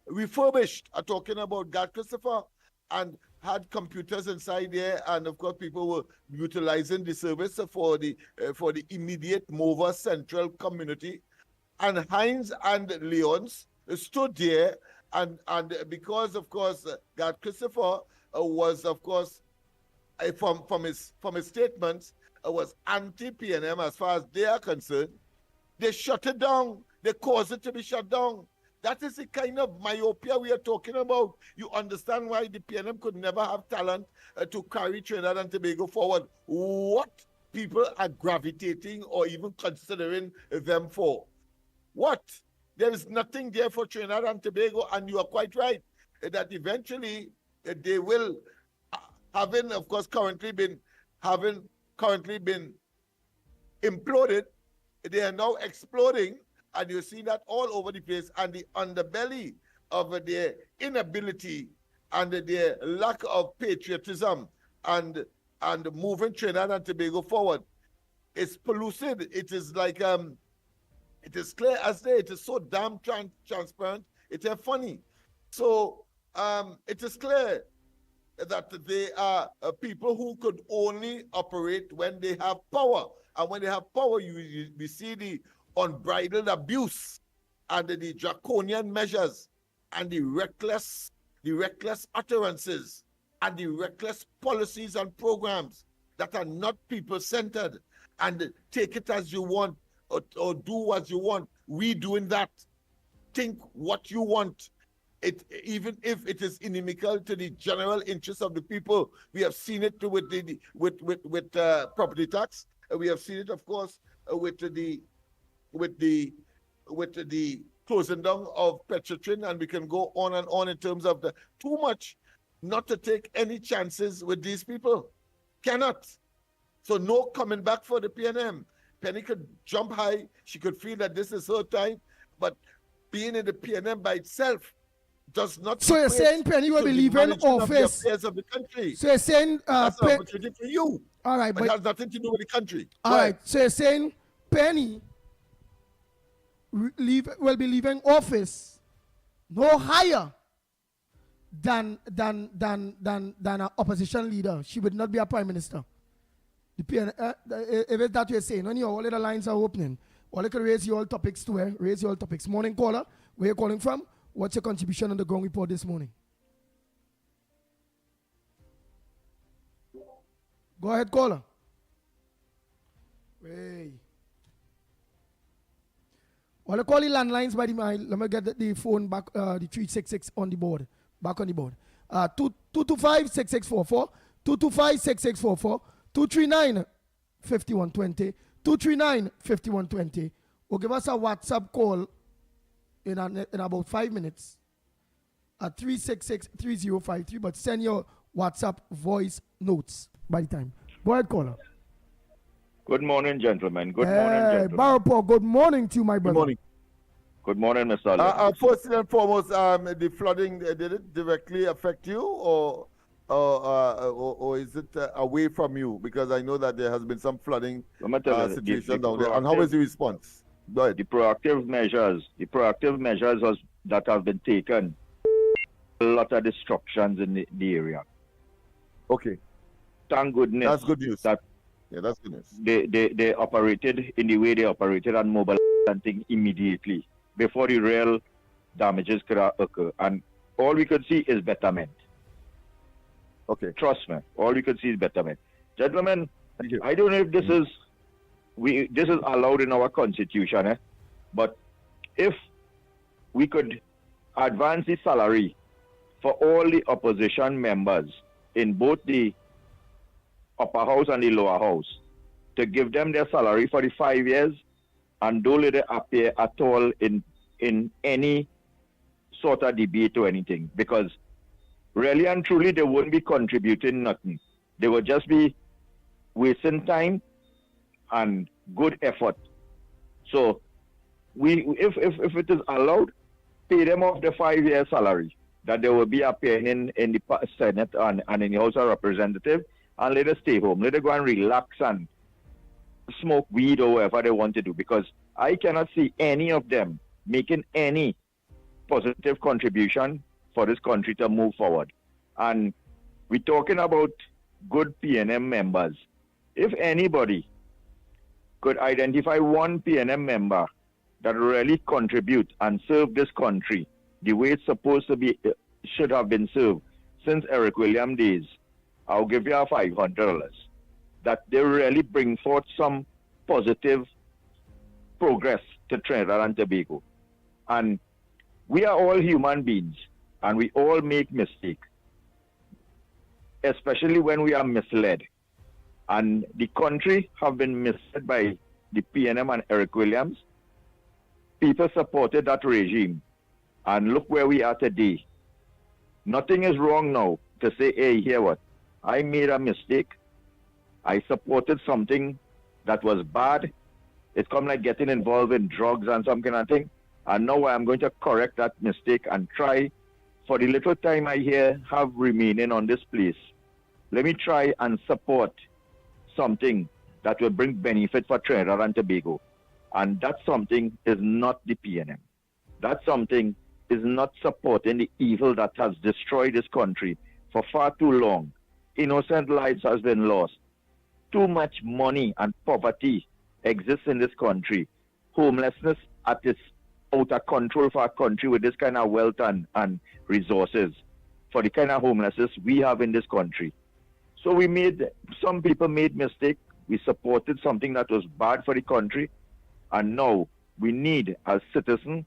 refurbished. I'm talking about Garth Christopher, and had computers inside there, and of course people were utilizing the service for the immediate Mova Central community. And Hines and Leonce stood there, and because, of course, Garth Christopher was, of course, from his statements, was anti-PNM as far as they are concerned, they shut it down. They caused it to be shut down. That is the kind of myopia we are talking about. You understand why the PNM could never have talent to carry Trinidad and Tobago forward. What people are gravitating or even considering them for. What? There is nothing there for Trinidad and Tobago, and you are quite right that eventually they will, having, of course, currently been imploded, they are now exploding, and you see that all over the place. And the underbelly of their inability and their lack of patriotism and moving Trinidad and Tobago forward is pellucid. It is like it is clear as day. It is so damn transparent. It is funny. So it is clear that they are people who could only operate when they have power. And when they have power, we see the unbridled abuse and the draconian measures and the reckless utterances and the reckless policies and programs that are not people-centered, and take it as you want or do as you want. We doing that. Think what you want. even if it is inimical to the general interest of the people. We have seen it with property tax. We have seen it, of course, with the closing down of Petrotrin, and we can go on and on in terms of the too much not to take any chances with these people. Cannot. So no coming back for the PNM. Penny could jump high. She could feel that this is her time, but being in the PNM by itself does not. So you're saying Penny will be leaving office? Of the country. So you're saying that's an opportunity for you. All right, but it has nothing to do with the country. All right. So you're saying Penny will be leaving office no higher than an opposition leader. She would not be a prime minister. The PN, if it's that you're saying, when all of the lines are opening, all you can raise your topics to her. Raise your topics. Morning caller, where you calling from? What's your contribution on the ground report this morning? Go ahead, caller. Hey. Well, I call the landlines by the mile. Let me get the phone back, the 366 on the board. Back on the board. 225-6644, 225-6644, 239-5120, 239-5120. Or give us a WhatsApp call in about 5 minutes at 366-3053. But send your WhatsApp voice notes by the time. Go ahead, caller. Good morning, gentlemen. Good morning, gentlemen. Barpo, good morning to you, my brother. Good morning. Good morning, Mr. First and foremost, the flooding, did it directly affect you, or is it away from you? Because I know that there has been some flooding situation down there. And how is the response? Go ahead. The proactive measures that have been taken, a lot of destructions in the area. Okay. Thank goodness. That's good news. That's good news. They operated in the way they operated and mobilized something immediately before the real damages could occur. And all we could see is betterment. Okay. Trust me. All we could see is betterment. Gentlemen, I don't know if this is allowed in our constitution, but if we could advance the salary for all the opposition members in both the upper house and the lower house, to give them their salary for the 5 years and don't let it appear at all in any sort of debate or anything, because really and truly they wouldn't be contributing nothing. They would just be wasting time and good effort. So if it is allowed, pay them off the 5-year salary that they will be appearing in the Senate and in the House of Representatives, and let them stay home. Let them go and relax and smoke weed or whatever they want to do, because I cannot see any of them making any positive contribution for this country to move forward. And we're talking about good PNM members. If anybody could identify one PNM member that really contribute and serve this country the way it's supposed to be, should have been served since Eric Williams days, I'll give you $500. That they really bring forth some positive progress to Trinidad and Tobago. And we are all human beings, and we all make mistakes, especially when we are misled. And the country have been misled by the PNM and Eric Williams. People supported that regime, and look where we are today. Nothing is wrong now to say, hey, hear what? I made a mistake. I supported something that was bad. It's come like getting involved in drugs and some kind of thing. And now I'm going to correct that mistake and try, for the little time I have remaining on this place, let me try and support something that will bring benefit for Trinidad and Tobago. And that something is not the PNM. That something is not supporting the evil that has destroyed this country for far too long. Innocent lives has been lost. Too much money and poverty exists in this country. Homelessness at its out of control for our country with this kind of wealth and resources for the kind of homelessness we have in this country. So some people made mistake. We supported something that was bad for the country. And now we need, as citizens,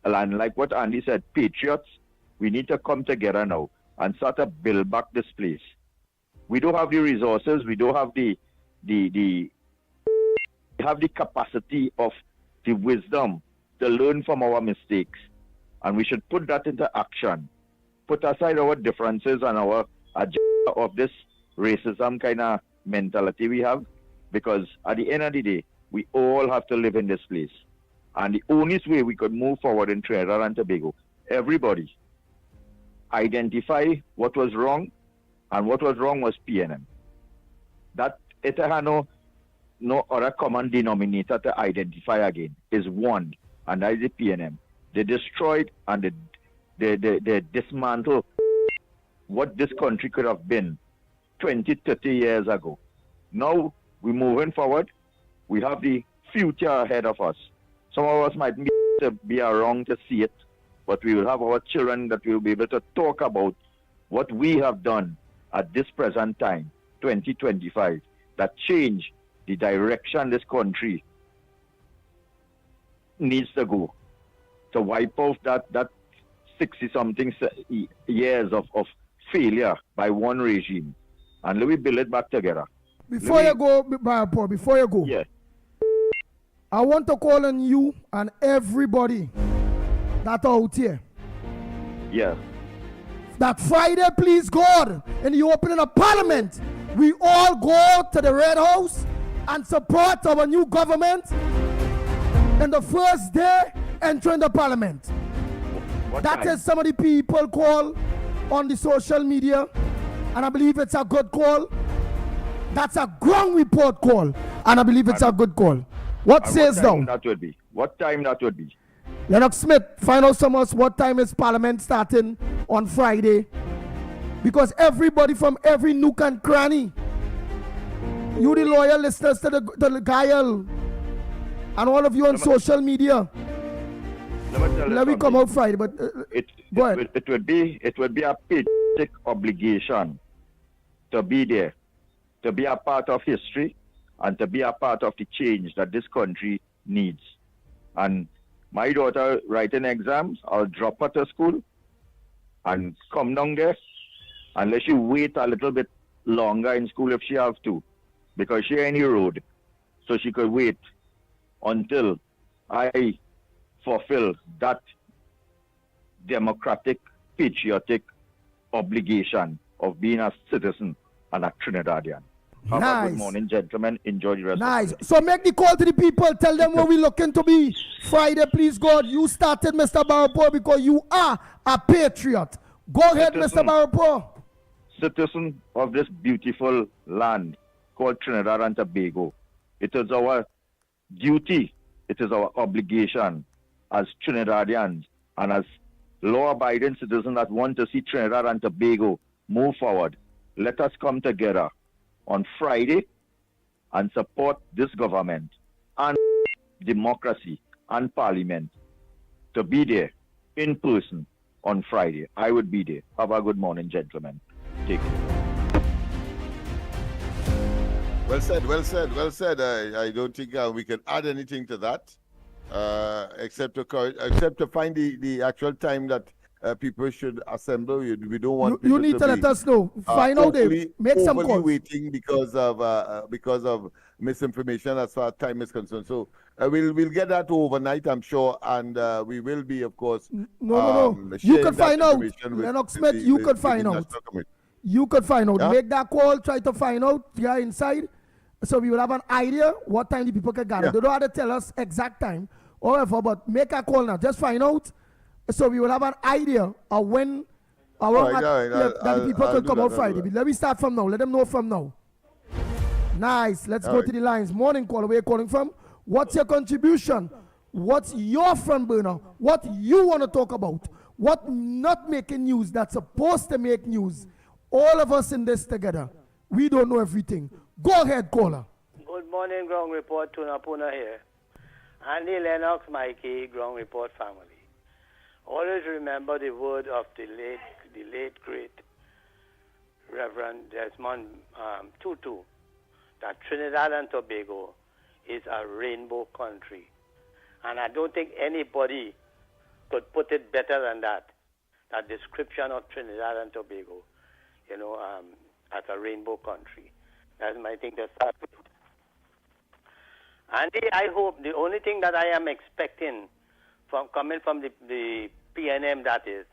and like what Andy said, patriots, we need to come together now and start to build back this place. We don't have the resources, we don't have we have the capacity of the wisdom to learn from our mistakes. And we should put that into action. Put aside our differences and our agenda of this racism kind of mentality we have, because at the end of the day, we all have to live in this place. And the only way we could move forward in Trinidad and Tobago, everybody identify what was wrong, and what was wrong was PNM. That it had no other common denominator to identify again. Is one, and that is the PNM. They destroyed and they dismantled what this country could have been 20, 30 years ago. Now we're moving forward. We have the future ahead of us. Some of us might be around to see it, but we will have our children that will be able to talk about what we have done at this present time, 2025, that change the direction this country needs to go, to wipe off that 60-something years of failure by one regime. And let me build it back together. Before you go, yeah. I want to call on you and everybody that out here. Yeah. That Friday, please God, in the opening of Parliament, we all go to the Red House and support our new government in the first day entering the Parliament. That is some of the people call on the social media, and I believe it's a good call. That's a ground report call, and I believe it's a good call. What says thou? What time that would be? Lennox Smith, find out from us what time is Parliament starting on Friday. Because everybody from every nook and cranny, you the loyal listeners to the Guile, and all of you on social media, let me come out Friday, but go ahead. It would be a patriotic obligation to be there, to be a part of history, and to be a part of the change that this country needs. And my daughter writing exams, I'll drop her to school and come down there, unless she wait a little bit longer in school if she have to, because she any road, so she could wait until I fulfill that democratic, patriotic obligation of being a citizen and a Trinidadian. Have a good morning, gentlemen. Enjoy the rest of the day. So make the call to the people. Tell them what we're looking to be. Friday, please, God. You started, Mr. Barrow, because you are a patriot. Go ahead, Mr. Barrow. Citizen of this beautiful land called Trinidad and Tobago. It is our duty, it is our obligation as Trinidadians and as law-abiding citizens that want to see Trinidad and Tobago move forward. Let us come together on Friday and support this government and democracy and parliament to be there in person on Friday. I would be there. Have a good morning, gentlemen. Take care. Well said. I don't think we can add anything to that, except to find the actual time that people should assemble. We don't want you need to let us know. Find out, make some calls. Waiting because of misinformation as far as time is concerned. So we'll get that overnight, I'm sure, and we will be, of course. No. You can find out. Lennox Smith, you could find out. You could find out. Yeah? Make that call. Try to find out. Yeah, inside. So we will have an idea what time the people can gather. They don't have to tell us exact time, however, but make a call now. Just find out. So we will have an idea of when the people can come out Friday. Let me start from now. Let them know from now. Nice. Let's go to the lines. Morning caller. Where are you calling from? What's your contribution? What's your front burner? What you want to talk about? What not making news that's supposed to make news? All of us in this together. We don't know everything. Go ahead, caller. Good morning, Ground Report. Tuna Puna here. Andy, Lennox, Mickie, Ground Report family. Always remember the word of the late great Reverend Desmond Tutu, that Trinidad and Tobago is a rainbow country. And I don't think anybody could put it better than that. that description of Trinidad and Tobago, as a rainbow country. That's my thing to start with. And I hope the only thing that I am expecting from coming from the PNM, that is,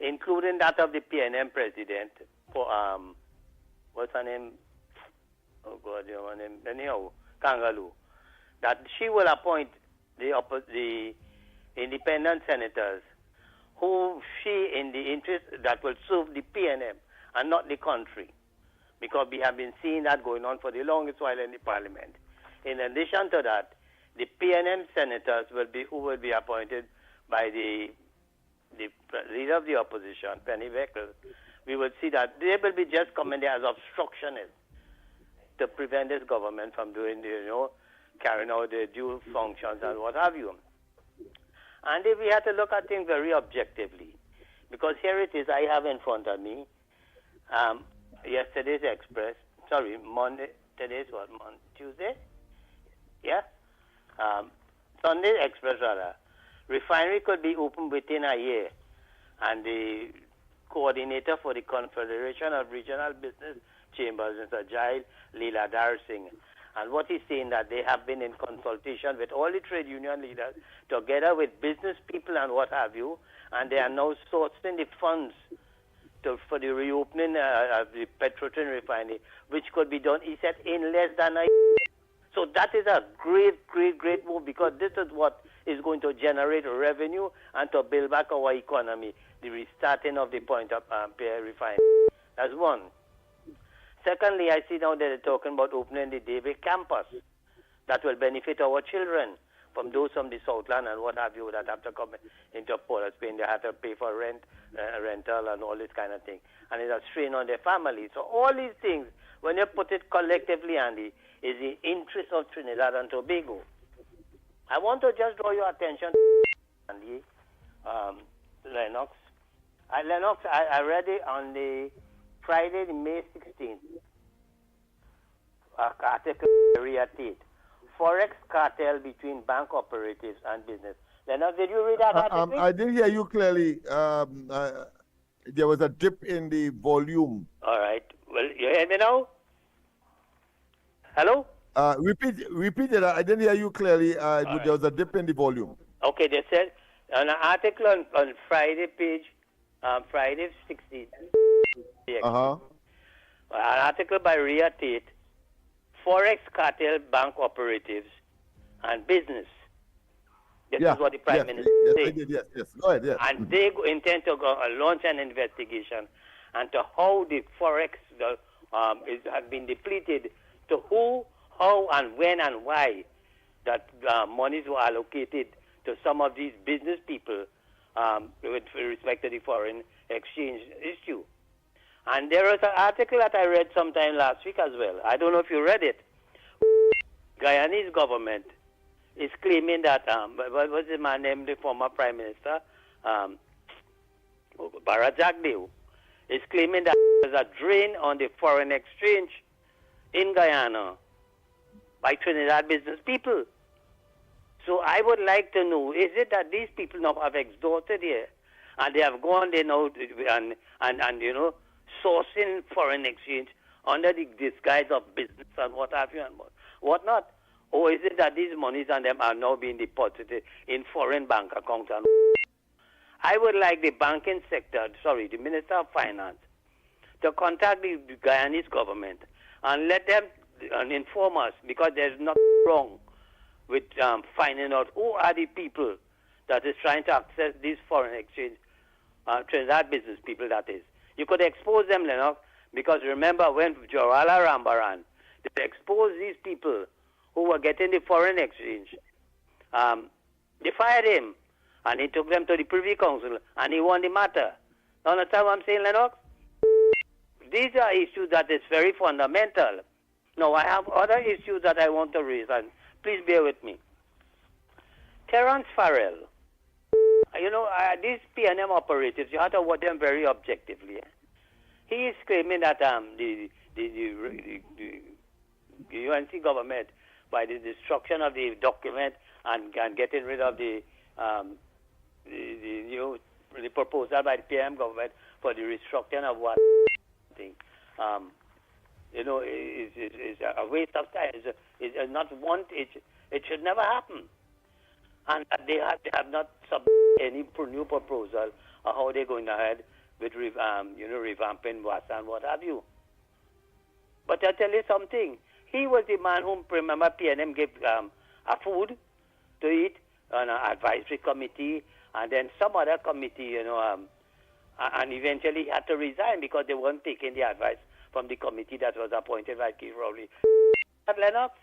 including that of the PNM president, for what's her name? Oh God, her name. Anyhow, Kangaloo, that she will appoint the independent senators who she in the interest that will serve the PNM and not the country, because we have been seeing that going on for the longest while in the parliament. In addition to that, the PNM senators will be appointed by the leader of the opposition, Penny Beckle. We will see that they will be just coming there as obstructionists to prevent this government from doing carrying out the due functions and what have you. And if we have to look at things very objectively, because here it is, I have in front of me yesterday's Express, Monday, today's what, Tuesday? Yeah? Sunday Express, rather. Refinery could be open within a year. And the coordinator for the Confederation of Regional Business Chambers, Mr. Jail Leeladhar Singh. And what he's saying that they have been in consultation with all the trade union leaders, together with business people and what have you, and they are now sourcing the funds for the reopening of the Petrotin refinery, which could be done, he said, in less than a year. So that is a great, great, great move, because this is what is going to generate revenue and to build back our economy, the restarting of the Point of Pierre refinery. That's one. Secondly, I see now that they're talking about opening the David campus. That will benefit our children from those from the Southland and what have you that have to come into Port of Spain. They have to pay for rental and all this kind of thing. And it's a strain on their family. So all these things, when you put it collectively, Andy, is the interest of Trinidad and Tobago. I want to just draw your attention to Andy, Lennox. Lennox, I read it on the Friday, May 16th, article Tate. Forex cartel between bank operatives and business. Lennox, did you read that article? I didn't hear you clearly. There was a dip in the volume. All right. Well, you hear me now? Hello? Repeat it. I didn't hear you clearly. There was a dip in the volume. Okay, they said an article on Friday page, Friday 16th. Uh-huh. An article by Tate, Forex cartel bank operatives and business. This is what the Prime Minister said. Yes. Go ahead, yes. And they intend to launch an investigation into how the Forex has been depleted, to who, how, and when and why that monies were allocated to some of these business people with respect to the foreign exchange issue. And there was an article that I read sometime last week as well. I don't know if you read it. Guyanese government is claiming that, what was his man named, the former Prime Minister, Bharat Jagdeo, is claiming that there's a drain on the foreign exchange in Guyana by Trinidad business people. So I would like to know, is it that these people now have exhausted here and they have gone there now and sourcing foreign exchange under the disguise of business and what have you and what not? Or is it that these monies and them are now being deposited in foreign bank accounts? And I would like the banking sector, the Minister of Finance, to contact the Guyanese government and let them inform us, because there's nothing wrong with finding out who are the people that is trying to access these foreign exchange, Trinidad business people, that is. You could expose them, Lennox, because remember when Jorala Rambaran, they exposed these people who were getting the foreign exchange. They fired him, and he took them to the Privy Council, and he won the matter. You understand what I'm saying, Lennox? These are issues that is very fundamental. Now, I have other issues that I want to raise, and please bear with me. Terence Farrell, these PNM operatives, you have to watch them very objectively. He is claiming that the UNC government, by the destruction of the document and getting rid of the new the proposal by the PM government for the restructuring of what thing, you know, is a waste of time. It's not want. It should never happen. And they have not submitted any new proposal on how they're going ahead with revamping WASA and what have you. But I tell you something. He was the man whom, remember, PNM gave a food to eat on an advisory committee, and then some other committee, you know, and eventually he had to resign because they weren't taking the advice from the committee that was appointed by Keith Rowley at Lennox.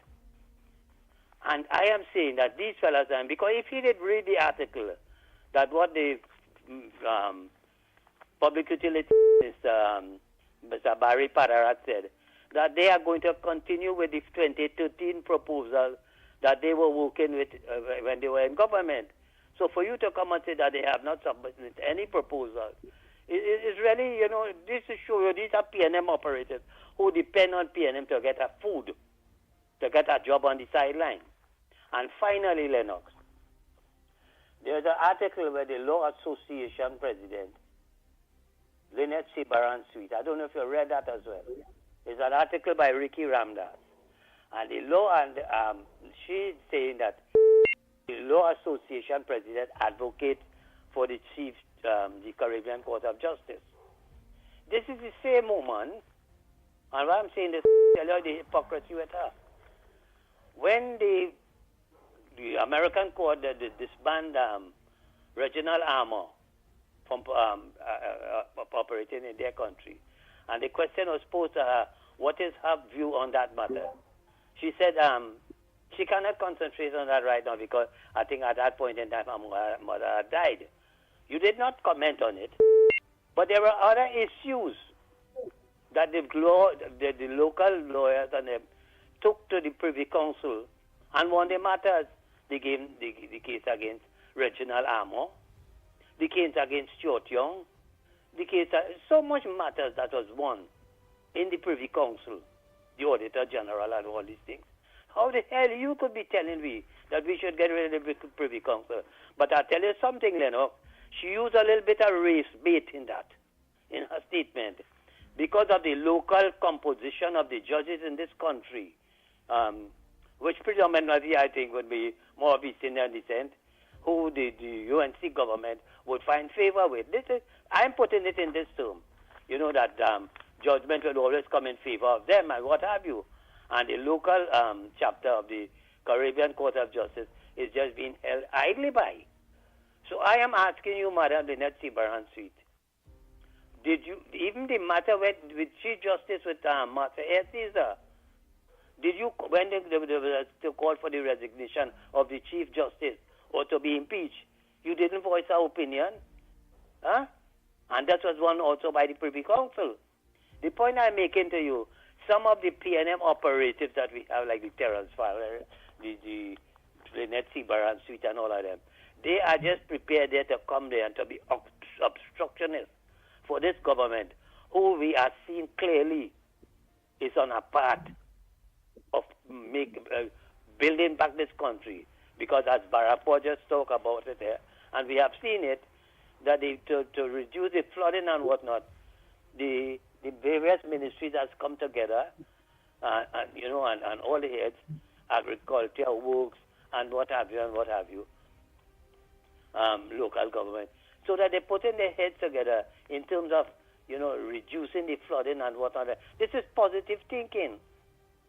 And I am saying that these fellas, because if he did read the article, that what the public utility Mr. Barry Padarat said, that they are going to continue with the 2013 proposal that they were working with when they were in government. So for you to come and say that they have not submitted any proposal, it's really, you know, this is show you these are PNM operators who depend on PNM to get a food, to get a job on the sideline. And finally, Lennox, there's an article where the Law Association president, Lynette Sibaran Sweet, I don't know if you read that as well. It's an article by Ricky Ramdas. And the law, and she's saying that the Law Association president advocates for the chief, the Caribbean Court of Justice. This is the same woman, and what I'm saying this, tell you the hypocrisy with her. When the American court disbanded Reginald Armour from operating in their country, and the question was posed to her, what is her view on that matter? She said she cannot concentrate on that right now because I think at that point in time her mother had died. You did not comment on it, but there were other issues that the local lawyers and them took to the Privy Council, and one of the matters, the case against Reginald Armour, the case against Stuart Young, the case, so much matters that was won in the Privy Council, the Auditor General and all these things. How the hell you could be telling me that we should get rid of the Privy Council? But I tell you something, Lennox, she used a little bit of race bait in that, in her statement, because of the local composition of the judges in this country, which predominantly I think would be more of East Indian descent, who the UNC government would find favor with. I'm putting it in this term. You know that judgment will always come in favor of them and what have you. And the local chapter of the Caribbean Court of Justice is just being held idly by. So I am asking you, Madam Lynette Sibaran Sweet, did you, even the matter with Chief Justice with Martha A. Caesar, did you, when they call for the resignation of the Chief Justice or to be impeached, you didn't voice our opinion? Huh? And that was one also by the Privy Council. The point I'm making to you, some of the PNM operatives that we have, like the Terrence Fowler, the Lynette Sibaran Sweet and all of them, they are just prepared there to come there and to be obstructionists for this government, who we are seeing clearly is on a path of building back this country. Because as Barapur just talked about it there, and we have seen it, that to reduce the flooding and whatnot, the various ministries has come together, and all the heads, agriculture, works, and what have you, local government, so that they put in their heads together in terms of, reducing the flooding and whatnot. This is positive thinking.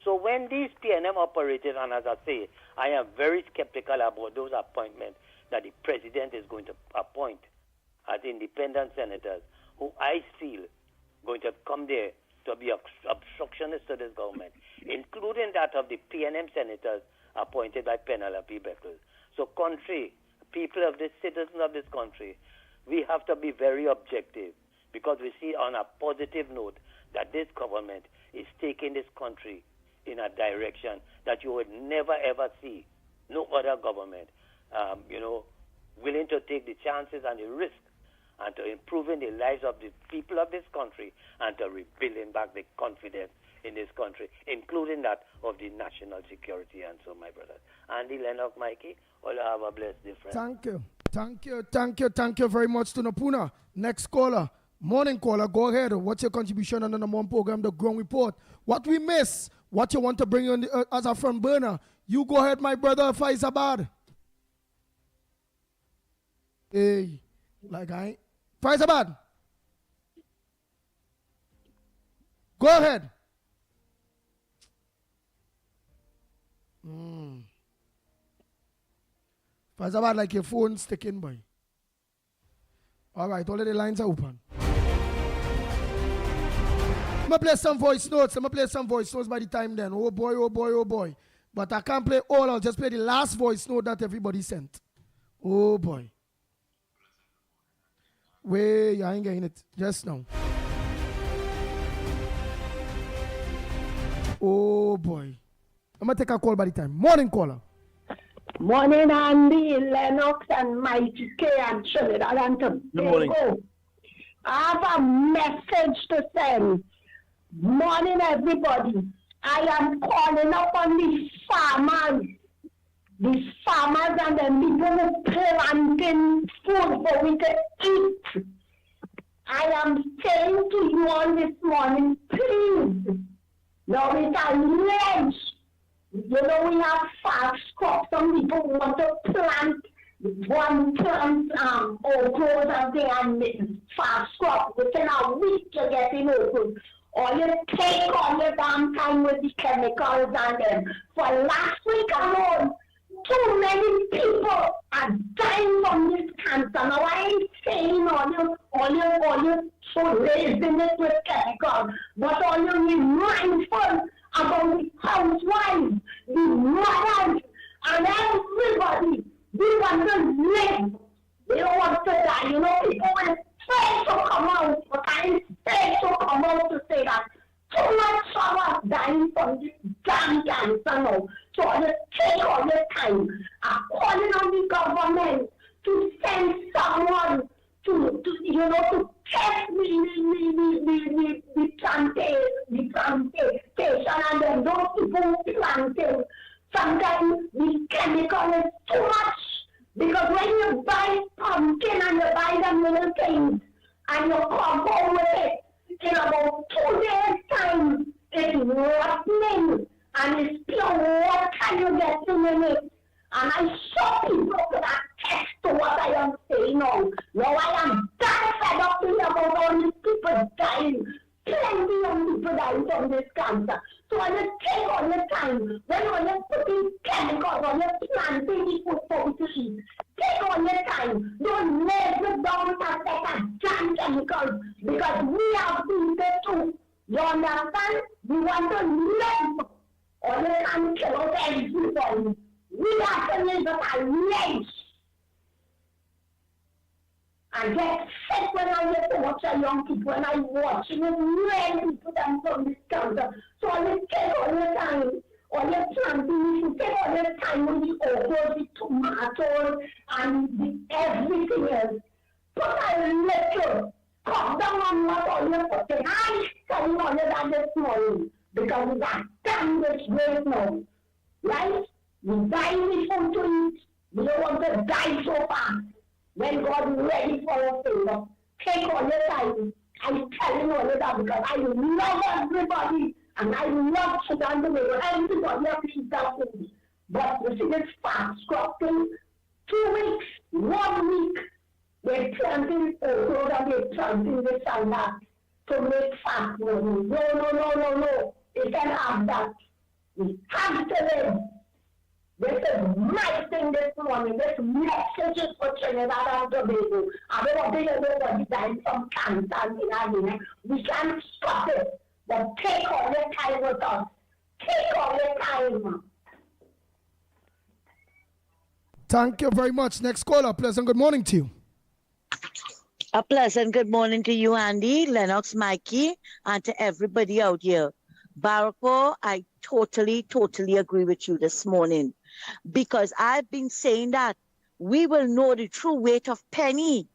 So when these PNM operators, and as I say, I am very skeptical about those appointments that the president is going to appoint as independent senators, who I feel going to come there to be obstructionists to this government, including that of the PNM senators appointed by Penelope Beckles. So people of this, citizens of this country, we have to be very objective, because we see on a positive note that this government is taking this country in a direction that you would never ever see no other government, willing to take the chances and the risk and to improving the lives of the people of this country and to rebuilding back the confidence in this country, including that of the national security. And so, my brother, Andy, Lennox, Mickie, all have a blessed difference. Thank you. Thank you very much to Napuna. Next caller, morning caller, go ahead. What's your contribution on the number one program, The Ground Report? What we miss, what you want to bring on as a front burner? You go ahead, my brother, Faizabad. Hey, Faizabad. Go ahead. Faizabad, like your phone sticking, boy. All right, all of the lines are open. I'm going to play some voice notes. By the time then. Oh boy. But I can't play all. I'll just play the last voice note that everybody sent. Oh boy. Wait, I ain't getting it just now. Oh boy. I'm going to take a call by the time. Morning caller. Morning, Andy, Lennox, and Mickie and Trinidad and Tobago. Good morning. I have a message to send. Morning, everybody. I am calling up on the farmers and the people who planting food for we to eat. I am saying to you all this morning, please. Now it's a ledge. You know, we have fast crops. Some people want to plant okras and they and fast crop within a week to get in okras. Or you take all your damn time with the chemicals and them. For last week alone, too many people are dying from this cancer. Now I ain't saying all you so raising it with chemicals, but all you be mindful about the housewives, the mothers, and everybody. They want to live. They don't want to die. You know, people will say to come out, but I ain't say to come out to say that too much of us dying from this damn cancer now. So I just take all the time. I'm calling on the government to send someone to test the plantation and then those people planting. Sometimes the chemical is too much because when you buy pumpkin and you buy the little things and you come home with it, in about 2 days time, it's rotting and it's pure water you get in it. And I show people to that text to what I am saying now. Now I am that fed up with about all these people dying. Plenty of people dying from this cancer. So I just take all the time. When you're putting chemicals on your planting the food for to eat, take all the time. Don't let the down and take a damn chemicals because we have been there too. You understand? We want to live. Or you can kill out everybody. We have to live at our legs. I get sick when I get to watch a young people and I watch it really put them from this cancer. So I just take all the time, all the planting, you take all the time with the okras, the tomatoes, and the everything else. Put a little, cut down on what all you're putting. I tell you all that this morning because we got damn this great now. Right? We buy the food to eat. We don't want to die so fast. When God is ready for a favor, take all your time. I'm telling you all that because I love everybody and I love Sudan Tobago. Everybody appreciates that food. But you see this fast cropping, 2 weeks, 1 week, they're planting okra and they're planting this and that to make fast money. No. They can't have that. We have to live. This is my thing this morning. This message is for Trinidad and Tobago. I don't want to hear nobody dying from cancer in Argentina. We can't stop it. But take all your time with us. Take all your time. Thank you very much. Next caller, pleasant good morning to you. A pleasant good morning to you, Andy, Lennox, Mickie, and to everybody out here. Barako, I totally agree with you this morning. Because I've been saying that we will know the true weight of penny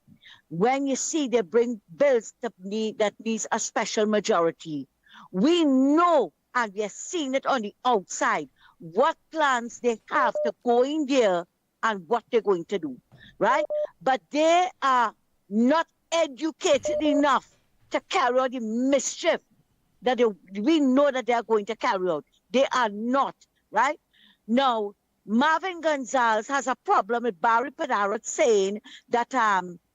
when you see they bring bills that needs a special majority. We know, and we are seeing it on the outside, what plans they have to go in there and what they're going to do. right? But they are not educated enough to carry out the mischief that we know that they are going to carry out. They are not, right? Now, Marvin Gonzalez has a problem with Barry Padarat saying that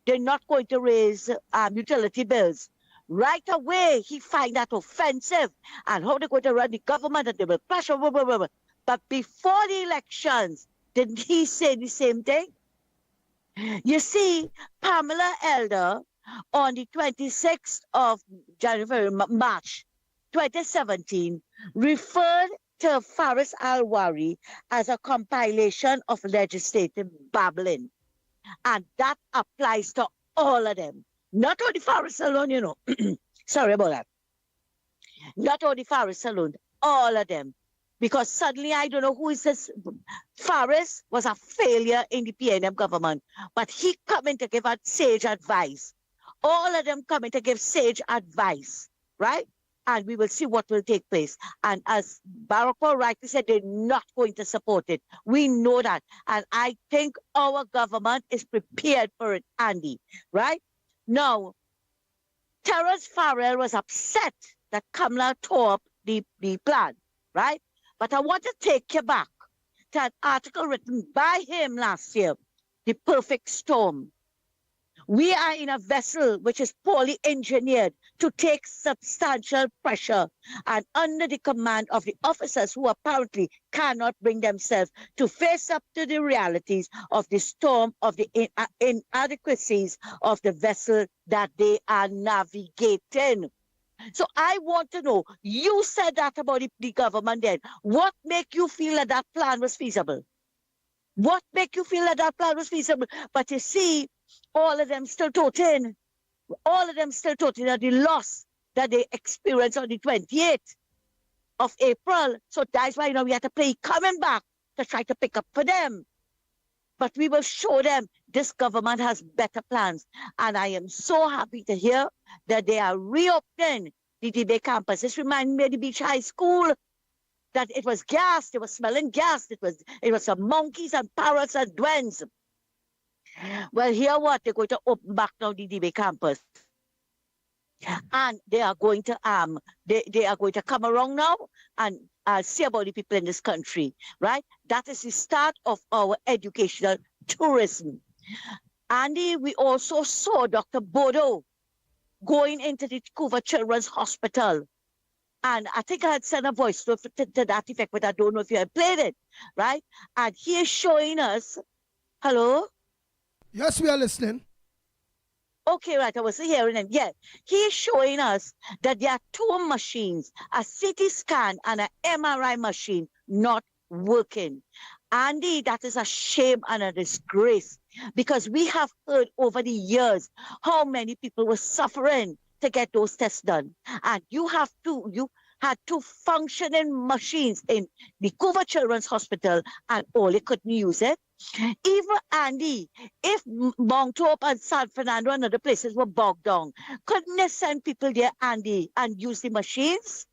they're not going to raise utility bills. Right away, he find that offensive and how they're going to run the government and they will pressure, blah, blah, blah, blah. But before the elections, didn't he say the same thing? You see, Pamela Elder on the 26th of January, March 2017, referred to Faris Al-Wari as a compilation of legislative babbling. And that applies to all of them. Not only Faris alone, you know. Sorry about that. Not only Faris alone, all of them. Because suddenly I don't know who is this. Faris was a failure in the PNM government, but he coming to give out sage advice. All of them coming to give sage advice, right? And we will see what will take place. And as Barack rightly said, they're not going to support it. We know that. And I think our government is prepared for it, Andy, right? Now, Terrence Farrell was upset that Kamala tore up the plan, right? But I want to take you back to an article written by him last year, The Perfect Storm. We are in a vessel which is poorly engineered to take substantial pressure and under the command of the officers who apparently cannot bring themselves to face up to the realities of the storm of the inadequacies of the vessel that they are navigating. So I want to know, you said that about the government then. What make you feel that that plan was feasible? What make you feel that that plan was feasible? But you see, all of them still toting. All of them still toting at the loss that they experienced on the 28th of April. So that's why we have to play coming back to try to pick up for them. But we will show them this government has better plans. And I am so happy to hear that they are reopening the DB campus. This reminds me of the Beach High School, that it was gas, they were smelling gas. It was some monkeys and parrots and duendes. Well, here what? They're going to open back now the DB campus. And they are going to they are going to come around now and see about the people in this country, right? That is the start of our educational tourism. Andy, we also saw Dr. Bodo going into the Cuba Children's Hospital. And I think I had sent a voice to that effect, but I don't know if you had played it, right? And he is showing us, hello? Yes, we are listening. Okay, right, I was hearing him. Yeah, he is showing us that there are two machines, a CT scan and an MRI machine not working. Andy, that is a shame and a disgrace because we have heard over the years how many people were suffering to get those tests done. And you had two functioning machines in the Cuba Children's Hospital and all they couldn't use it. Even Andy, if Montauk and San Fernando and other places were bogged down, couldn't they send people there, Andy, and use the machines?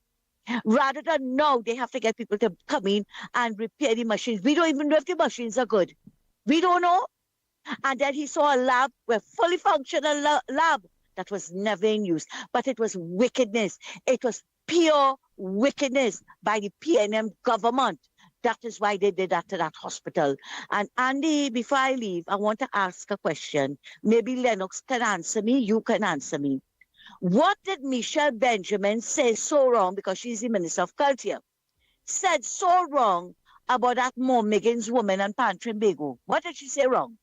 Rather than now, they have to get people to come in and repair the machines. We don't even know if the machines are good. We don't know. And then he saw a lab, a fully functional lab that was never in use. But it was wickedness. It was pure wickedness by the PNM government. That is why they did that to that hospital. And Andy, before I leave, I want to ask a question. Maybe Lennox can answer me, you can answer me. What did Michelle Benjamin say so wrong, because she's the Minister of Culture, said so wrong about that Mo Miggins woman and Pantrimbago? What did she say wrong?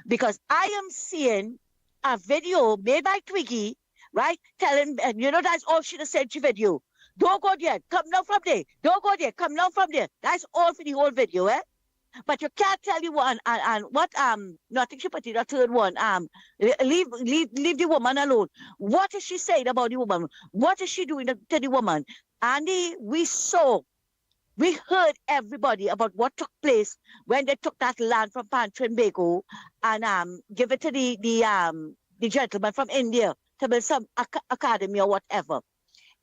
Because I am seeing a video made by Twiggy, right, telling, and you know that's all she said, she video. Don't go there, come down from there. Don't go there, come down from there. That's all for the whole video, eh? But you can't tell you one and what no, I think she put it a third one. Leave the woman alone. What is she saying about the woman? What is she doing to the woman? Andy, we heard everybody about what took place when they took that land from Pantrimbago and give it to the gentleman from India to build some academy or whatever.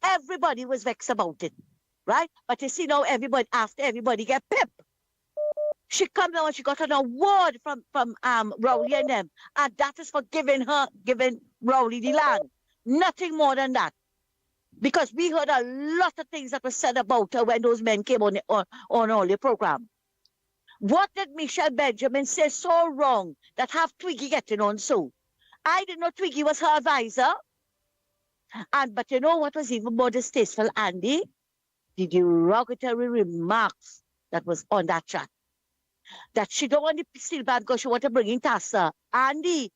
Everybody was vexed about it, right? But you see now after everybody get pip. She come down and she got an award from Rowley and them. And that is for giving Rowley the land. Nothing more than that. Because we heard a lot of things that were said about her when those men came on all the program. What did Michelle Benjamin say so wrong that have Twiggy getting on so? I didn't know Twiggy was her advisor. But you know what was even more distasteful, Andy? The derogatory remarks that was on that chat. That she don't want the steel band because she want to bring in Tassa. Andy,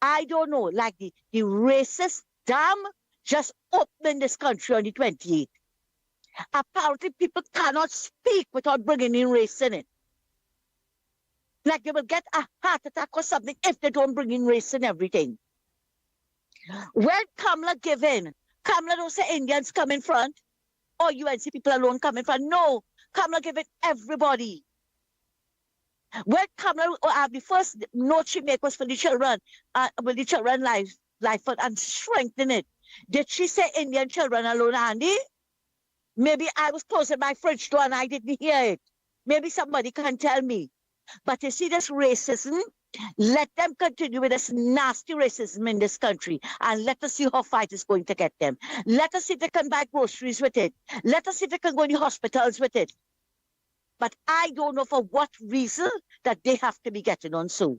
I don't know, like the racist dam just opened this country on the 28th. Apparently people cannot speak without bringing in race in it. Like they will get a heart attack or something if they don't bring in race and everything. When Kamala give in, Kamala don't say Indians come in front or UNC people alone come in front. No, Kamala give it everybody. When Kamala the first note she made was for the children, with the children life fund and strengthen it. Did she say Indian children alone, Andy? Maybe I was closing my fridge door and I didn't hear it. Maybe somebody can tell me. But you see this racism, let them continue with this nasty racism in this country and let us see how far it is going to get them. Let us see if they can buy groceries with it. Let us see if they can go in the hospitals with it. But I don't know for what reason that they have to be getting on so.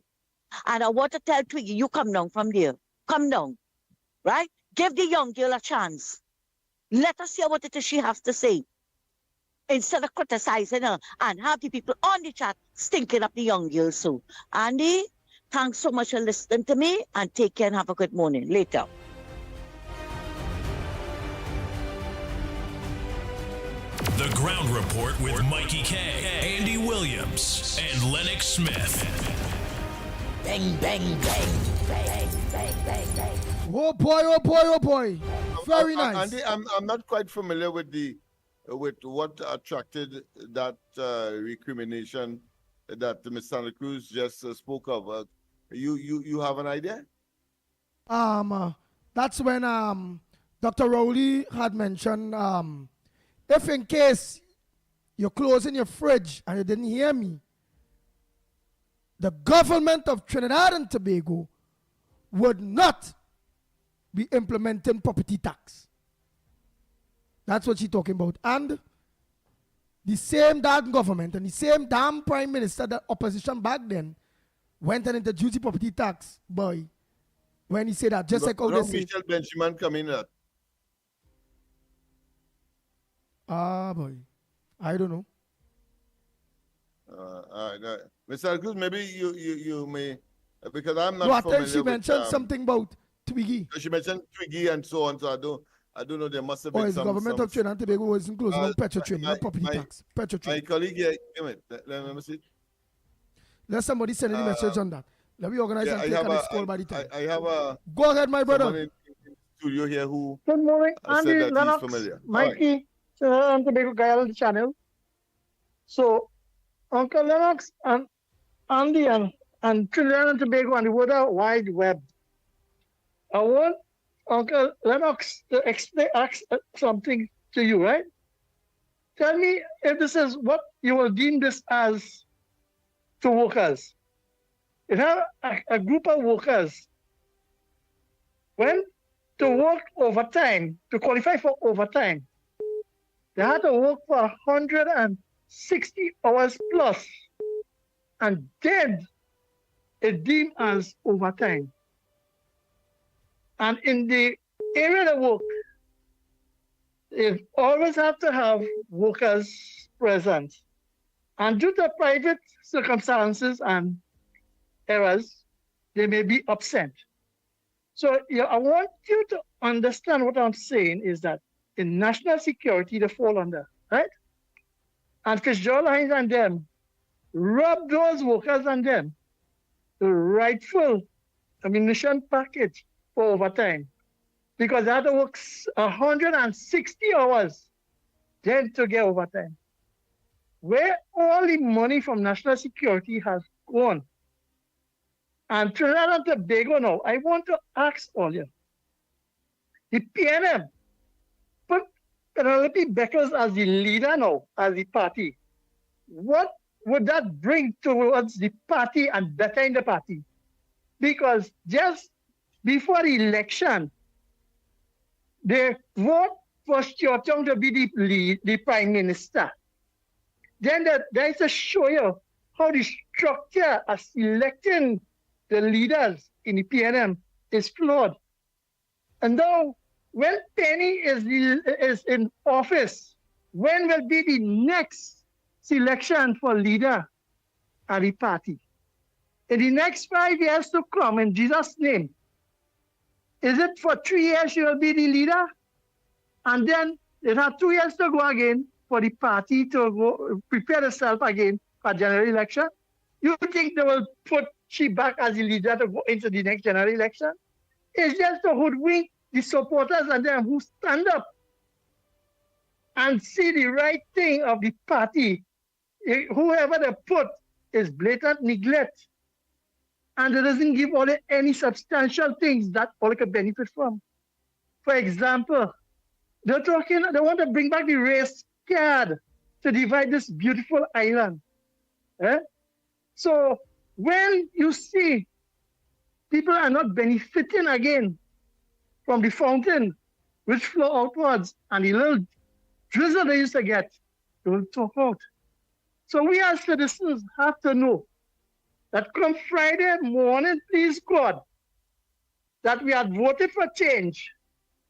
And I want to tell Twiggy, you come down from there. Come down, right? Give the young girl a chance. Let us hear what it is she has to say. Instead of criticizing her and have the people on the chat stinking up the young girl so. Andy, thanks so much for listening to me and take care and have a good morning. Later. The Ground Report with Mikey K, Andy Williams, and Lennox Smith. Bang, bang, bang, bang, bang, bang, bang. Oh boy, oh boy, oh boy. Very nice. Andy, I'm not quite familiar with what attracted that recrimination that Ms. Santa Cruz just spoke of. You have an idea? That's when Dr. Rowley had mentioned if in case you're closing your fridge and you didn't hear me, the government of Trinidad and Tobago would not be implementing property tax. That's what she's talking about. And the same damn government and the same damn prime minister, the opposition back then, went and introduced the property tax, boy. When he said that, just like how they say. Michelle Benjamin come in that. Boy. I don't know. Mr. Cruz, maybe you may, because I'm not no, familiar she mentioned something about Twiggy. She mentioned Twiggy and so on, so I don't know, there must have been the government of Trinidad and Tobago wasn't closing on petrol train, not property tax. Petrol train. My colleague here, let me see. Let somebody send any message on that. Let me organize and take a call by the time. I have a... Go ahead, my brother. In the studio here who... Good morning, Andy, said that Lennox, he's familiar. Mikey, Trinidad and Tobago guy on the channel. So, Uncle Lennox and Andy and Trinidad and Tobago and the World Wide Web. I want Uncle Lennox to ask something to you, right? Tell me if this is what you will deem this as to workers. You have a group of workers when to work overtime, to qualify for overtime, they had to work for 160 hours plus, and then it deemed as overtime. And in the area of work, you always have to have workers present. And due to private circumstances and errors, they may be absent. So I want you to understand what I'm saying is that in national security, they fall under, right? And Fitzgerald Hines and them rob those workers and them the rightful ammunition package for overtime, because they had to work 160 hours then to get overtime. Where all the money from national security has gone. And Trinidad and Tobago now, I want to ask all you, the PNM put Penelope Beckers as the leader now, as the party. What would that bring towards the party and bettering the party? Because just before the election, they vote for Chiotong to be the prime minister. Then there is a show you how the structure of selecting the leaders in the PNM is flawed. And now, when Penny is in office, when will be the next selection for leader of the party? In the next 5 years to come, in Jesus' name, is it for 3 years she will be the leader? And then it has 2 years to go again for the party to go prepare itself again for general election? You think they will put she back as the leader to go into the next general election? It's just to hoodwink the supporters and them who stand up and see the right thing of the party. Whoever they put is blatant neglect. And it doesn't give all any substantial things that all can benefit from. For example, they want to bring back the race card to divide this beautiful island. So when you see people are not benefiting again from the fountain which flow outwards and the little drizzle they used to get, they will talk out. So we as citizens have to know that come Friday morning, please God, that we have voted for change,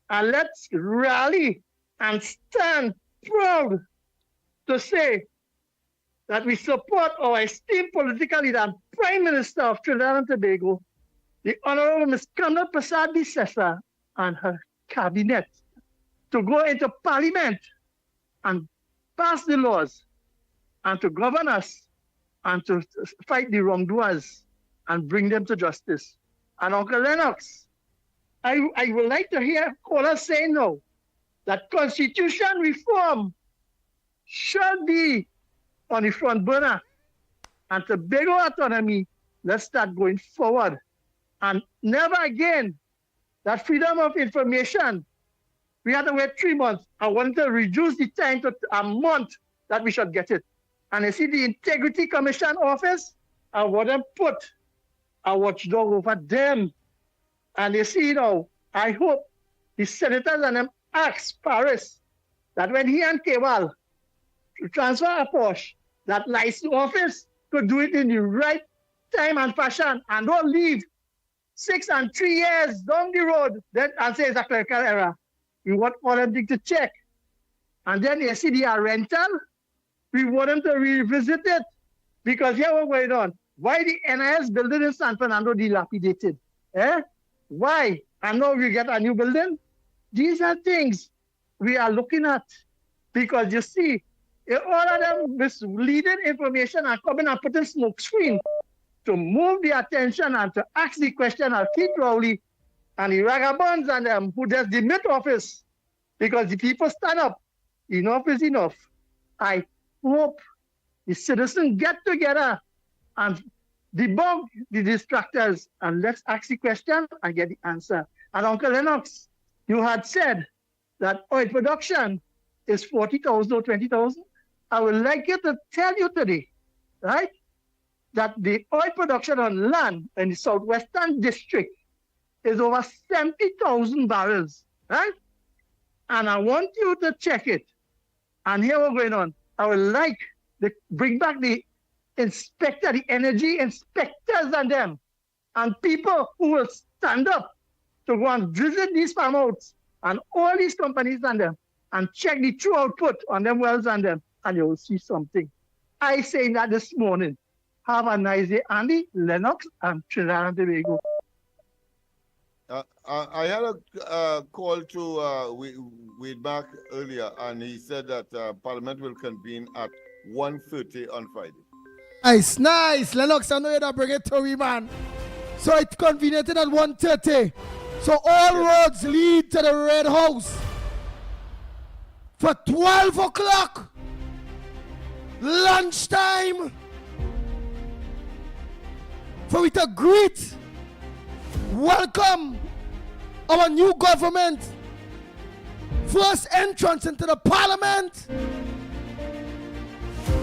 and let's rally and stand proud to say that we support our esteemed political leader and Prime Minister of Trinidad and Tobago, the Honorable Ms. Kanda Prasad Bisesa and her cabinet, to go into Parliament and pass the laws and to govern us and to fight the wrongdoers and bring them to justice. And Uncle Lennox, I would like to hear callers say now that constitution reform should be on the front burner. And Tobago autonomy, let's start going forward. And never again that freedom of information, we had to wait 3 months. I want to reduce the time to a month that we should get it. And you see the Integrity Commission office, I want to put a watchdog over them. And you see now, I hope the senators and them ask Paris that when he and Kewal to transfer a Porsche, that license office could do it in the right time and fashion and don't leave 6 and 3 years down the road then and say it's a clerical error. We want all them to check. And then you see the rental, we want them to revisit it. Because here what's going on. Why the NIS building in San Fernando dilapidated? Why? And now we get a new building? These are things we are looking at. Because you see, all of them misleading information are coming and putting smoke screen to move the attention and to ask the question of Keith Rowley and the vagabonds and them who just demit office because the people stand up. Enough is enough. I hope the citizens get together and debunk the distractors and let's ask the question and get the answer. And Uncle Lennox, you had said that oil production is 40,000 or 20,000. I would like you to tell you today, right, that the oil production on land in the southwestern district is over 70,000 barrels, right? And I want you to check it. And here what's going on. I would like to bring back the inspector, the energy inspectors and them, and people who will stand up to go and visit these farm outs and all these companies and them and check the true output on them wells and them, and you will see something. I say that this morning. Have a nice day, Andy, Lennox, and Trinidad and Tobago. I had a call to Wade back earlier, and he said that Parliament will convene at 1:30 on Friday. Nice. Lennox, I know you're not bringing it to me, man. So it's convenient at 1:30. So all roads lead to the Red House for 12 o'clock. Lunchtime. For we to greet, welcome our new government. First entrance into the Parliament.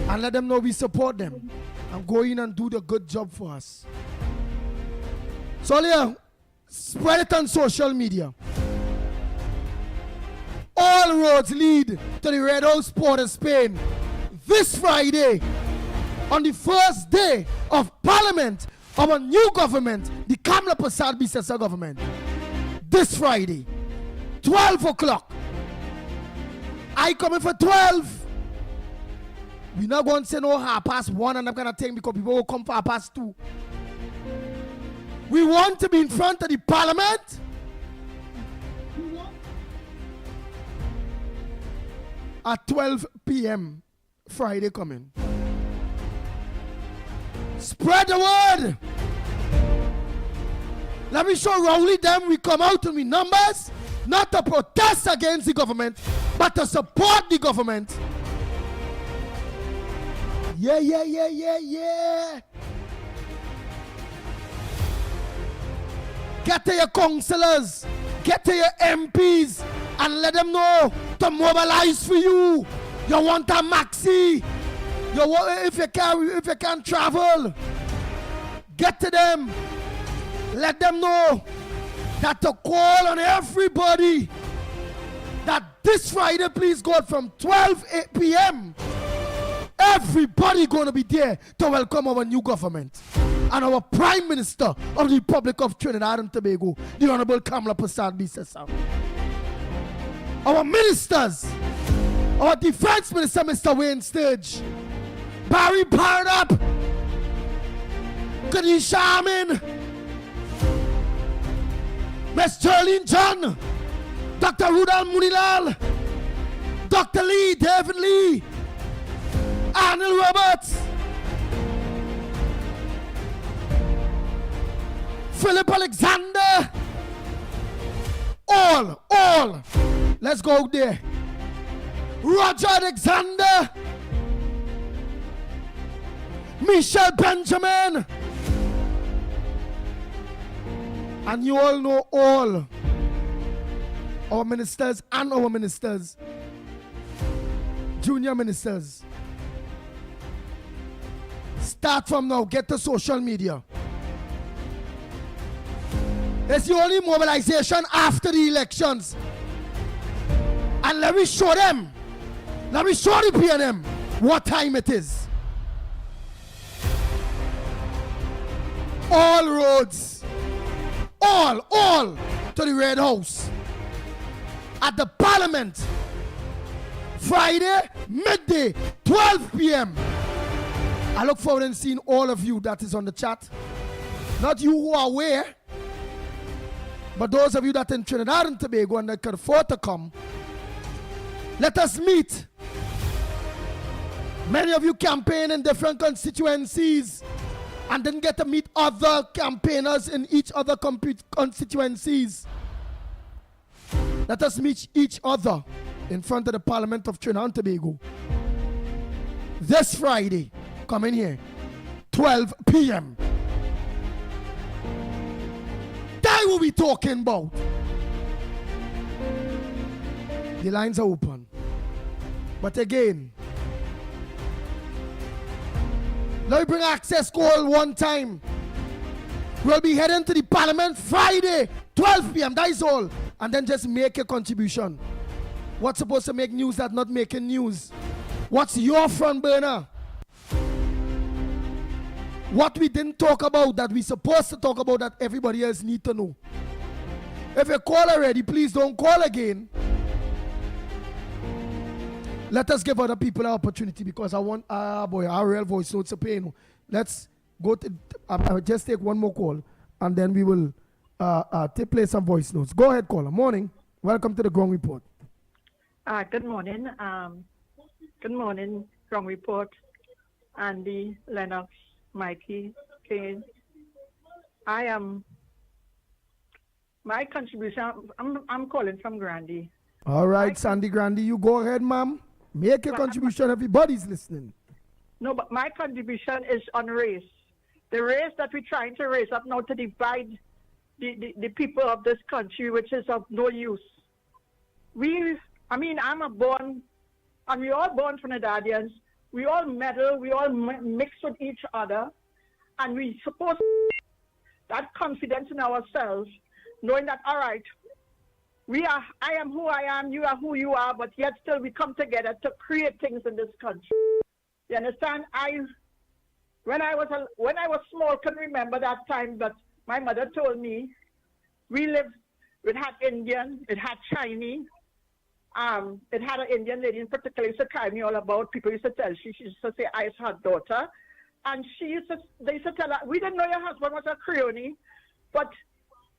and let them know we support them and go in and do the good job for us. So yeah, spread it on social media. All roads lead to the Red House Port of Spain this Friday, on the first day of Parliament of a new government, the Kamla Prasad Bisesa government. This Friday, 12 o'clock. I coming for 12. We're not going to say no 1:30 and that kind of thing, because people will come for 2:30. We want to be in front of the Parliament. At 12 p.m. Friday coming. Spread the word. Let me show Rowley them we come out in numbers, not to protest against the government, but to support the government. Yeah. Get to your councillors, get to your MPs, and let them know to mobilize for you. You want a maxi. If you can travel, get to them. Let them know that to call on everybody that this Friday, please God, from 12 p.m. everybody gonna be there to welcome our new government and our Prime Minister of the Republic of Trinidad and Tobago, the Honorable Kamla Prasad Bisesa. Our ministers, our Defense Minister, Mr. Wayne Sturge, Barry Barnab, Kadesh Amin, Ms. Charlene John, Dr. Rudal Munilal, Dr. Lee, David Lee, Arnold Roberts, Philip Alexander, all. Let's go there. Roger Alexander, Michelle Benjamin, and you all know all our ministers and our ministers, junior ministers. Start from now, get to social media. It's the only mobilization after the elections. And let me show them, let me show the PNM what time it is. All roads, all to the Red House at the Parliament, Friday, midday, 12 p.m. I look forward to seeing all of you that is on the chat. Not you who are aware, but those of you that are in Trinidad and Tobago and that can afford to come. Let us meet. Many of you campaign in different constituencies and then get to meet other campaigners in each other constituencies. Let us meet each other in front of the Parliament of Trinidad and Tobago. This Friday, come in here, 12 p.m. That will be talking about. The lines are open. But again, let me bring access call one time. We'll be heading to the Parliament Friday, 12 p.m. That is all. And then just make a contribution. What's supposed to make news that not making news? What's your front burner? What we didn't talk about that we supposed to talk about that everybody else need to know. If you call already, please don't call again. Let us give other people an opportunity, because I want, our real voice notes are paying. Let's go to, I'll just take one more call and then we will play some voice notes. Go ahead, caller. Morning. Welcome to the Ground Report. Good morning. Good morning, Ground Report. Andy, Lennox, Mickie, Kane. My contribution, I'm calling from Grandy. All right, Sandy Grandy, you go ahead, ma'am. Make a contribution. Everybody's listening. No, but my contribution is on race. The race that we're trying to raise up now to divide the people of this country, which is of no use. I'm a born, and we all born Trinidadians, we all meddle, we all mix with each other, and we supposed that confidence in ourselves, knowing that, all right, I am who I am, you are who you are, but yet still we come together to create things in this country. You understand? When I was small, couldn't remember that time, but my mother told me it had Indian, it had Chinese, it had an Indian lady in particular used to tell me all about. People used to tell she used to say I was her daughter, and they used to tell her, we didn't know your husband was a Creole, but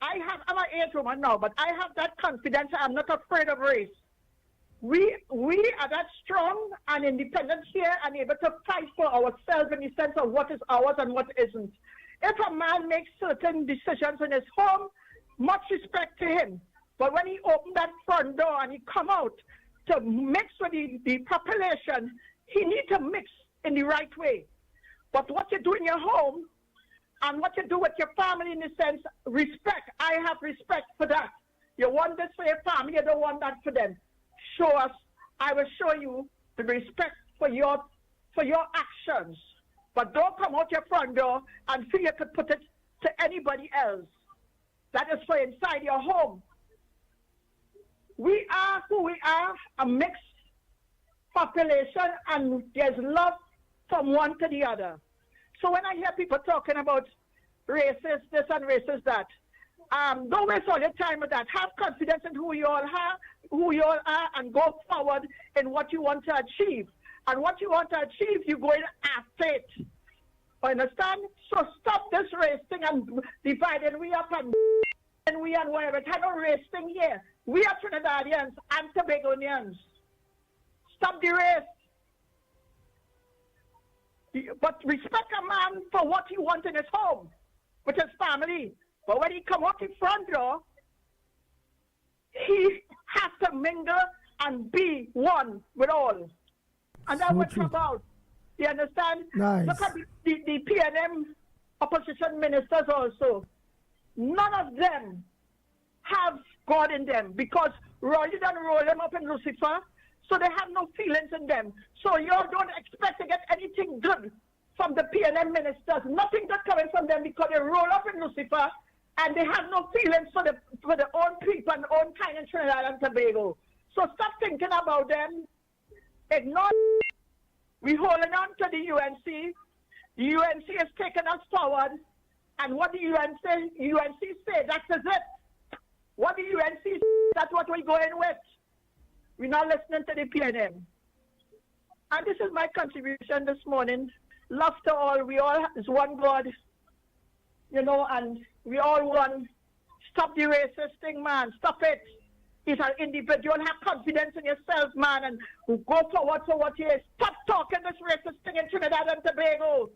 I'm an age woman now, but I have that confidence. I'm not afraid of race. We are that strong and independent here and able to fight for ourselves in the sense of what is ours and what isn't. If a man makes certain decisions in his home, much respect to him. But when he opened that front door and he come out to mix with the population, he needs to mix in the right way. But what you do in your home and what you do with your family, in the sense, respect. I have respect for that. You want this for your family, you don't want that for them. Show us, I will show you the respect for your actions. But don't come out your front door and feel you could put it to anybody else. That is for inside your home. We are who we are, a mixed population, and there's love from one to the other. So when I hear people talking about racist this and racist that, don't waste all your time with that. Have confidence in who you all are, and go forward in what you want to achieve. And what you want to achieve, you're going after it. Understand? So stop this race thing and dividing we up and whatever. It's no race thing here. We are Trinidadians and Tobagonians. Stop the race. But respect a man for what he wants in his home, with his family. But when he come out the front door, he has to mingle and be one with all. And that's what it's about. You understand? Nice. Look at the PNM opposition ministers also. None of them have God in them, because Roy didn't roll them up in Lucifer, so they have no feelings in them. So you don't expect to get anything good from the PNM ministers. Nothing good coming from them, because they roll up in Lucifer and they have no feelings for the own people and own kind in Trinidad and Tobago. So stop thinking about them. Ignore. We're holding on to the UNC. The UNC has taken us forward. And what the UNC say, that is it. What the UNC say, that's what we're going with. We're not listening to the PNM. And this is my contribution this morning. Love to all. We all is one God, and we all one. Stop the racist thing, man. Stop it. It's an individual. Have confidence in yourself, man, and go forward for what you is. Stop talking this racist thing in Trinidad and Tobago.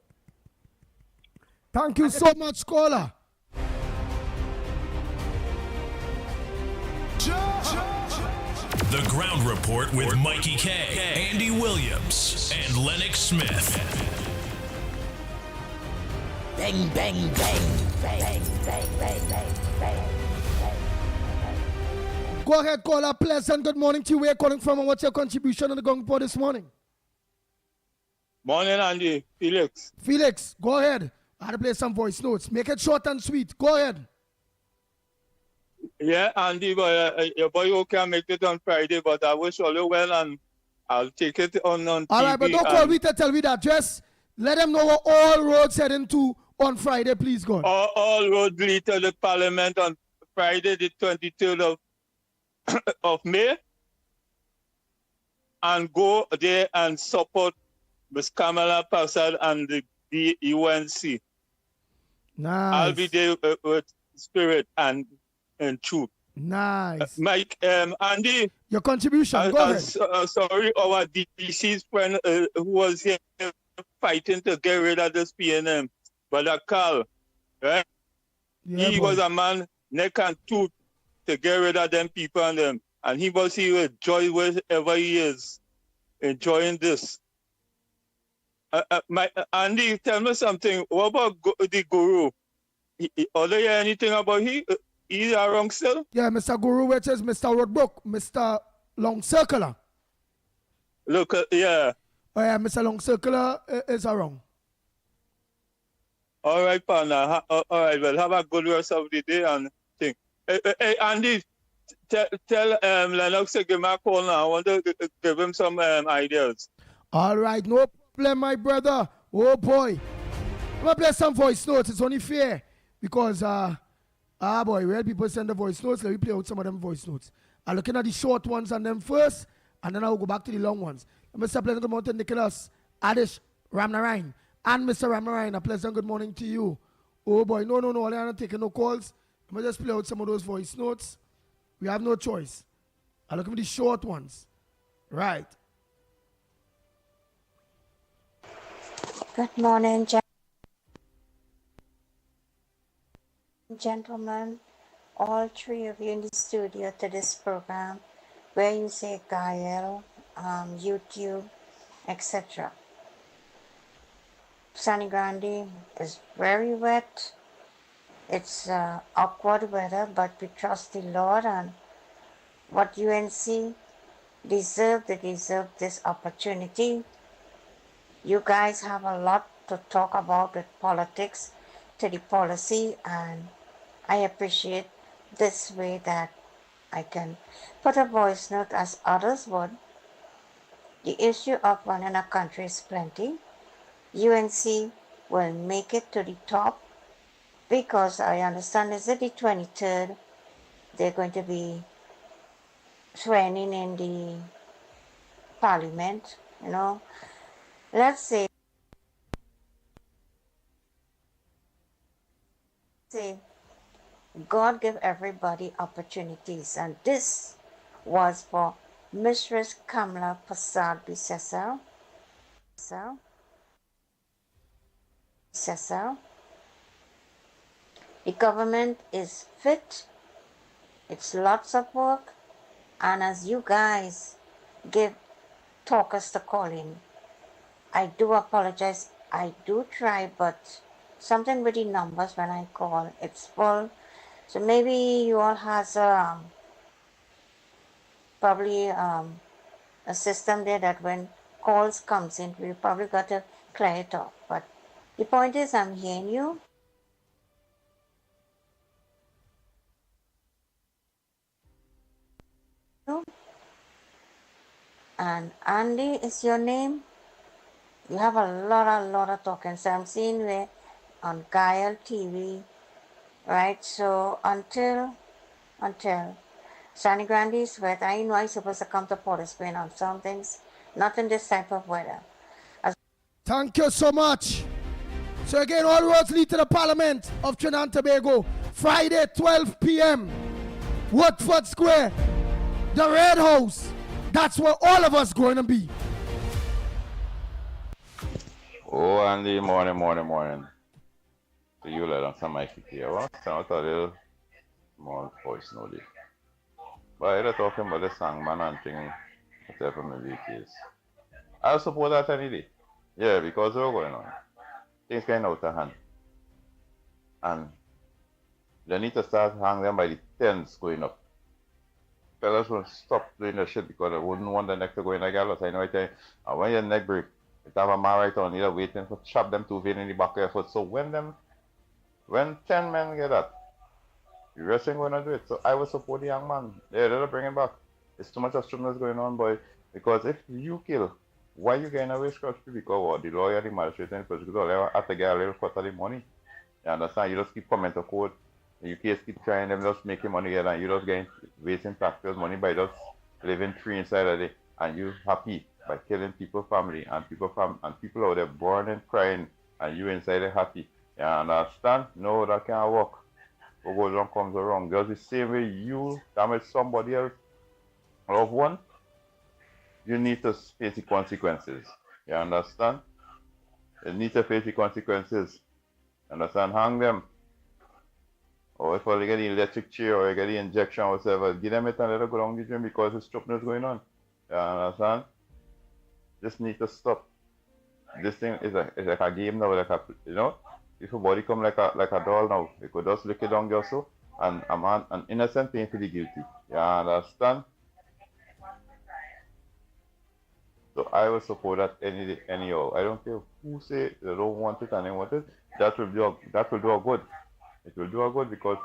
Thank you so much, caller. The Ground Report with Mickie K, Andy Williams, and Lennox Smith. Bang, bang, bang, bang, bang, bang, bang, bang. Go ahead, caller. Pleasant good morning to you. Where you calling from, and what's your contribution on the Ground Report this morning? Morning, Andy. Felix. Felix, go ahead. I had to play some voice notes. Make it short and sweet. Go ahead. Yeah, Andy, but your boy can make it on Friday, but I wish all you well, and I'll take it on TV. All right, but don't call me to tell me that. Just let them know what all roads heading to on Friday, please, God. All roads lead to the Parliament on Friday, the 23rd of May, and go there and support Ms. Kamala Persad and the UNC. Nice. I'll be there with spirit and truth. Nice. Mike, Andy. Your contribution, go ahead. Sorry, our deceased friend who was here fighting to get rid of this PNM, Brother Carl, right? Yeah, he was a man neck and tooth to get rid of them people and them. And he was here with joy wherever he is, enjoying this. Andy, tell me something. What about the guru? Are there anything about he? He's around still? Yeah, Mr. Guru, which is Mr. Roadbrook, Mr. Long Circular. Look, yeah. Oh yeah, Mr. Long Circular is around. All right, partner. All right, well, have a good rest of the day and thing. Hey, Andy, tell Lennox to give me a call now. I want to give him some ideas. All right, no problem, my brother. Oh boy. I'm gonna play some voice notes. It's only fair because boy, where people send the voice notes, let me play out some of them voice notes. I'm looking at the short ones and them first, and then I'll go back to the long ones. Mr. Pleasant good morning to Nicholas, Adish, Ramnarayan, and Mr. Ramnarayan. A pleasant good morning to you. Oh boy, no, I'm not taking no calls. I'm gonna just play out some of those voice notes. We have no choice. I'm looking at the short ones. Right. Good morning, gentlemen, all three of you in the studio to this program, where you say Gael, YouTube, etc. Sunny Grande is very wet. It's awkward weather, but we trust the Lord, and what UNC deserve, they deserve this opportunity. You guys have a lot to talk about with politics to the policy, and I appreciate this way that I can put a voice note as others would. The issue of running a country is plenty. UNC will make it to the top because I understand is it the 23rd they're going to be swearing in the parliament, you know. Let's say God give everybody opportunities, and this was for Mistress Kamala Prasad Bisesau. The government is fit, it's lots of work, and as you guys give talkers to call in, I do apologize, I do try, but something with the numbers when I call, it's full. So maybe you all has probably a system there that when calls comes in, we probably got to clear it off. But the point is, I'm hearing you. And Andy is your name. You have a lot of talking. So I'm seeing where on Gael TV, right? So until Sunny Grande is wet, I know I'm supposed to come to Port of Spain on some things, not in this type of weather. Thank you so much. So again, all roads lead to the Parliament of Trinidad and Tobago. Friday, 12 p.m. Woodford Square, the Red House. That's where all of us going to be. Oh, Andy, morning. So you let on some Mickie here. Well, sound a little more voice no day. But they're talking about the song man and thing, whatever maybe it is. I'll support that any day. Yeah, because what's going on? Things getting out of hand. And they need to start hanging them by the tens going up. Fellas will stop doing the shit because they wouldn't want the neck to go in the gallows. I know I tell you, and when your neck break, you have a man right on, you're waiting for chop them 2 feet in the back of your foot. So when 10 men get that, the rest ain't gonna do it. So I will support the young man. Yeah, they'll bring him back. It's too much of strictness going on, boy. Because if you kill, why you getting away scot-free? Because what? The lawyer, the magistrate, and the prosecutor have to get a little cut of the money. You understand? You just keep coming to court. You case keep trying them, just making money together, and you just getting wasting taxpayers' money by just living free inside of it, and you happy by killing people's family and people out there burning, crying, and you inside it happy. You understand? No, that can't work. What goes wrong comes wrong. Just the same way you damage somebody else, loved one, you need to face the consequences. You understand? You need to face the consequences. Understand? Hang them. Or if they get the electric chair or you get the injection or whatever, give them it and let it go down the drain because the strictness going on. You understand? This need to stop. This thing is like a game now, if a body come like a doll now, you could just lick it down just so, and a man, an innocent paying for the guilty. You understand? So I will support that anyhow. I don't care who say they don't want it and they want it. That will do a good. It will do a good because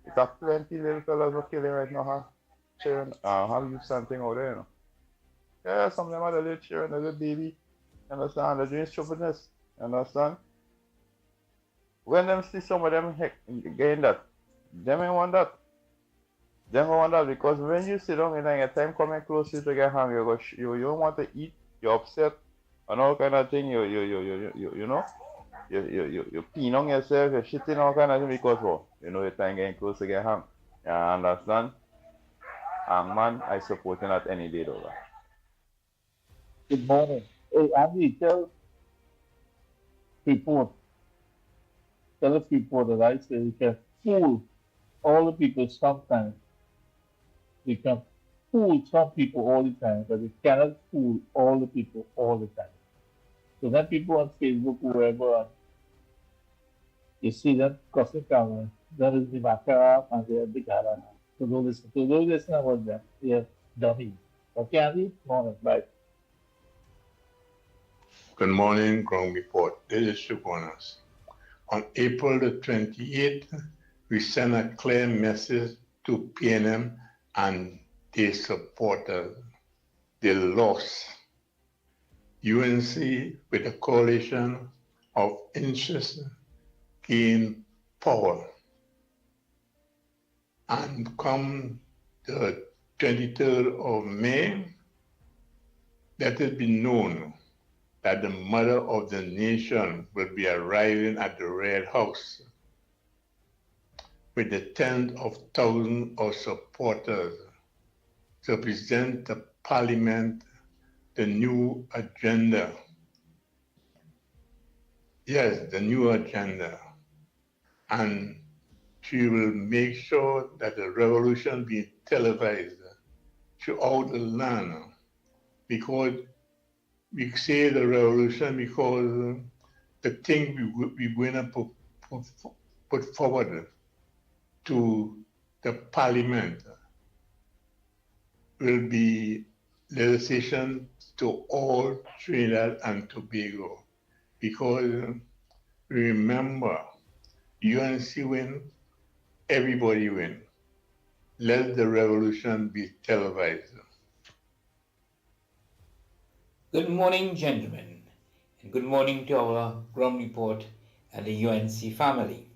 it's a plenty little fellas who are killing right now, huh? Children, have you something out there, you know? Yeah, some of them are the little children, the little baby. Understand? They're doing stupidness. Understand? When them see some of them getting that, them ain't want that. Them want that because when you sit down and then your time coming close to get hungry, you don't want to eat, you're upset, and all kind of thing. You know, you peen on yourself, you're shitting all kind of thing because you know your time getting close to get hungry. You understand? And man, I supporting that any day though. Good morning. Hey, Andy, tell the people that I say you can fool all the people sometimes. You can fool some people all the time, but you cannot fool all the people all the time. So then people on Facebook, whoever, you see them crossing camera, that is the macabre and they're the gara. So don't listen about them. They're dummies. Okay, Andy? Morning. Bye. Good morning, Ground Report. This is Shubonas. On April the 28th, we sent a clear message to PNM and their supporters. They lost. UNC with a coalition of interests gained power. And come the 23rd of May, let it be known that the mother of the nation will be arriving at the Red House with the tens of thousands of supporters to present the parliament the new agenda. Yes, the new agenda. And she will make sure that the revolution be televised throughout the land, because we say the revolution because the thing we're going to put forward to the parliament will be legislation to all Trinidad and Tobago. Because remember, UNC win, everybody win. Let the revolution be televised. Good morning, gentlemen, and good morning to our ground report and the UNC family.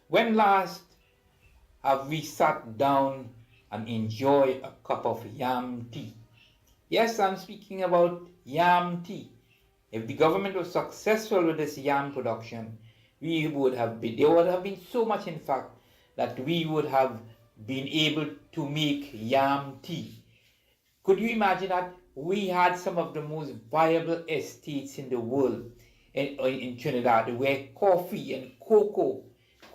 When last have we sat down and enjoyed a cup of yam tea? Yes, I'm speaking about yam tea. If the government was successful with this yam production, there would have been so much, in fact, that we would have been able to make yam tea. Could you imagine that we had some of the most viable estates in the world in Trinidad, where coffee and cocoa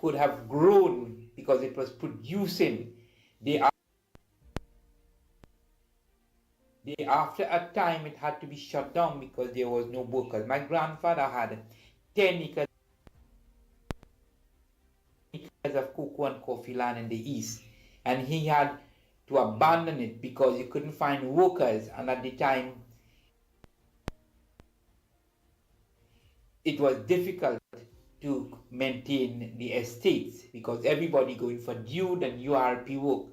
could have grown because it was producing. After a time, it had to be shut down because there was no workers. My grandfather had 10 acres of cocoa and coffee land in the east, and he had to abandon it because he couldn't find workers, and at the time it was difficult to maintain the estates because everybody going for dude and URP work.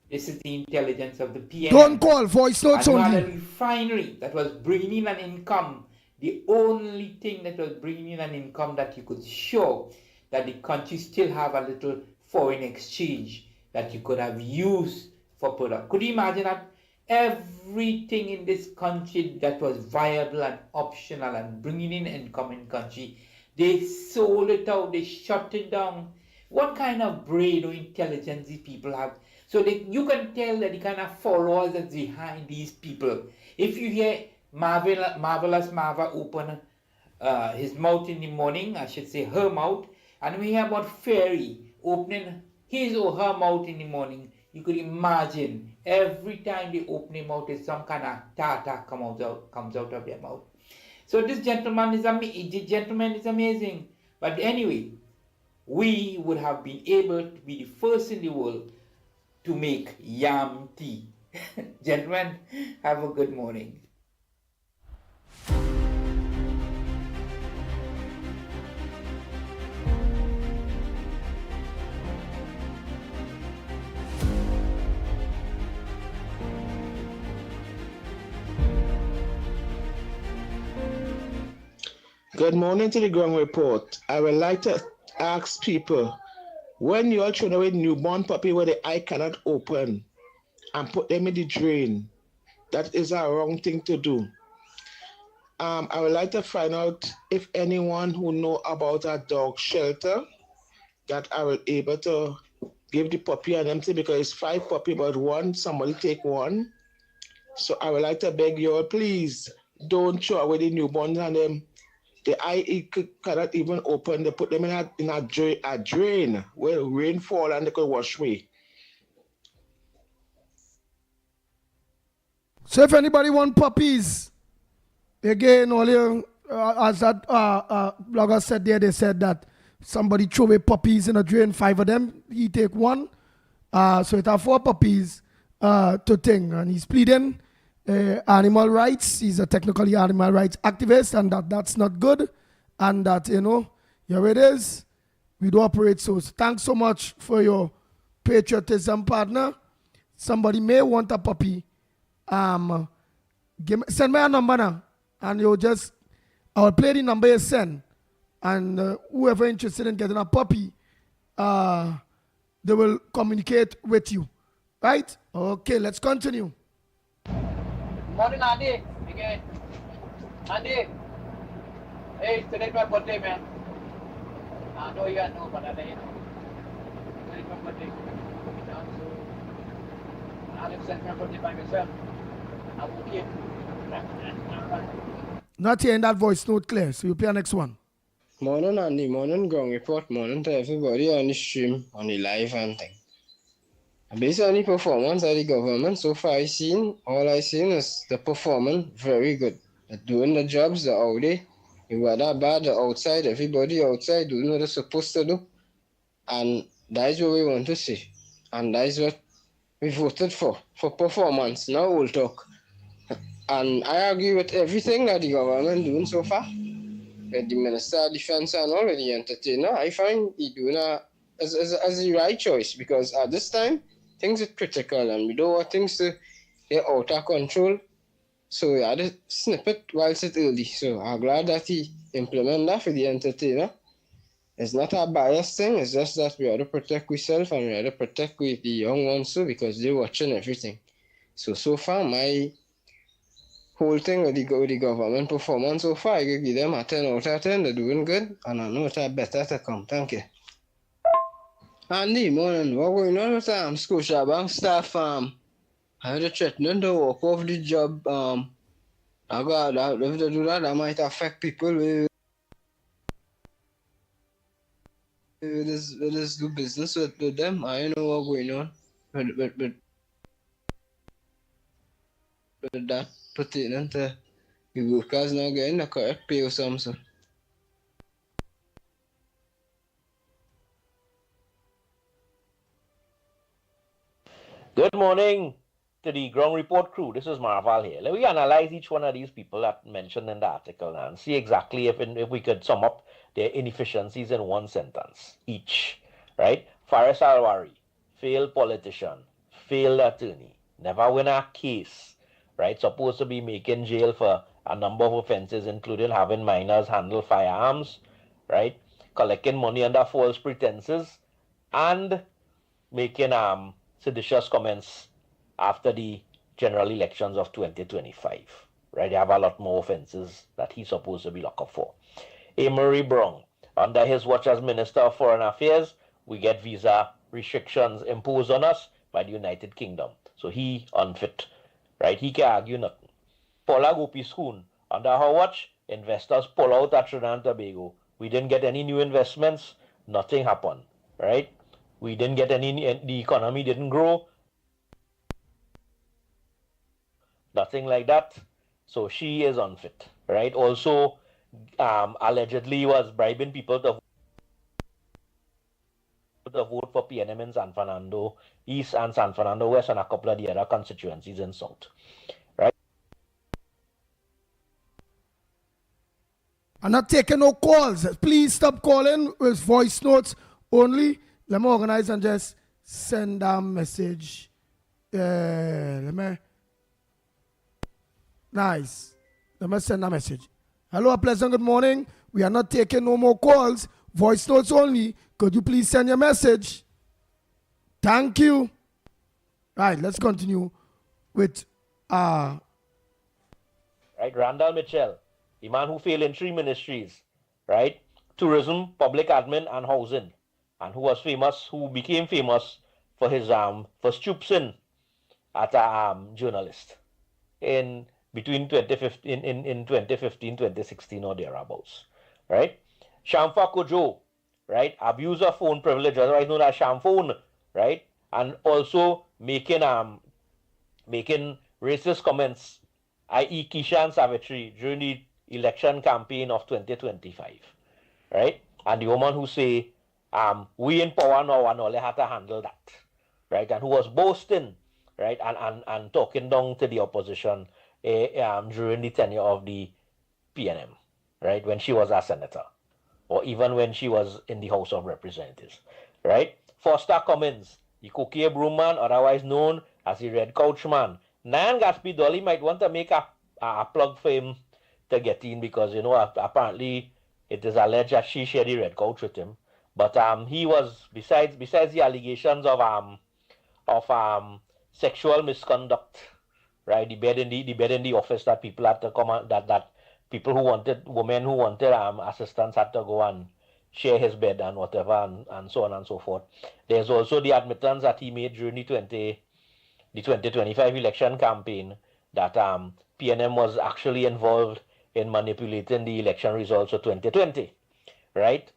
This is the intelligence of the PNM. Don't call, voice notes and only. had a refinery that was bringing in an income. The only thing that was bringing in an income that you could show that the country still have a little foreign exchange that you could have used for product. Could you imagine that? Everything in this country that was viable and optional and bringing in income in country, they sold it out, they shut it down. What kind of brain or intelligence these people have? So you can tell that the kind of followers that's behind these people. If you hear Marvelous Marva open his mouth in the morning, I should say her mouth, and we hear about Fairy opening his or her mouth in the morning, you could imagine every time they open their mouth, there's some kind of tartar comes out of their mouth. So this gentleman is amazing. But anyway, we would have been able to be the first in the world to make yam tea. Gentlemen, have a good morning. Good morning to the ground report. I would like to ask people, when you are throwing away newborn puppy where the eye cannot open and put them in the drain, that is a wrong thing to do. I would like to find out if anyone who know about a dog shelter that I will able to give the puppy and empty, because it's 5 puppy, but one, somebody take one. So I would like to beg you all, please don't throw away the newborns and them. The eye cannot even open. They put them in a drain where rain fall and they could wash away. So if anybody want puppies, again, only as that blogger said there, they said that somebody throw away puppies in a drain, 5 of them, he take one. So it have 4 puppies to thing, and he's pleading animal rights. He's a technically animal rights activist, and that's not good, and that, here it is. We do operate. So thanks so much for your patriotism, partner. Somebody may want a puppy. Send me a number now, and I will play the number you send, and whoever interested in getting a puppy, they will communicate with you. Right? Okay, let's continue. Morning, Andy. Again. Andy. Hey, today's my birthday, man. I know you got no, but I let you know. Today's my birthday. I'll send my birthday by myself. I'm okay. Not hearing that voice note clear, so you play the next one. Morning, Andy. Morning, ground report. Morning to everybody on the stream, on the live and thing. Based on the performance of the government so far, all I seen is the performance very good. They're doing the jobs, they're out there. Whether bad or outside, everybody outside doing what they're supposed to do. And that's what we want to see. And that's what we voted for performance. Now we'll talk. And I agree with everything that the government doing so far. With the Minister of Defense and all, with the entertainer, I find he doing as the right choice, because at this time, things are critical and we don't want things to get out of control. So we had to snip it whilst it's early. So I'm glad that he implemented that for the entertainer. It's not a biased thing, it's just that we have to protect ourselves and we have to protect the young ones too, because they're watching everything. So far, my whole thing with the government performance so far, I could give them a 10 out of 10. They're doing good, and I know it's better to come. Thank you. Andy, morning. What going on with Scotiabank staff? I had a threatening to walk off the job. If they do that might affect people with this do business with them. I don't know what's going on with that pertaining to the workers not getting the correct pay or something. Good morning to the ground report crew. This is Marval here. Let me analyze each one of these people that mentioned in the article now and see exactly if we could sum up their inefficiencies in one sentence each. Right? Faris Alwari, failed politician, failed attorney, never win a case. Right? Supposed to be making jail for a number of offenses, including having minors handle firearms, right? Collecting money under false pretenses, and making seditious comments after the general elections of 2025. Right? They have a lot more offenses that he's supposed to be locked up for. Amory Brown, under his watch as Minister of Foreign Affairs, we get visa restrictions imposed on us by the United Kingdom. So he unfit. Right? He can argue nothing. Paula Gopi-Schoon, under her watch, investors pull out at Trinidad and Tobago. We didn't get any new investments. Nothing happened. Right? We didn't get any, the economy didn't grow. Nothing like that. So she is unfit, right? Also, allegedly was bribing people to to vote for PNM in San Fernando East and San Fernando West and a couple of the other constituencies in South. Right? I'm not taking no calls. Please stop calling with voice notes only. Let me organize and just send a message. Nice. Let me send a message. Hello, a pleasant good morning. We are not taking no more calls. Voice notes only. Could you please send your message? Thank you. Right, let's continue with right, Randall Mitchell, the man who failed in 3 ministries, right? Tourism, public admin, and housing, and who became famous for his for stooping at a journalist in between 2015 in 2015, 2016 or thereabouts, right? Shamfa Kojo, right? Abuse of phone privilege, otherwise known as Shamphone, right? And also making racist comments, i.e. Kishan Savitri, during the election campaign of 2025, right? And the woman who say, we in power now and all had to handle that, right? And who was boasting, right? And talking down to the opposition during the tenure of the PNM, right? When she was a senator, or even when she was in the House of Representatives, right? Foster Cummins, the cocaine broomman, otherwise known as the Red Couch Man. Nan Gatsby Dolly might want to make a plug for him to get in because, you know, apparently it is alleged that she shared the Red Couch with him. But he was, besides the allegations of sexual misconduct, right? The bed in the office that people had to come on, that people women who wanted assistance had to go and share his bed and whatever and so on and so forth. There's also the admittance that he made during the 2025 election campaign that PNM was actually involved in manipulating the election results of 2020, right?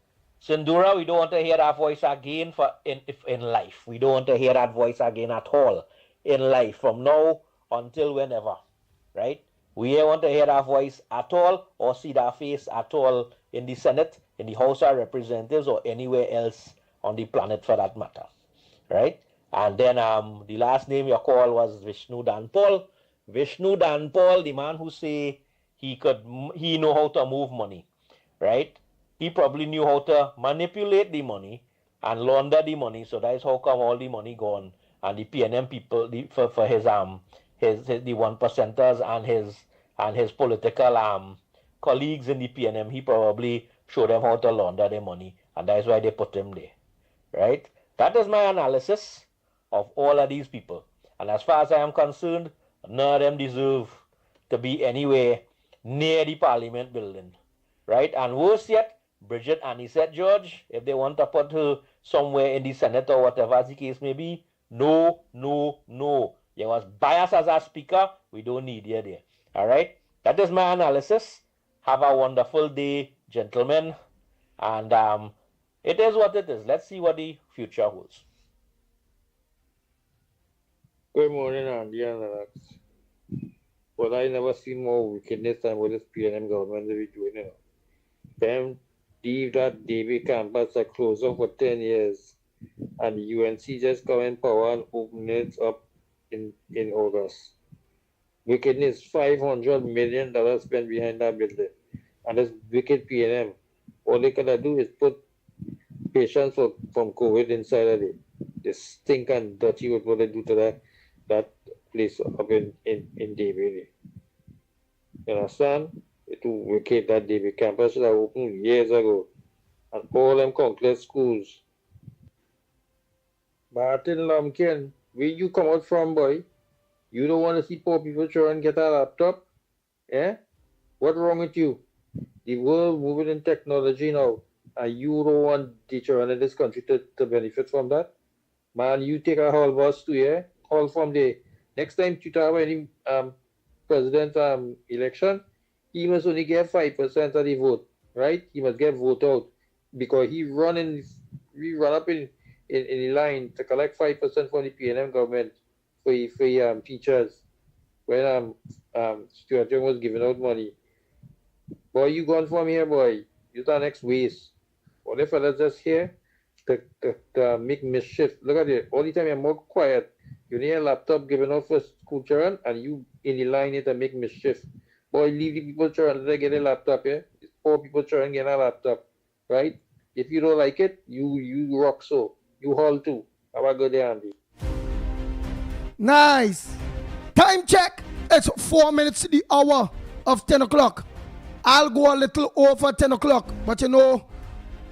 Sindura, we don't want to hear that voice again in life. We don't want to hear that voice again at all in life from now until whenever, right? We don't want to hear that voice at all or see that face at all in the Senate, in the House of Representatives, or anywhere else on the planet for that matter, right? And then the last name you call was Vishnu Danpal. Vishnu Danpal, the man who say he know how to move money, right? He probably knew how to manipulate the money and launder the money. So that is how come all the money gone. And the PNM people, for his the 1%ers and his political colleagues in the PNM, he probably showed them how to launder their money, and that is why they put him there, right? That is my analysis of all of these people. And as far as I am concerned, none of them deserve to be anywhere near the Parliament building, right? And worse yet, Bridget Anisette George, if they want to put her somewhere in the Senate or whatever the case may be, no. You was biased as a speaker. We don't need you there. All right? That is my analysis. Have a wonderful day, gentlemen. And it is what it is. Let's see what the future holds. Good morning, Andy and Lennox. But I never seen more wickedness than what this PNM government is doing. You know. Them leave that David campus a closed up for 10 years, and the UNC just come in power and open it up in August. Wickedness, $500 million spent behind that building. And this wicked PNM, all they can do is put patients from COVID inside of it. They stink and dirty with what they do to that place up in David. You understand? It was wicked that David campus should have opened years ago. And all them countless schools. Martin Lumpkin, where you come out from, boy? You don't want to see poor people try and get a laptop? Eh? What's wrong with you? The world moving in technology now, and you don't want the children in this country to benefit from that? Man, you take a whole bus to here, all from the next time you have any president election, he must only get 5% of the vote, right? He must get vote out because he run up in the line to collect 5% from the PNM government for teachers when Stuart Young was giving out money. Boy, you gone from here, boy. You the next waste. What if fellas just here to make mischief. Look at it. All the time you're more quiet. You need a laptop given out for school children, and you in the line here to make mischief. Boy, leave the people children to get a laptop, yeah? It's poor people children get a laptop, right? If you don't like it, you rock so. You haul too. Have a good day, Andy. Nice. Time check. It's 4 minutes to the hour of 10 o'clock. I'll go a little over 10 o'clock, but you know,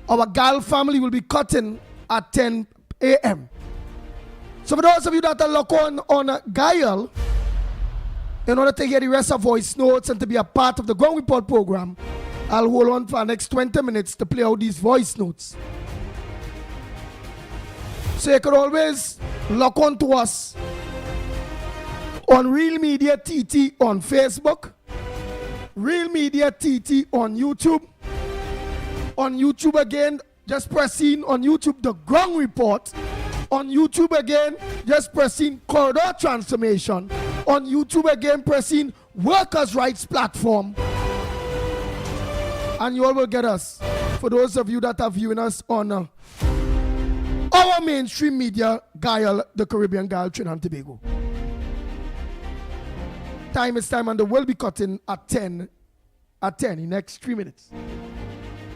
our gal family will be cutting at 10 a.m. So for those of you that are locked on Guile, in order to hear the rest of voice notes and to be a part of the Ground Report program, I'll hold on for the next 20 minutes to play out these voice notes. So you can always lock on to us on Real Media TT on Facebook, Real Media TT on YouTube. On YouTube again, just press in on YouTube the Ground Report. On YouTube again, just press in Corridor Transformation. On YouTube again, press in Workers' Rights Platform. And you all will get us. For those of you that are viewing us on our mainstream media, Guile, the Caribbean Guile, Trinidad and Tobago. Time is time, and they will be cutting at 10 in the next 3 minutes.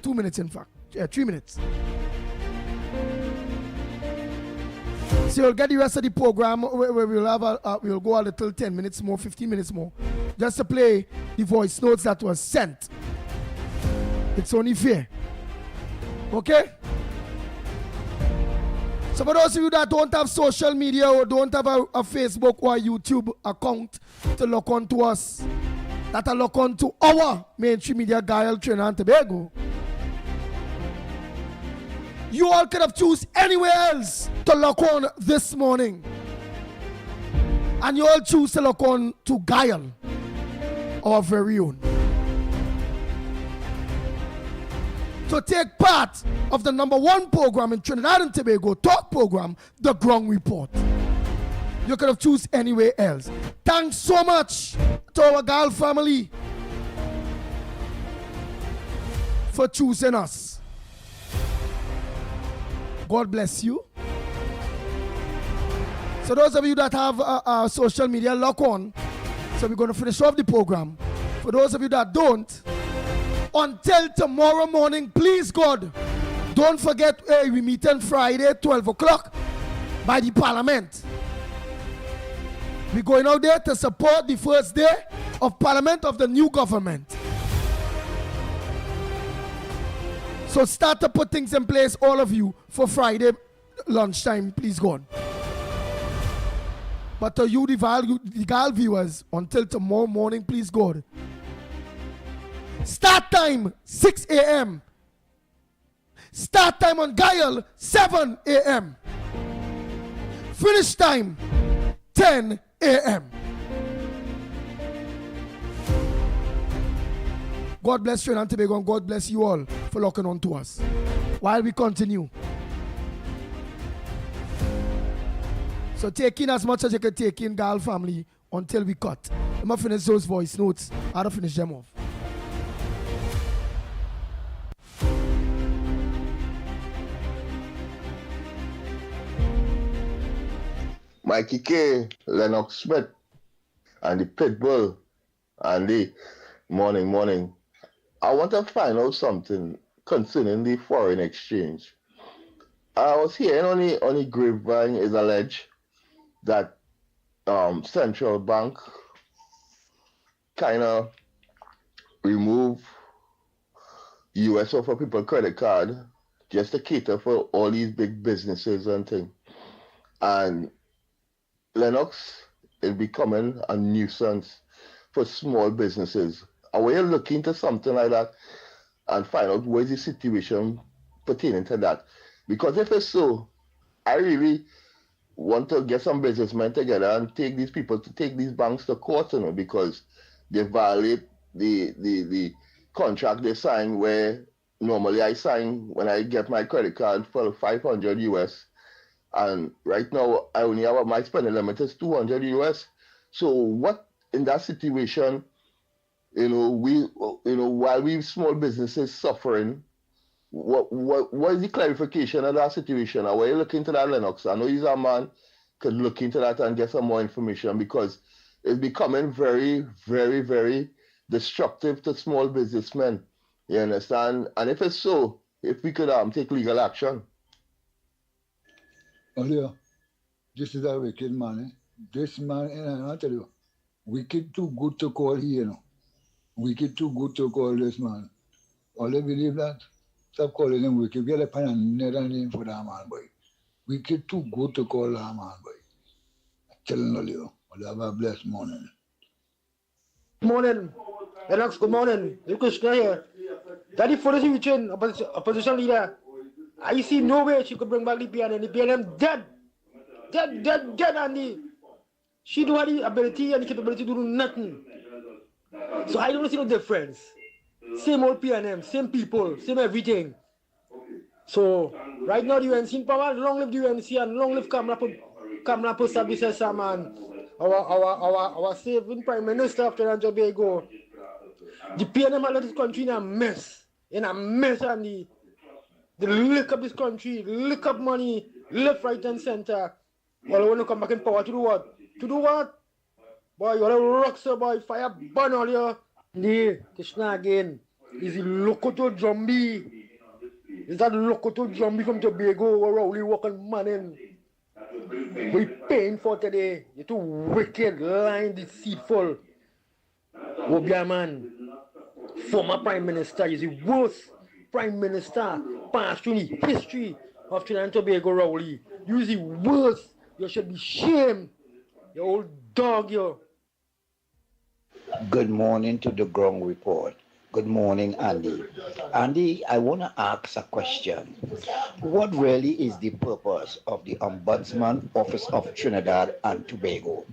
2 minutes, in fact. 3 minutes. So you'll get the rest of the program where we'll have we'll go a little 10 minutes more, 15 minutes more, just to play the voice notes that was sent. It's only fair. Okay? So for those of you that don't have social media or don't have a Facebook or a YouTube account to look on to us, that are look on to our mainstream media, Guile, Trinidad and Tobago, you all could have choose anywhere else to lock on this morning. And you all choose to lock on to Guile, our very own. To take part of the #1 program in Trinidad and Tobago, talk program, The Ground Report. You could have choose anywhere else. Thanks so much to our Guile family for choosing us. God bless you. So those of you that have social media, lock on. So we're going to finish off the program. For those of you that don't, until tomorrow morning, please God, don't forget we meet on Friday, 12 o'clock by the Parliament. We're going out there to support the first day of Parliament of the new government. So start to put things in place, all of you, for Friday lunchtime, please God. But to you, the Guile viewers, until tomorrow morning, please God. Start time, 6 a.m. Start time on Guile, 7 a.m. Finish time, 10 a.m. God bless Trinidad and Tobago, and God bless you all for locking on to us. While we continue. So take in as much as you can take in, Guile family, until we cut. I'm going to finish those voice notes. I'll finish them off. Mickie K, Lennox Smith, and the Pitbull, and the morning. I want to find out something concerning the foreign exchange. I was hearing on the grapevine is alleged that central bank kind of remove US offer people credit card just to cater for all these big businesses and things. And Lennox is becoming a nuisance for small businesses. Are we looking to something like that and find out what is the situation pertaining to that? Because if it's so, I really want to get some businessmen together and take these banks to court, because they violate the contract they sign, where normally I sign when I get my credit card for $500 US. And right now, I only have my spending limit is $200 US. So what in that situation, while we small businesses suffering, what is the clarification of that situation? Are you looking into that, Lennox? I know he's a man could look into that and get some more information because it's becoming very, very, very destructive to small businessmen. You understand? And if it's so, if we could take legal action. Earlier, this is a wicked man. This man, and I tell you, wicked too good to call here, you know. Wicked too good to call this man. All they believe that? Stop calling him wicked. We gotta find another name for that man, boy. Wicked too good to call that man, boy. I'm telling you, well, have a blessed morning. Good morning. Lennox, good morning. You Krishna here. Daddy for the future, opposition leader. I see no way she could bring back the PNM. The PNM dead. Dead, Andy. She don't have the ability and the capability to do nothing. So I don't see no difference. Same old PNM, same people, same everything. So right now the UNC in power, long live the UNC and long live Kamala Post Services man. Our saving Prime Minister of Trinidad and Tobago. The PNM had this country in a mess, and they lick up this country, lick up money, left, right, and center. All I want to come back in power to do what? To do what? Boy, you're a rockstar, boy. Fire burn all you. Nee, Krishna again. Is the Lokoto Zombie. Is that Lokoto Zombie from Tobago where Rowley walking man in? We paying for today. You're too wicked, lying, deceitful. Obia man. Former Prime Minister is the worst Prime Minister passed through the history of Trinidad and Tobago, Rowley. You is the worst. You should be shamed. You old dog, you. Good morning to the Ground Report. Good morning, Andy. Andy, I want to ask a question. What really is the purpose of the Ombudsman Office of Trinidad and Tobago?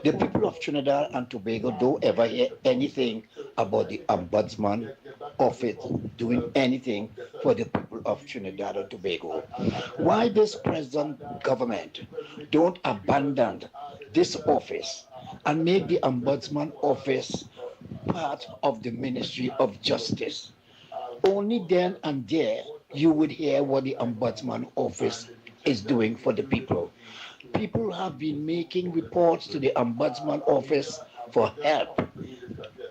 The people of Trinidad and Tobago don't ever hear anything about the Ombudsman Office doing anything for the people of Trinidad and Tobago. Why this present government don't abandon this office and make the Ombudsman Office part of the Ministry of Justice? Only then and there you would hear what the Ombudsman Office is doing for the people. People have been making reports to the Ombudsman Office for help,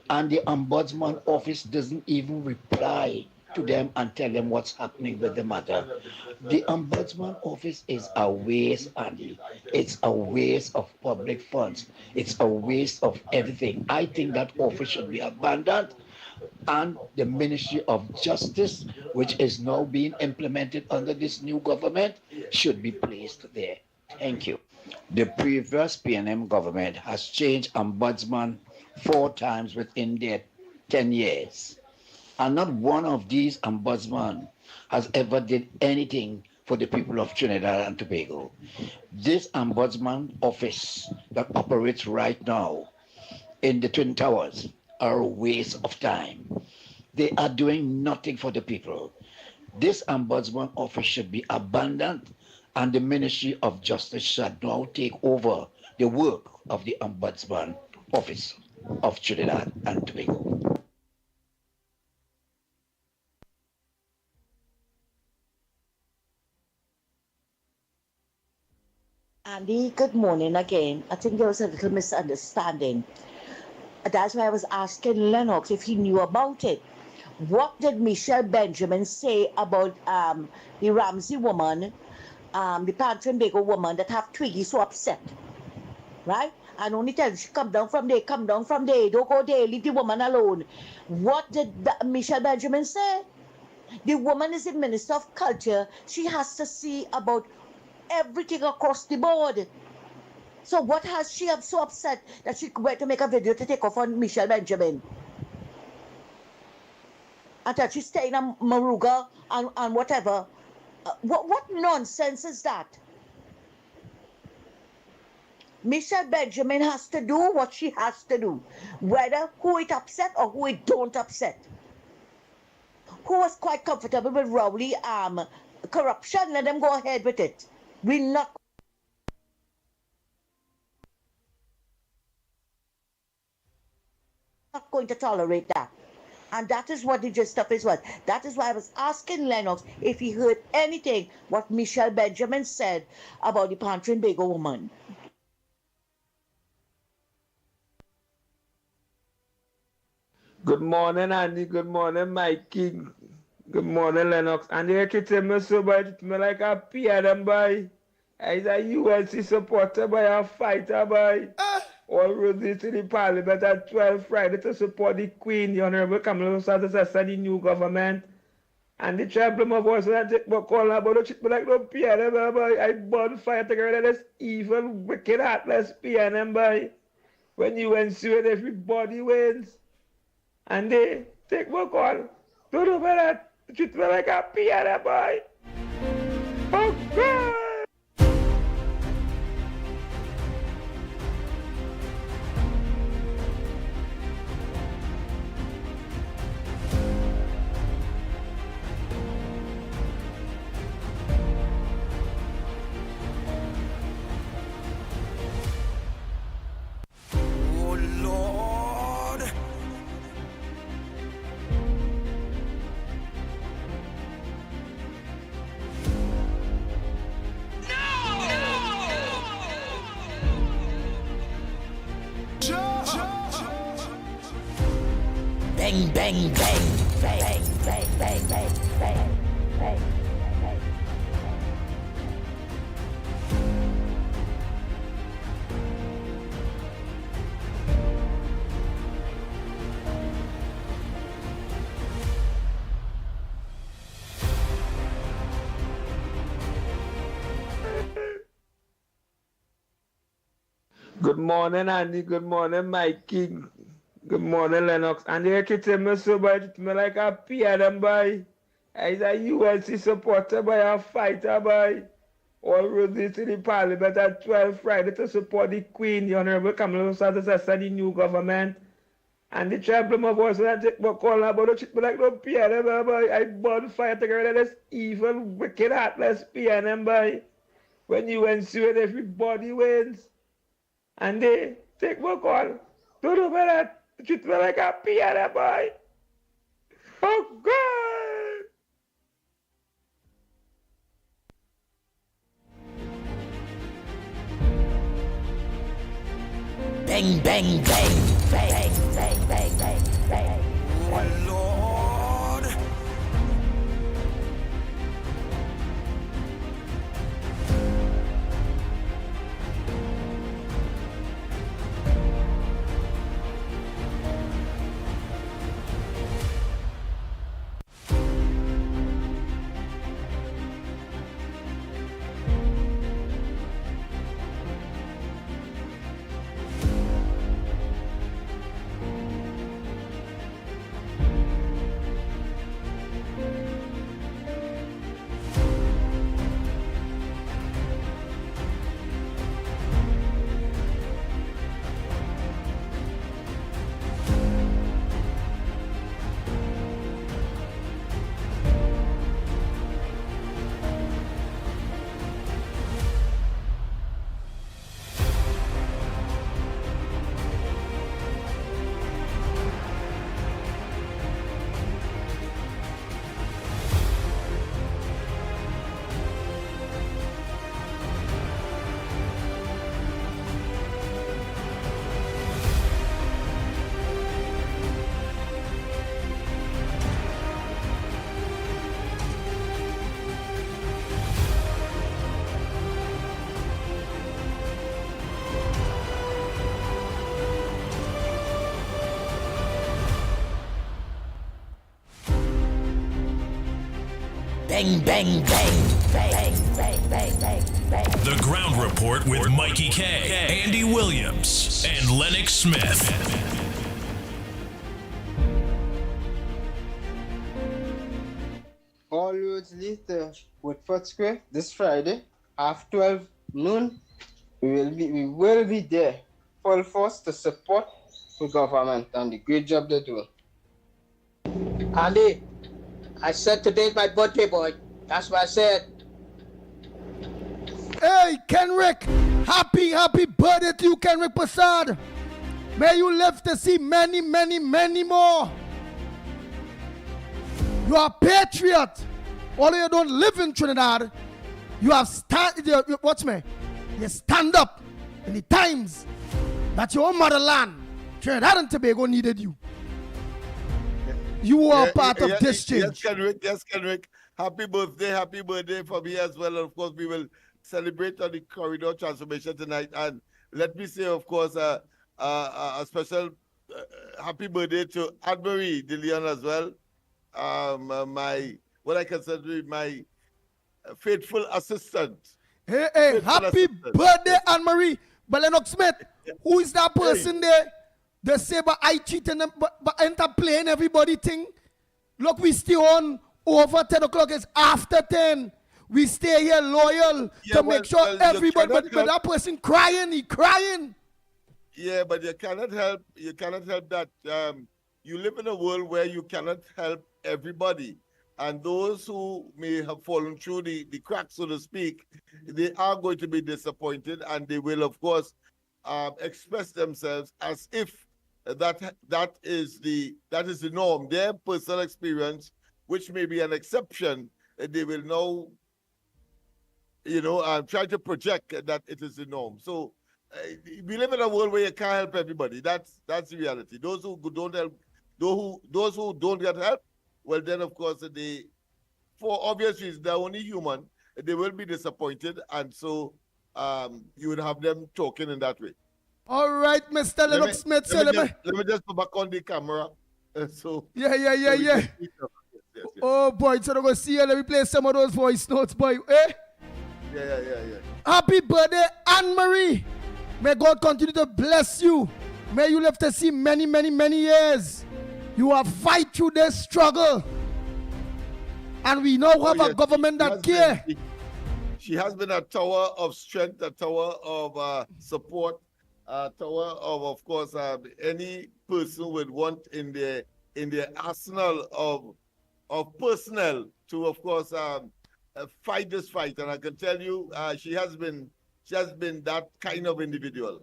and the Ombudsman Office doesn't even reply to them and tell them what's happening with the matter. The Ombudsman Office is a waste, Andy. It's a waste of public funds. It's a waste of everything. I think that office should be abandoned, and the Ministry of Justice, which is now being implemented under this new government, should be placed there. Thank you. The previous PNM government has changed ombudsman 4 times within their 10 years. And not one of these ombudsmen has ever did anything for the people of Trinidad and Tobago. This ombudsman office that operates right now in the Twin Towers are a waste of time. They are doing nothing for the people. This ombudsman office should be abandoned, and the Ministry of Justice should now take over the work of the Ombudsman Office of Trinidad and Tobago. Andy, good morning again. I think there was a little misunderstanding. That's why I was asking Lennox if he knew about it. What did Michelle Benjamin say about the Ramsey woman, the Pantry and Bagel woman that have Twiggy so upset, right? And only tell she come down from there, don't go there, leave the woman alone. What did Michelle Benjamin say? The woman is the Minister of Culture. She has to see about everything across the board. So what has she so upset that she went to make a video to take off on Michelle Benjamin? And that she's staying on Maruga and whatever. What nonsense is that? Michelle Benjamin has to do what she has to do, whether who it upset or who it don't upset. Who was quite comfortable with Rowley corruption, let them go ahead with it. We're not going to tolerate that. And that is what the gist of it was. That is why I was asking Lennox if he heard anything what Michelle Benjamin said about the Pantry and Bagel woman. Good morning, Andy. Good morning, Mikey. Good morning, Lennox. And they treat me so bad, treat me like a PM boy. He's a UNC supporter boy, a fighter boy. All roses to the parliament at 12 Friday to support the Queen, the Honorable Kamala Harris, the new government. And the champion of voice and take my call about the treat me like no PM boy. I burn fire to get rid of this evil, wicked, heartless PM boy. When UNC win, everybody wins. And they take my call. Don't know about that. Treat me like a piano boy. Oh, God. Oh, Lord. Bang, bang, bang, bang, bang, bang, bang, bang, bang. Good morning, Andy. Good morning, Mikey. Good morning, Lennox. And they treat me so bad, treat me like a piano boy. He's a UNC supporter boy, a fighter boy. All roses to the parliament at 12 Friday to support the Queen, the Honorable Kamala Harris, the new government. And the champion of voice and take my call about the treat me like no piano boy. I burn fire to get rid of this evil, wicked, heartless PM boy. When UNC win, everybody wins. And they take my call. Don't know about that. Treat me like a piano boy. Oh, God. Bang, bang, bang, bang, bang, bang, bang, bang. Oh, Lord. Bang, bang, bang, bang, bang, bang, bang, bang. The Ground Report with Mikey K, Andy Williams, and Lennox Smith. All roads lead to Woodford Square this Friday after 12 noon. We will be there, full force to support the government and the great job they do. Andy, I said today's my birthday, boy. That's what I said. Hey, Kenrick, happy birthday to you, Kenrick Prasad. May you live to see many, many, many more. You are a patriot. Although you don't live in Trinidad, you have watch me. You stand up in the times that your motherland, Trinidad and Tobago, needed you. You are part of this change. Yes, Kenrick. Happy birthday for me as well. And of course, we will celebrate on the corridor transformation tonight. And let me say, of course, a special happy birthday to Anne-Marie de Leon as well. What I consider my faithful assistant. Hey, happy birthday, Anne-Marie. But Lennox Smith, who is that person there? They say, but I cheated them, but enter playing everybody thing. Look, we stay on over 10 o'clock. It's after 10. We stay here loyal to make sure everybody, but that person crying, he crying. Yeah, but you cannot help that. You live in a world where you cannot help everybody. And those who may have fallen through the cracks, so to speak, they are going to be disappointed, and they will, of course, express themselves as if that is the norm. Their personal experience, which may be an exception, they will now, try to project that it is the norm. So we live in a world where you can't help everybody. That's the reality. Those who don't help, those who don't get help, well, then, of course, for obvious reasons, they're only human. They will be disappointed, and so you would have them talking in that way. All right, Mr. Lennox Smith. Let me just go back on the camera. Yeah. Yes. Oh, boy, so I'm going to see you. Let me play some of those voice notes, boy. Eh? Yeah. Happy birthday, Anne-Marie. May God continue to bless you. May you live to see many, many, many years. You have fight through this struggle. And we now have a government that cares. She has been a tower of strength, a tower of support, a tower of course, any person would want in their arsenal of personnel to, of course, fight this fight. And I can tell you, she has been that kind of individual.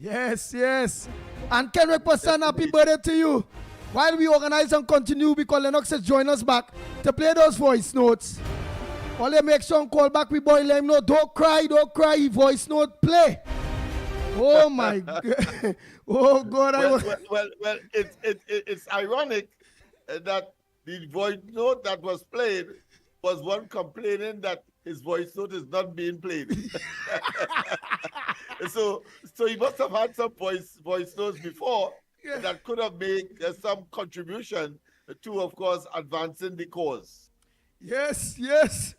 Yes. And Kenrick Person, happy birthday to you. While we organize and continue, because Lennox has joined us back to play those voice notes. All they make some call back, we boy, let him know, don't cry, voice note, play. Oh my God. Oh God. Well, it's ironic that the voice note that was played was one complaining that his voice note is not being played. So he must have had some voice notes before that could have made some contribution to, of course, advancing the cause. Yes.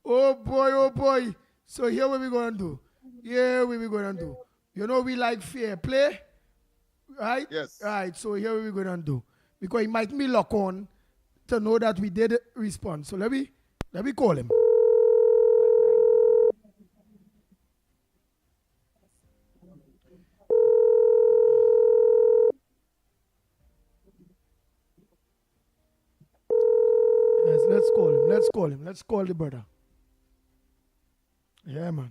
Oh boy. So here what we going to do. You know we like fair play, right? Yes. Right, so here what we going to do. Because he might be lock on to know that we did respond. So let me call him. Yes, let's call the brother. Yeah, man.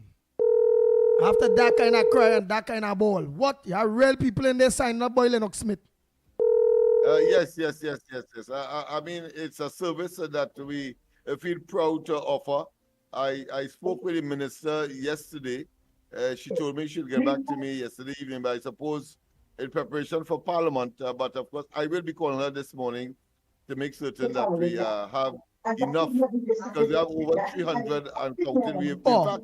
After that kind of cry and that kind of ball, what? You have real people in there signing up, boy, Lennox Smith. Yes. I mean, it's a service that we feel proud to offer. I spoke with the minister yesterday. She told me she'll get back to me yesterday evening, but I suppose in preparation for Parliament. But of course, I will be calling her this morning to make certain that we have enough, because we have over 300 and counting. Hold on.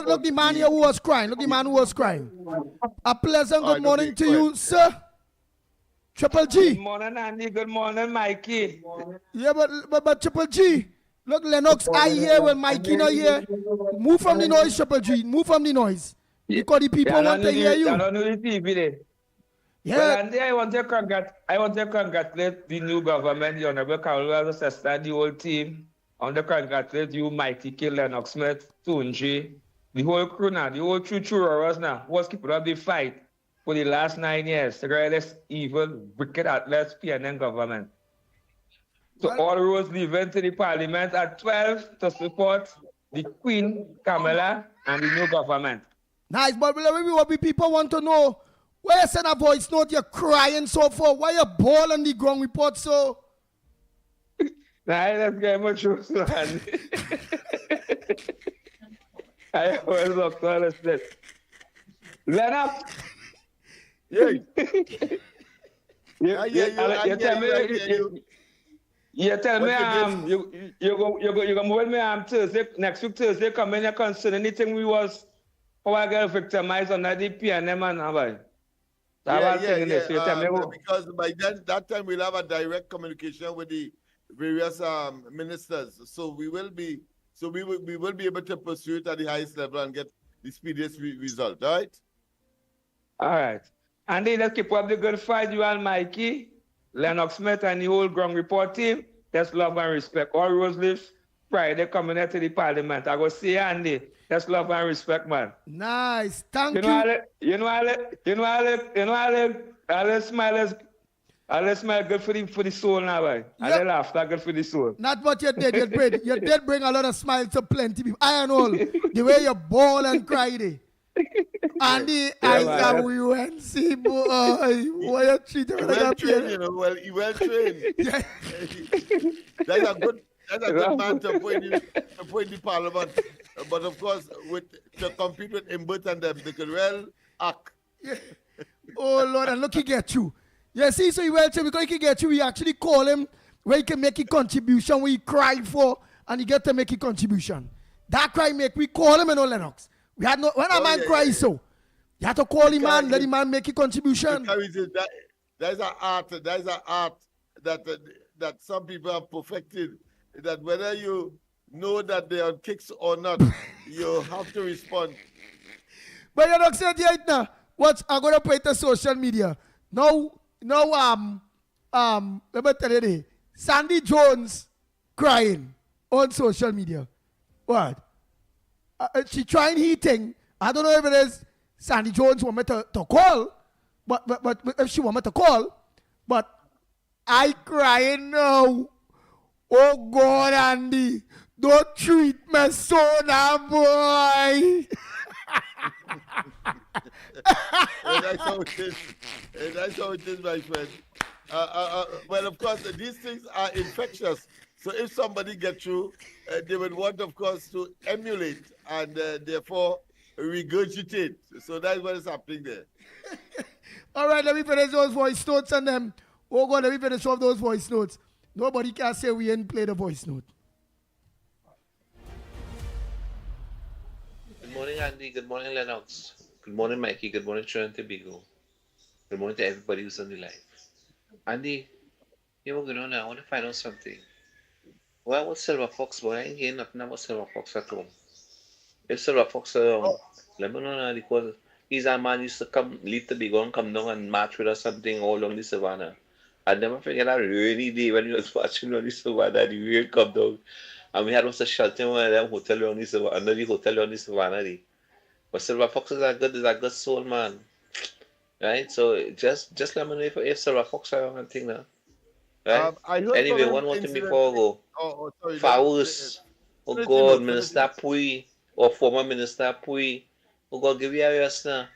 Look, the man here who was crying. A pleasant good morning to you, sir. Triple G. Good morning, Andy. Good morning, Mikey. Yeah, but Triple G. Look, Lennox, I hear when Mikey not here. Move from the noise, Triple G. Move from the noise. Because the people want to hear you. I don't know the TV there. Yeah. Well, Andy, I want to congratulate the new government, the Honorable Carol Sister, the whole team. I want to congratulate you, Mickie K, Lennox Smith, Tunji, the whole crew now, the whole true hours now, was keeping up the fight for the last 9 years to get this evil, wicked, heartless PNN government. So all roads leading to the Parliament at 12 to support the Queen, Camilla, and the new government. Nice, but what people want to know, why you send a voice note, you're crying so far, why you ball on the ground report so? Nah, let's get much truth, man. I always look to understand. Lennox. Yeah. You tell me you tell me you go move me Thursday next week Thursday come in concern anything we was how I get victimized on the PNM and boy. Because by then that time we'll have a direct communication with the various ministers. So we will be able to pursue it at the highest level and get the speediest result, all right? All right. Andy, let's keep up the good fight, you and Mickie, Lennox Smith, and the whole ground report team. That's love and respect. All Rose Leaves Friday coming out to the parliament. I go see Andy. That's love and respect, man. Nice. Thank you. I'll smile good for the soul now, boy. I'll laugh good for the soul. Not what you did. You did bring a lot of smiles to plenty people. I and all. The way you bawl and cry there. Andy, I saw UNC boy. Why you treat him like a trained, you know. Well, he well trained. That's a good man to put in the parliament. But of course, to compete with Imbert and them, they could well act. Yeah. Oh Lord, and look, he get you. You see, so he well trained because he can get you. We actually call him where he can make a contribution, where he cried for, and he get to make a contribution. That cry we call him in Lennox. We had no when a man cries so. You have to call him man, let him man make a contribution. There's an art that some people have perfected. That whether you know that they are on kicks or not, you have to respond. But you're not saying right now. Watch, I'm gonna put it to social media. Now, let me tell you this. Sandy Jones crying on social media. What? She trying heating. I don't know if it is Sandy Jones want me to call, but if she want me to call, but I crying now. Oh God, Andy, don't treat me so now, boy. That's how it is. That's how it is, my friend. Well, of course, these things are infectious. So if somebody gets you, they would want, of course, to emulate and therefore regurgitate. So that's what is happening there. All right, let me finish those voice notes and them. Oh God, let me finish off those voice notes. Nobody can say we ain't played a voice note. Good morning, Andy. Good morning, Lennox. Good morning, Mickie. Good morning, Trinity Bigo. Good morning to everybody who's on the line. Andy, you know what's going on now? I want to find out something. Well, what's Silver Fox, boy? I ain't hearing nothing about Silver Fox at all. If Silver Fox, let me know now, because he's a man used to come, leave the Bigo and come down and march with us something all along the savannah. I'll never forget that rainy day when he was watching on the savannah, the rain come down. And we had also shelter one of them hotel around the savannah, under the hotel around the savannah. But Silver Fox is a good soul, man. Right? So just let me know if Silver Fox are on thing now. Right? Anyway, one more thing before I go. Faust, oh God, Minister Pui, or former Minister Pui, oh God, give you a rest now.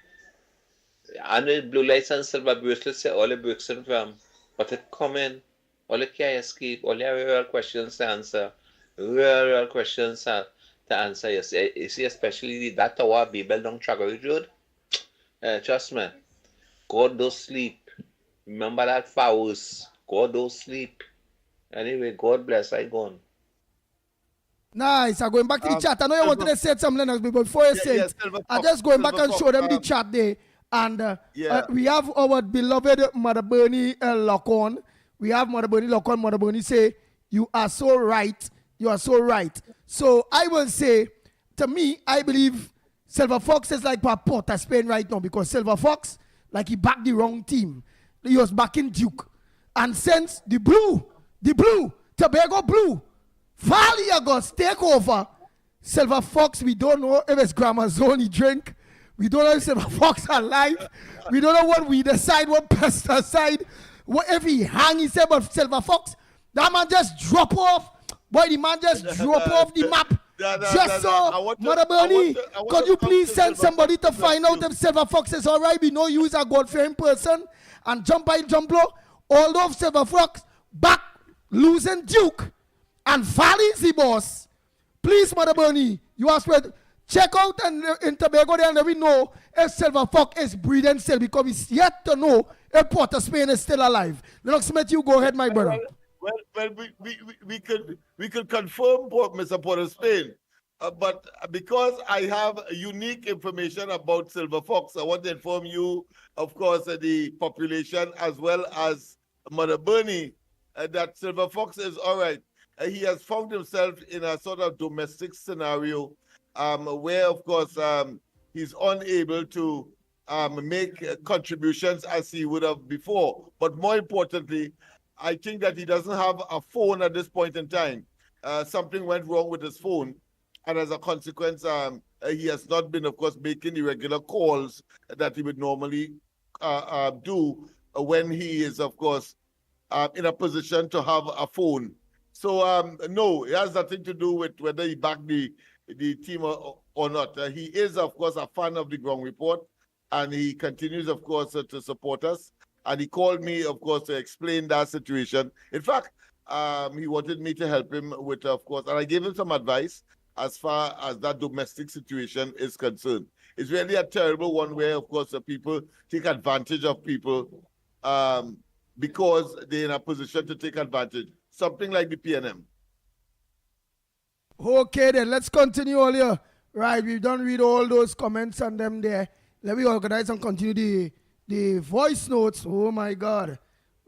I know blue lights and silver bracelets say all the bricks in from, but it come in, all the can't escape, all the real questions to answer, real questions to answer. You see, especially that tower be built on Traggery Road. Trust me, God don't sleep. Remember that Faust. God don't sleep. Anyway, God bless. I gone. Nice. I'm going back to the chat. I know you wanted to say something, Lennox, but before you say it, I'm just going back and show them the chat there. And we have our beloved Mother Bernie Lock-on. We have Mother Bernie Lock-on. Mother Bernie say, you are so right. You are so right. So I will say, to me, I believe Silver Fox is like Port of Spain right now, because Silver Fox, like he backed the wrong team. He was backing Duke. And since the blue, Tobago blue, Valley August take over, Silver Fox, we don't know if it's Grammar Zone he drink. We don't know if Silver Fox alive. We don't know what we decide, what pesticide, what if he hang, he said, but Silver Fox, that man just drop off. Boy, the man just drop off the map. Just so, Mother Bernie, could you please send somebody to find out if Silver Fox is all right? We know you is a God-fearing person. And jump by jump low. Although Silver Fox back losing Duke, And Valley's the boss. Please, Mother Bernie, you ask me, check out and in Tobago there, and we know if Silver Fox is breathing still because it's yet to know if Port of Spain is still alive. Lennox Smith, you go ahead, my brother. Well, we could confirm Mr. Port of Spain, but because I have unique information about Silver Fox, I want to inform you, of course, the population as well as Mother Bernie, that Silver Fox is all right. He has found himself in a sort of domestic scenario where, of course, he's unable to make contributions as he would have before. But more importantly, I think that he doesn't have a phone at this point in time. Something went wrong with his phone. And as a consequence, he has not been, of course, making the regular calls that he would normally do when he is, of course, in a position to have a phone. So, no, it has nothing to do with whether he backed the team or not. He is, of course, a fan of the Ground Report, and he continues, of course, to support us. And he called me, of course, to explain that situation. In fact, he wanted me to help him with, of course, and I gave him some advice as far as that domestic situation is concerned. It's really a terrible one where, of course, the people take advantage of people because they're in a position to take advantage. Something like the PNM. Okay, then let's continue all here. Right, we've done read all those comments and them there. Let me organize and continue the voice notes. Oh my God.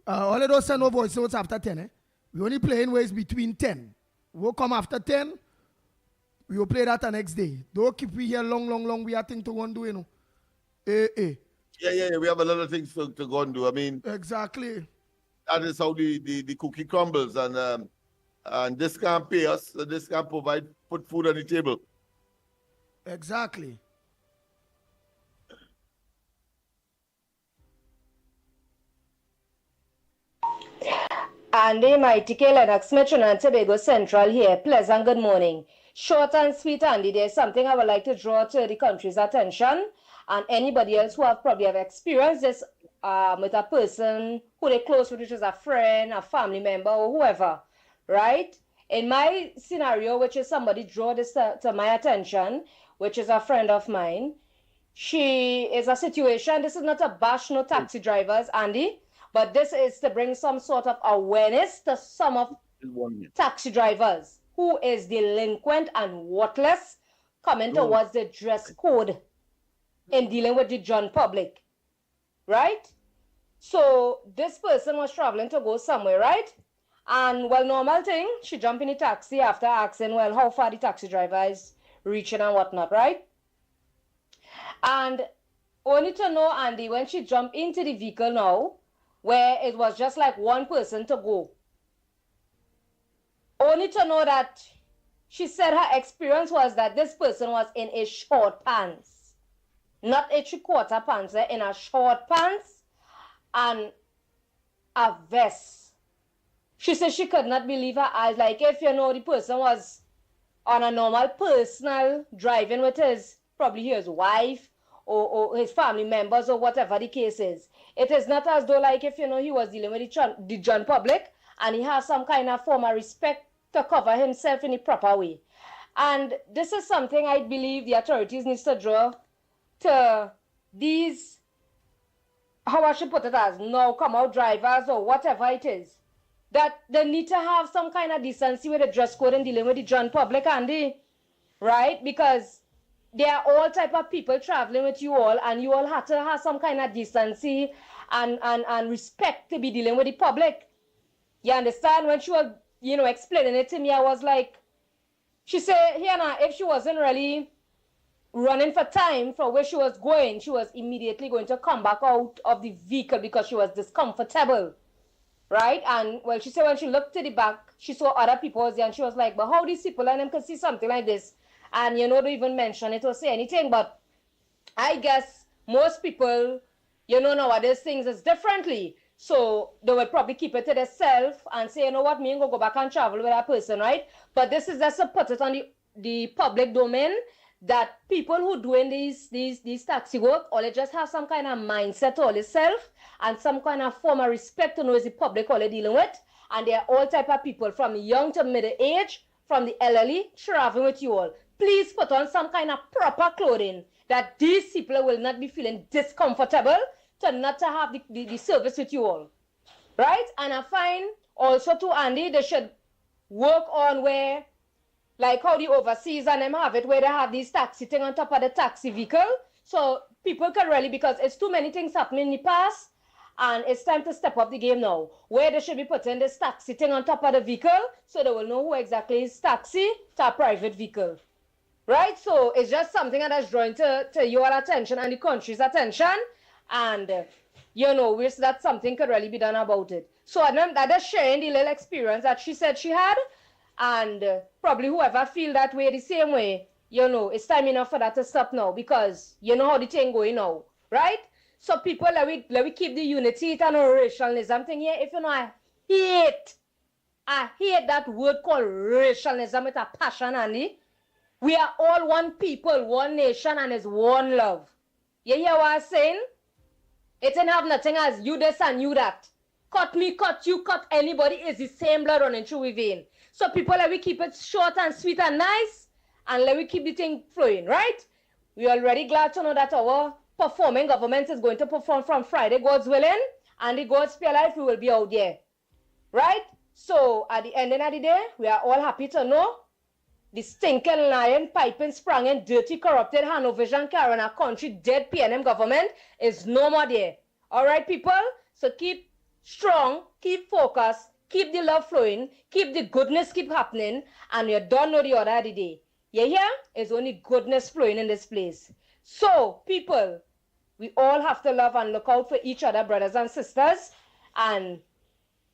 All of those send no voice notes after 10. Eh? We only play in ways between 10. We'll come after 10. We will play that the next day. Don't keep we here long. We have things to go and do, you know. Yeah. We have a lot of things to go and do. I mean, exactly. That is how the cookie crumbles, and this can't pay us. This can't put food on the table. Exactly. Andy, Mickie, Lennox, Smith, and Tobago Central here. Pleasant good morning. Short and sweet, Andy. There's something I would like to draw to the country's attention, and anybody else who probably have experienced this with a person who they close with, which is a friend, a family member, or whoever, right? In my scenario, which is somebody draw this to my attention, which is a friend of mine, she is a situation, this is not a bash, no taxi drivers, Andy, but this is to bring some sort of awareness to some of taxi drivers who is delinquent and worthless coming towards the dress code in dealing with the general public. Right? So this person was traveling to go somewhere, right? And well, normal thing, she jumped in the taxi after asking, well, how far the taxi driver is reaching and whatnot, right? And only to know, Andy, when she jumped into the vehicle now, where it was just like one person to go, only to know that she said her experience was that this person was in a short pants. Not a 3/4 pants, in a short pants and a vest. She said she could not believe her eyes. Like, if the person was on a normal personal driving with probably his wife or his family members or whatever the case is. It is not as though, like, if he was dealing with the general public and he has some kind of form of respect to cover himself in a proper way. And this is something I believe the authorities need to draw to these, how I should put it, as now come out drivers or whatever it is, that they need to have some kind of decency with the dress code and dealing with the general public, Andy, right? Because there are all type of people traveling with you all, and you all have to have some kind of decency and respect to be dealing with the public. You understand? When she was, explaining it to me, I was like, she said, Hannah, if she wasn't really running for time for where she was going, she was immediately going to come back out of the vehicle because she was discomfortable, right? And well, she said when she looked to the back, she saw other people was there, and she was like, but how these people and them can see something like this? And don't even mention it or say anything. But I guess most people, nowadays things is differently. So they would probably keep it to themselves and say, you know what, me and go back and travel with that person, right? But this is just to put it on the public domain, that people who doing these taxi work, or they just have some kind of mindset to all itself and some kind of form of respect to know is the public all they dealing with, and there are all type of people from young to middle age, from the elderly, traveling with you all. Please put on some kind of proper clothing that these people will not be feeling discomfortable to not to have the service with you all. Right? And I find also to Andy, they should work on where, like how the overseas and them have it, where they have these taxi thing on top of the taxi vehicle. So people can really, because it's too many things happening in the past, and it's time to step up the game now, where they should be putting this taxi thing on top of the vehicle so they will know who exactly is taxi to a private vehicle. Right? So it's just something that is drawing to your attention and the country's attention. And, you know, wish that something could really be done about it. So that is sharing the little experience that she said she had. And probably whoever feel that way the same way, you know, it's time enough for that to stop now, because you know how the thing going now, right? So people, let we keep the unity and racialism thing here. If you know, I hate that word called racialism with a passion, Andy. We are all one people, one nation, and it's one love. You hear what I'm saying? It didn't have nothing as you this and you that. Cut me, cut you, cut anybody, is the same blood running through we vein. So people, let we keep it short and sweet and nice, and let we keep the thing flowing, right? We're already glad to know that our performing government is going to perform from Friday, God's willing, and the God's spare life, we will be out there, right? So at the ending of the day, we are all happy to know the stinking, lying, piping, spranging, dirty, corrupted, Hanovision, carrying our country, dead PNM government is no more there. All right, people? So keep strong, keep focused, keep the love flowing, keep the goodness keep happening, and you don't know the order of the day. You hear? It's only goodness flowing in this place. So, people, we all have to love and look out for each other, brothers and sisters, and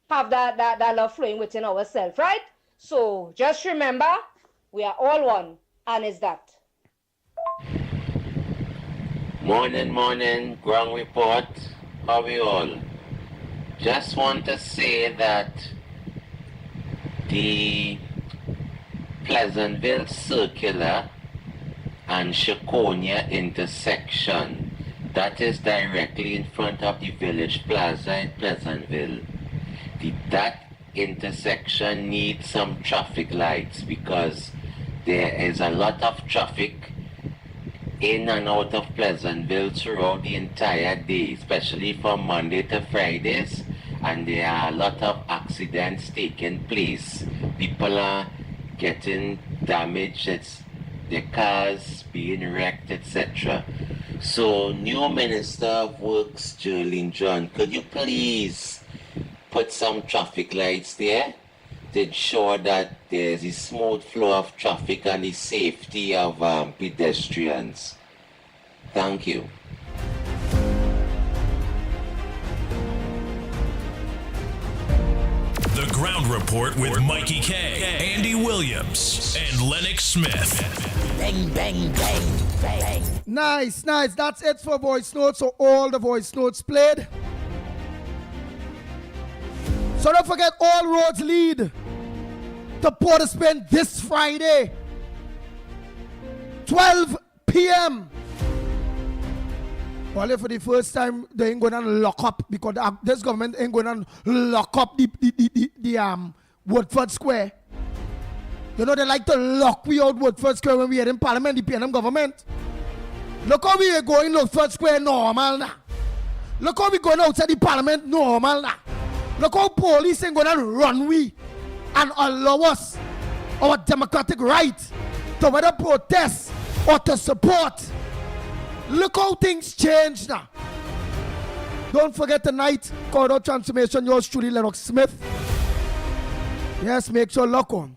have that love flowing within ourselves, right? So, just remember, we are all one, and it's that. Morning, ground report. How are you all? Just want to say that the Pleasantville Circular and Shakonia intersection, that is directly in front of the Village Plaza in Pleasantville. That intersection needs some traffic lights because there is a lot of traffic in and out of Pleasantville throughout the entire day, especially from Monday to Fridays, and there are a lot of accidents taking place. People are getting damaged, their cars being wrecked, etc. So, new Minister of Works, Jerlyn John, could you please put some traffic lights there to ensure that there's a smooth flow of traffic and the safety of pedestrians? Thank you. The Ground Report with Mickie K, Andy Williams, and Lennox Smith. Bang, bang, bang, bang. Nice. That's it for voice notes. So all the voice notes played. So don't forget, all roads lead to Port of Spain this Friday, 12 p.m. Only for the first time, they ain't going to lock up, because this government ain't going to lock up the Woodford Square. You know, they like to lock we out Woodford Square when we are in Parliament, the PNM government. Look how we are going Woodford Square normal now. Look how we going outside the Parliament normal now. Look how police ain't going to run we and allow us our democratic right to whether protest or to support. Look how things change now. Don't forget tonight, Corridor Transformation, yours truly, Lennox Smith. Yes, make sure lock on.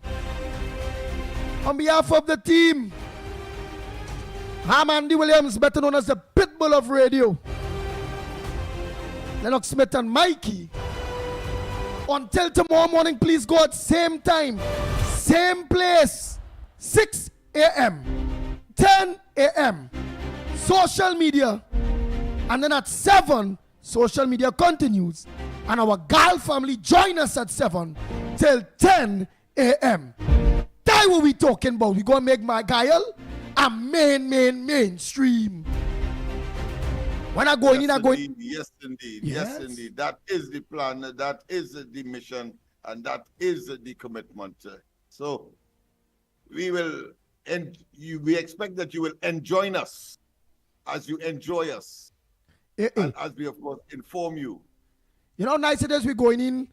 On behalf of the team, I'm Andy Williams, better known as the Pitbull of Radio. Lennox Smith and Mickie. Until tomorrow morning, please God, same time, same place, 6 a.m., 10 a.m., social media, and then at 7, social media continues. And our Gal family join us at 7 till 10 a.m. That's what we talking about. We gonna make my Gal a mainstream. When I go in, I go in. Yes, indeed. Yes, indeed. That is the plan. That is the mission. And that is the commitment. So we will, and we expect that you will join us as you enjoy us, and as we, of course, inform you. You know how nice it is we're going in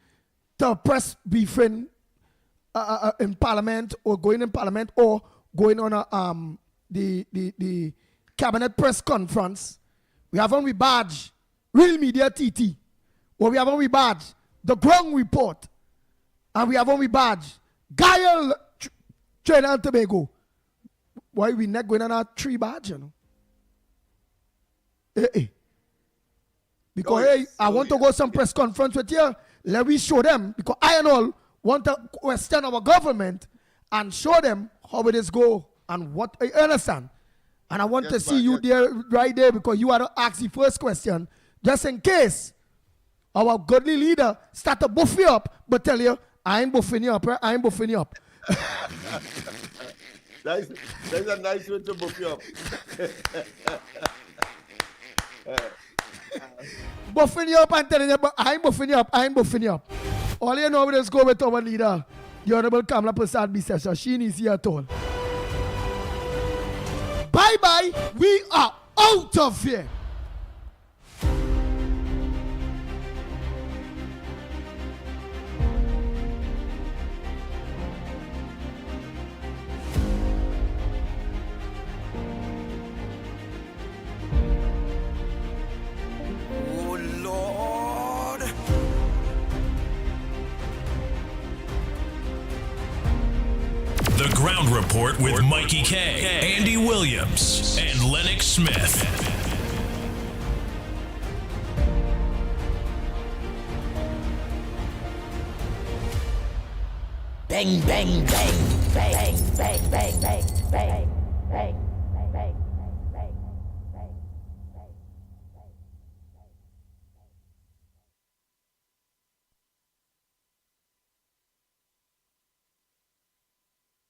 to press briefing in Parliament, or going in Parliament, or going on a, the Cabinet press conference. We have on we badge, Real Media TT, or we have on we badge, The Ground Report, and we have on we badge, Gael Trinidad and Tobago. Why we not going on a 3 badge, you know? Because hey, I want to go some press conference with you. Let me show them, because I and all want to question our government and show them how it is go and what I understand. And I want to see you there, right there, because you are to ask the first question, just in case our godly leader start to buff you up, but tell you, I ain't buffing you up, right? I ain't buffing you up. That's a nice way to buff you up. Buffing you up and telling you, but I ain't buffing you up, I ain't buffing you up. All you know is go with our leader, the Honorable Kamala Prasad Bisesha. She is here at all. Bye-bye. We are out of here. The Ground Report with Mickie K, Andy Williams, and Lennox Smith. Bang, bang, bang, bang, bang, bang, bang, bang, bang.